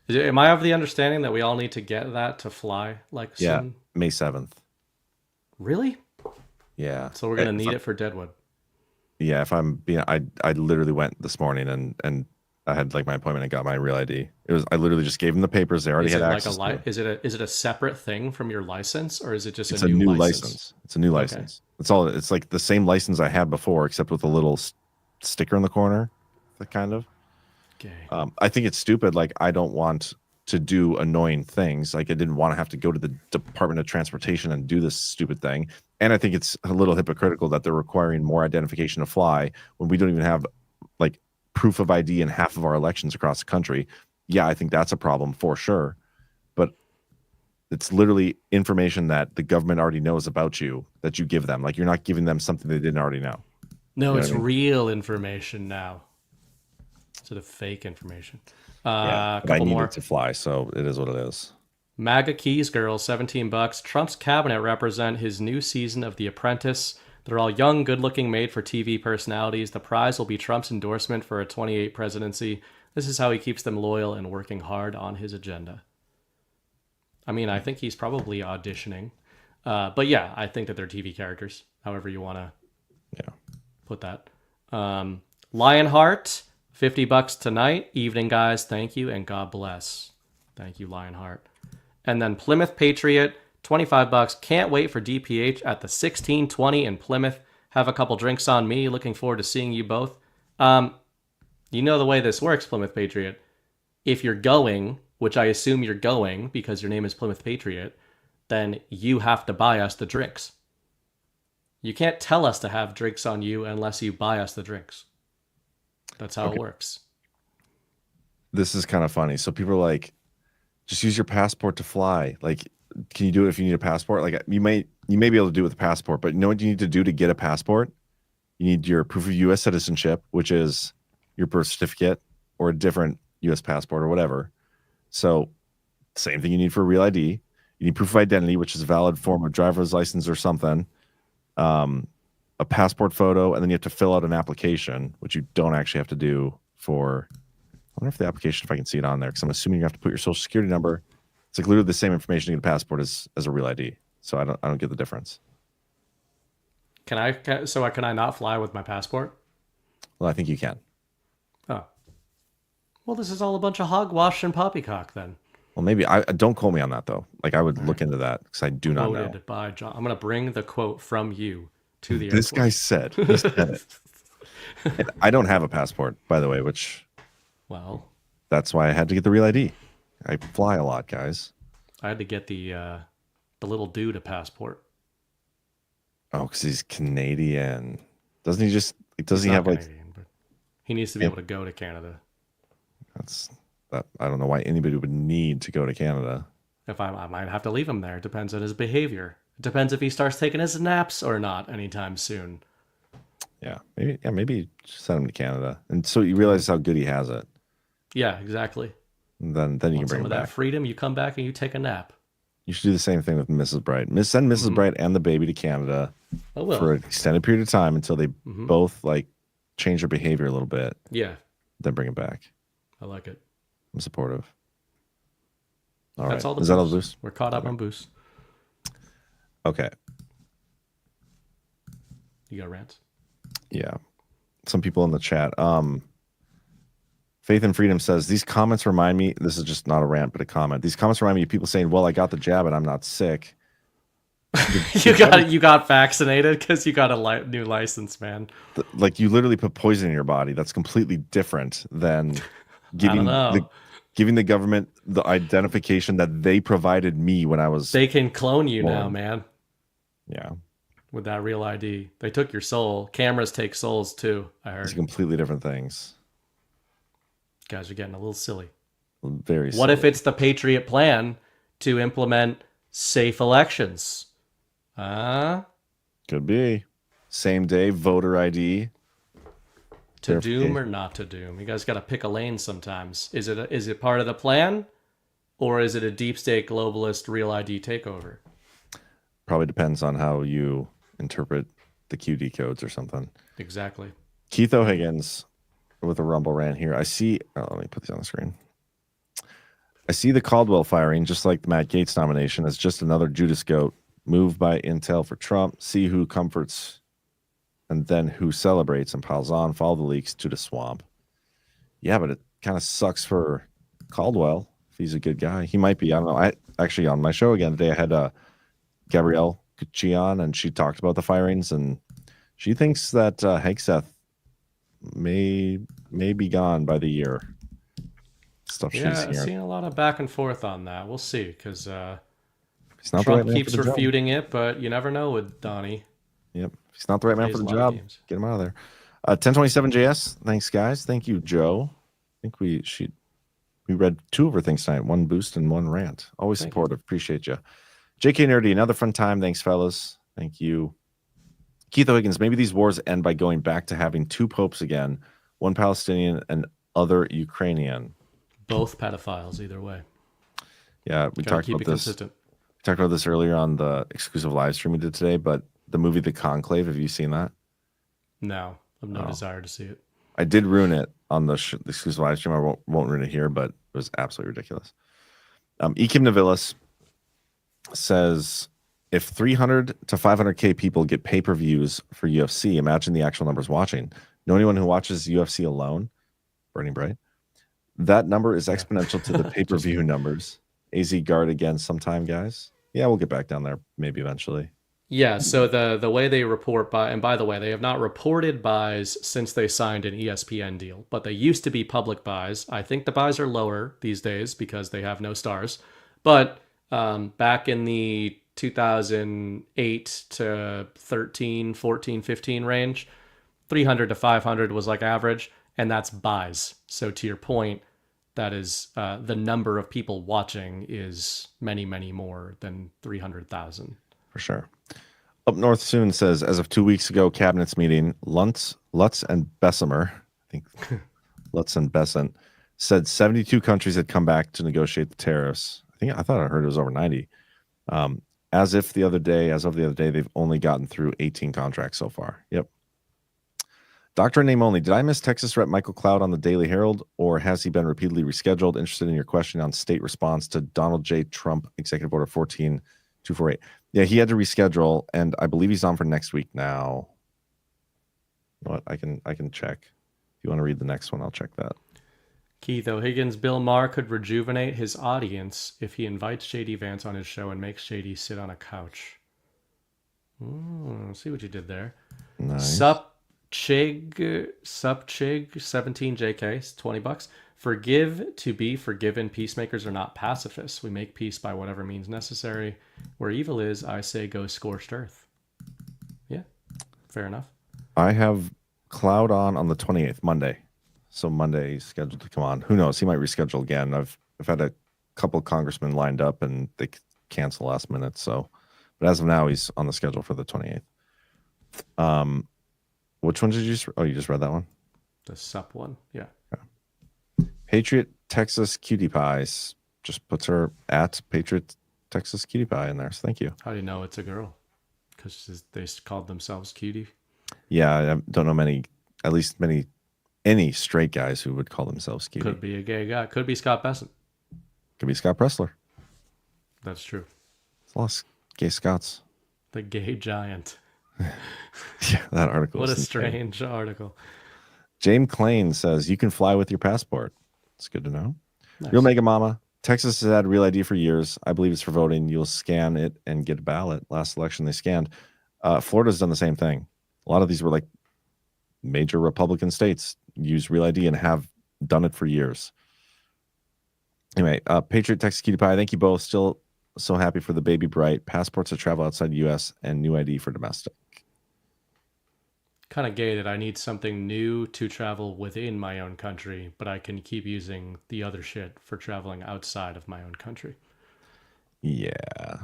Am I of the understanding that we all need to get that to fly soon? May 7th. Really? Yeah. So we're going to need it for Deadwood. Yeah, if I'm being, I literally went this morning and I had my appointment and got my Real ID. I literally just gave them the papers. They already had access. Is it a separate thing from your license, or is it just a new license? It's a new license. It's all. It's like the same license I had before, except with a little sticker in the corner, kind of. Okay. I think it's stupid. I don't want to do annoying things. I didn't want to have to go to the Department of Transportation and do this stupid thing. And I think it's a little hypocritical that they're requiring more identification to fly when we don't even have proof of ID in half of our elections across the country. Yeah, I think that's a problem for sure. But it's literally information that the government already knows about you that you give them. You're not giving them something they didn't already know. No, it's real information now. Instead of fake information. Yeah, but I need it to fly, so it is what it is. MAGA Keys Girl, $17. Trump's cabinet represent his new season of The Apprentice. They're all young, good-looking, made-for-TV personalities. The prize will be Trump's endorsement for a 28 presidency. This is how he keeps them loyal and working hard on his agenda. I mean, I think he's probably auditioning. But yeah, I think that they're TV characters, however you want to put that. Lionheart, $50 tonight. Evening, guys. Thank you, and God bless. Thank you, Lionheart. And then Plymouth Patriot, $25. Can't wait for DPH at the 1620 in Plymouth. Have a couple drinks on me. Looking forward to seeing you both. You know the way this works, Plymouth Patriot. If you're going, which I assume you're going because your name is Plymouth Patriot, then you have to buy us the drinks. You can't tell us to have drinks on you unless you buy us the drinks. That's how it works. This is kind of funny. So people are like, just use your passport to fly. Like, can you do it if you need a passport? Like, you may be able to do it with a passport, but you know what you need to do to get a passport? You need your proof of U.S. citizenship, which is your birth certificate or a different U.S. passport or whatever. So same thing you need for a real ID. You need proof of identity, which is a valid form of driver's license or something, a passport photo, and then you have to fill out an application, which you don't actually have to do for. I wonder if the application, if I can see it on there, because I'm assuming you have to put your social security number. It's like literally the same information to get a passport as a real ID. So I don't get the difference. Can I not fly with my passport? Well, I think you can. Oh. Well, this is all a bunch of hogwash and poppycock then. Well, maybe don't quote me on that though. Like I would look into that because I do not know. Quoted by John. I'm gonna bring the quote from you to the This airport. guy said it. And I don't have a passport, by the way, which that's why I had to get the real ID. I fly a lot, guys. I had to get the little dude a passport. Oh, because he's Canadian. Doesn't he just? Doesn't he He's have not like? Canadian, but he needs to be able to go to Canada. I don't know why anybody would need to go to Canada. If I might have to leave him there. It depends on his behavior. It depends if he starts taking his naps or not anytime soon. Yeah, maybe send him to Canada, and so you realize how good he has it. Yeah, exactly. And then you can bring some him of back. that freedom. You come back and you take a nap. You should do the same thing with Mrs. Bright. Send Mrs. Bright and the baby to Canada for an extended period of time until they both like change their behavior a little bit. Yeah. Then bring it back. I like it. I'm supportive. All That's right. all the Is that all the boost. boost? We're caught up on boost. Okay. You got rants? Yeah. Some people in the chat. Faith and Freedom says, these comments remind me, this is just not a rant, but a comment. These comments remind me of people saying, well, I got the jab and I'm not sick. You got vaccinated because you got a new license, man. Like you literally put poison in your body. That's completely different than giving the government the identification that they provided me when I was. They can clone you now, man. Yeah. With that real ID. They took your soul. Cameras take souls too, I heard. It's completely different things. Guys are getting a little silly. Very silly. What if it's the Patriot plan to implement safe elections? Could be. Same day voter ID. To doom or not to doom? You guys got to pick a lane sometimes. Is it part of the plan, or is it a deep state globalist real ID takeover? Probably depends on how you interpret the QD codes or something. Exactly. Keith O'Higgins with a Rumble rant here. I see. Let me put these on the screen. I see the Caldwell firing, just like the Matt Gaetz nomination, as just another Judas goat move by Intel for Trump. See who comforts and then who celebrates and piles on. Follow the leaks to the swamp. Yeah, but it kind of sucks for Caldwell if he's a good guy. He might be. I don't know. I actually on my show again today I had Gabrielle Cucci, and she talked about the firings, and she thinks that Hegseth may be gone by the year. Stuff she's hearing. I've seen a lot of back and forth on that. We'll see, because Trump keeps refuting it, but you never know with Donnie. Yep, he's not the right man for the job. Get him out of there. 1027 JS. Thanks, guys. Thank you, Joe. I think we read two of her things tonight. One boost and one rant. Always supportive. Appreciate you. JK Nerdy, another fun time. Thanks, fellas. Thank you. Keith O'Higgins, maybe these wars end by going back to having two popes again, one Palestinian and other Ukrainian. Both pedophiles, either way. Yeah, we talked about this. Consistent. We talked about this earlier on the exclusive live stream we did today, but the movie The Conclave, have you seen that? No, I have no desire to see it. I did ruin it on the exclusive live stream. I won't ruin it here, but it was absolutely ridiculous. Ekim Navilis says, if 300 to 500K people get pay-per-views for UFC, imagine the actual numbers watching. Know anyone who watches UFC alone? Burning Bright. That number is exponential to the pay-per-view numbers. AZ guard again sometime, guys. Yeah, we'll get back down there maybe eventually. Yeah, so the way they report and by the way, they have not reported buys since they signed an ESPN deal, but they used to be public buys. I think the buys are lower these days because they have no stars. But back in the 2008 to 13, 14, 15 range. 300 to 500 was like average, and that's buys. So to your point, that is the number of people watching is many, many more than 300,000. For sure. Up North Soon says, as of 2 weeks ago, cabinet's meeting, Lutz and Bessemer, I think Lutz and Besant, said 72 countries had come back to negotiate the tariffs. I thought I heard it was over 90. As of the other day, they've only gotten through 18 contracts so far. Yep. Doctor in name only. Did I miss Texas Rep Michael Cloud on the Daily Herald, or has he been repeatedly rescheduled? Interested in your question on state response to Donald J. Trump Executive Order 14248. Yeah, he had to reschedule, and I believe he's on for next week now. You know what? I can check. If you want to read the next one, I'll check that. Keith O'Higgins, Bill Maher could rejuvenate his audience if he invites J.D. Vance on his show and makes J.D. sit on a couch. See what you did there. Nice. Chig 17JK, $20. Forgive to be forgiven. Peacemakers are not pacifists. We make peace by whatever means necessary. Where evil is, I say go scorched earth. Yeah, fair enough. I have Cloud on the 28th, Monday. So Monday he's scheduled to come on. Who knows? He might reschedule again. I've had a couple congressmen lined up and they cancel last minute. So, but as of now, he's on the schedule for the 28th. Which one did you just? Oh, you just read that one. The sup one, yeah. Patriot Texas Cutie Pies just puts her at Patriot Texas Cutie Pie in there. So thank you. How do you know it's a girl? Because they called themselves cutie. Yeah, I don't know any straight guys who would call themselves cutie. Could be a gay guy. Could be Scott Bessent. Could be Scott Pressler. That's true. It's a lot of gay Scots. The gay giant. Yeah, that article. What a strange article. James Klain says you can fly with your passport. It's good to know. Nice. Real Mega Mama. Texas has had Real ID for years. I believe it's for voting. You'll scan it and get a ballot. Last election they scanned. Florida's done the same thing. A lot of these were like major Republican states use Real ID and have done it for years. Anyway, Patriot Texas Cutie Pie. Thank you both. Still so happy for the baby bright. Passports to travel outside the U.S. and new ID for domestic. Kind of gay that I need something new to travel within my own country, but I can keep using the other shit for traveling outside of my own country. Yeah.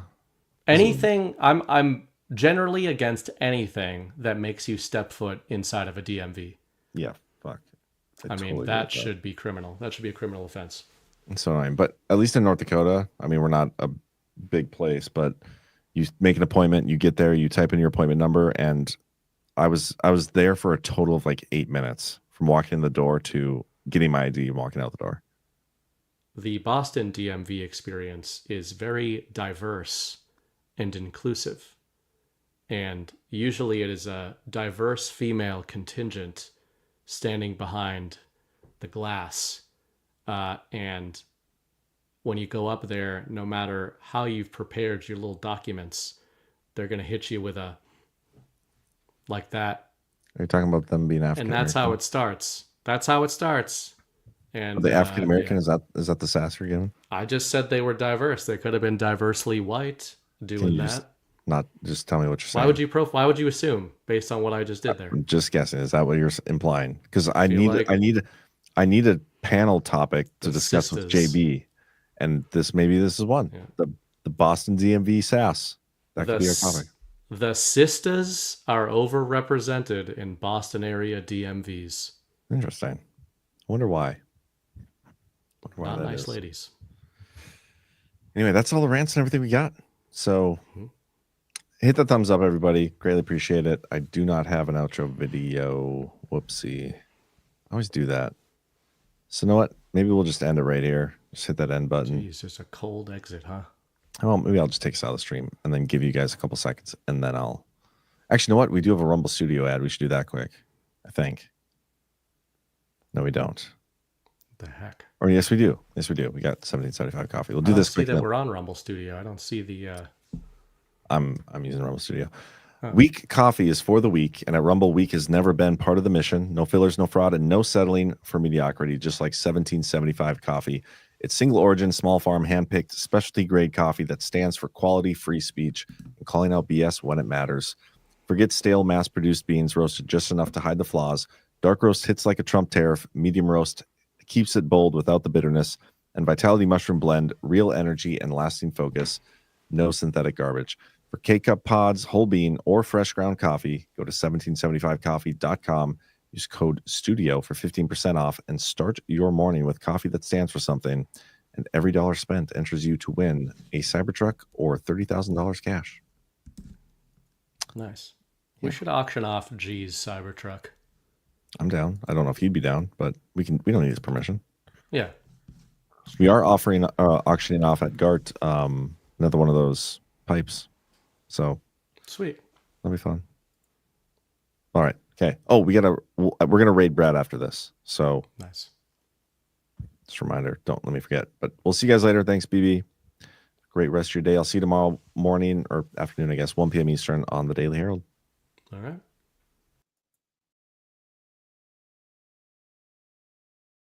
Anything, I'm generally against anything that makes you step foot inside of a DMV. Yeah, fuck. I mean, that should be criminal. That should be a criminal offense. It's so annoying. But at least in North Dakota, I mean, we're not a big place, but you make an appointment, you get there, you type in your appointment number, and I was there for a total of like 8 minutes from walking in the door to getting my ID and walking out the door. The Boston DMV experience is very diverse and inclusive. And usually it is a diverse female contingent standing behind the glass. And when you go up there, no matter how you've prepared your little documents, they're going to hit you with a like that. Are you talking about them being African? And that's how it starts. That's how it starts. And the African American, yeah. is that the sass you're giving? I just said they were diverse. They could have been diversely white doing that. Just tell me what you're saying. Why would you assume based on what I just did there? I'm just guessing. Is that what you're implying? Because I need a panel topic to discuss with JB, and this is one. Yeah. The Boston DMV sass. That could be our topic. The sisters are overrepresented in Boston area DMVs. Interesting. I wonder why. Not nice ladies. Anyway, that's all the rants and everything we got. So hit the thumbs up, everybody. Greatly appreciate it. I do not have an outro video. Whoopsie. I always do that. So you know what? Maybe we'll just end it right here. Just hit that end button. Jeez, just a cold exit, huh? Well, maybe I'll just take us out of the stream and then give you guys a couple seconds, and then I'll... Actually, you know what? We do have a Rumble Studio ad. We should do that quick, I think. No, we don't. The heck? Or yes, we do. Yes, we do. We got 1775 coffee. We'll do this quick. I don't see that we're on Rumble Studio. I don't see the... I'm using Rumble Studio. Oh. Week coffee is for the week, and at Rumble, week has never been part of the mission. No fillers, no fraud, and no settling for mediocrity, just like 1775 coffee. It's single origin, small farm, hand-picked, specialty grade coffee that stands for quality, free speech, and calling out BS when it matters. Forget stale, mass-produced beans roasted just enough to hide the flaws. Dark roast hits like a Trump tariff. Medium roast keeps it bold without the bitterness. And Vitality Mushroom Blend, real energy and lasting focus. No synthetic garbage. For K-Cup pods, whole bean, or fresh ground coffee, go to 1775coffee.com. Use code STUDIO for 15% off and start your morning with coffee that stands for something. And every dollar spent enters you to win a Cybertruck or $30,000 cash. Nice. We should auction off G's Cybertruck. I'm down. I don't know if he'd be down, but we don't need his permission. Yeah. We are offering auctioning off at Gart another one of those pipes. Sweet. That'll be fun. All right. Okay. Oh, we're gonna raid Brad after this. So nice. Just a reminder, don't let me forget. But we'll see you guys later. Thanks, BB. Great rest of your day. I'll see you tomorrow morning or afternoon, I guess, 1 p.m. Eastern on the Daily Herald. All right.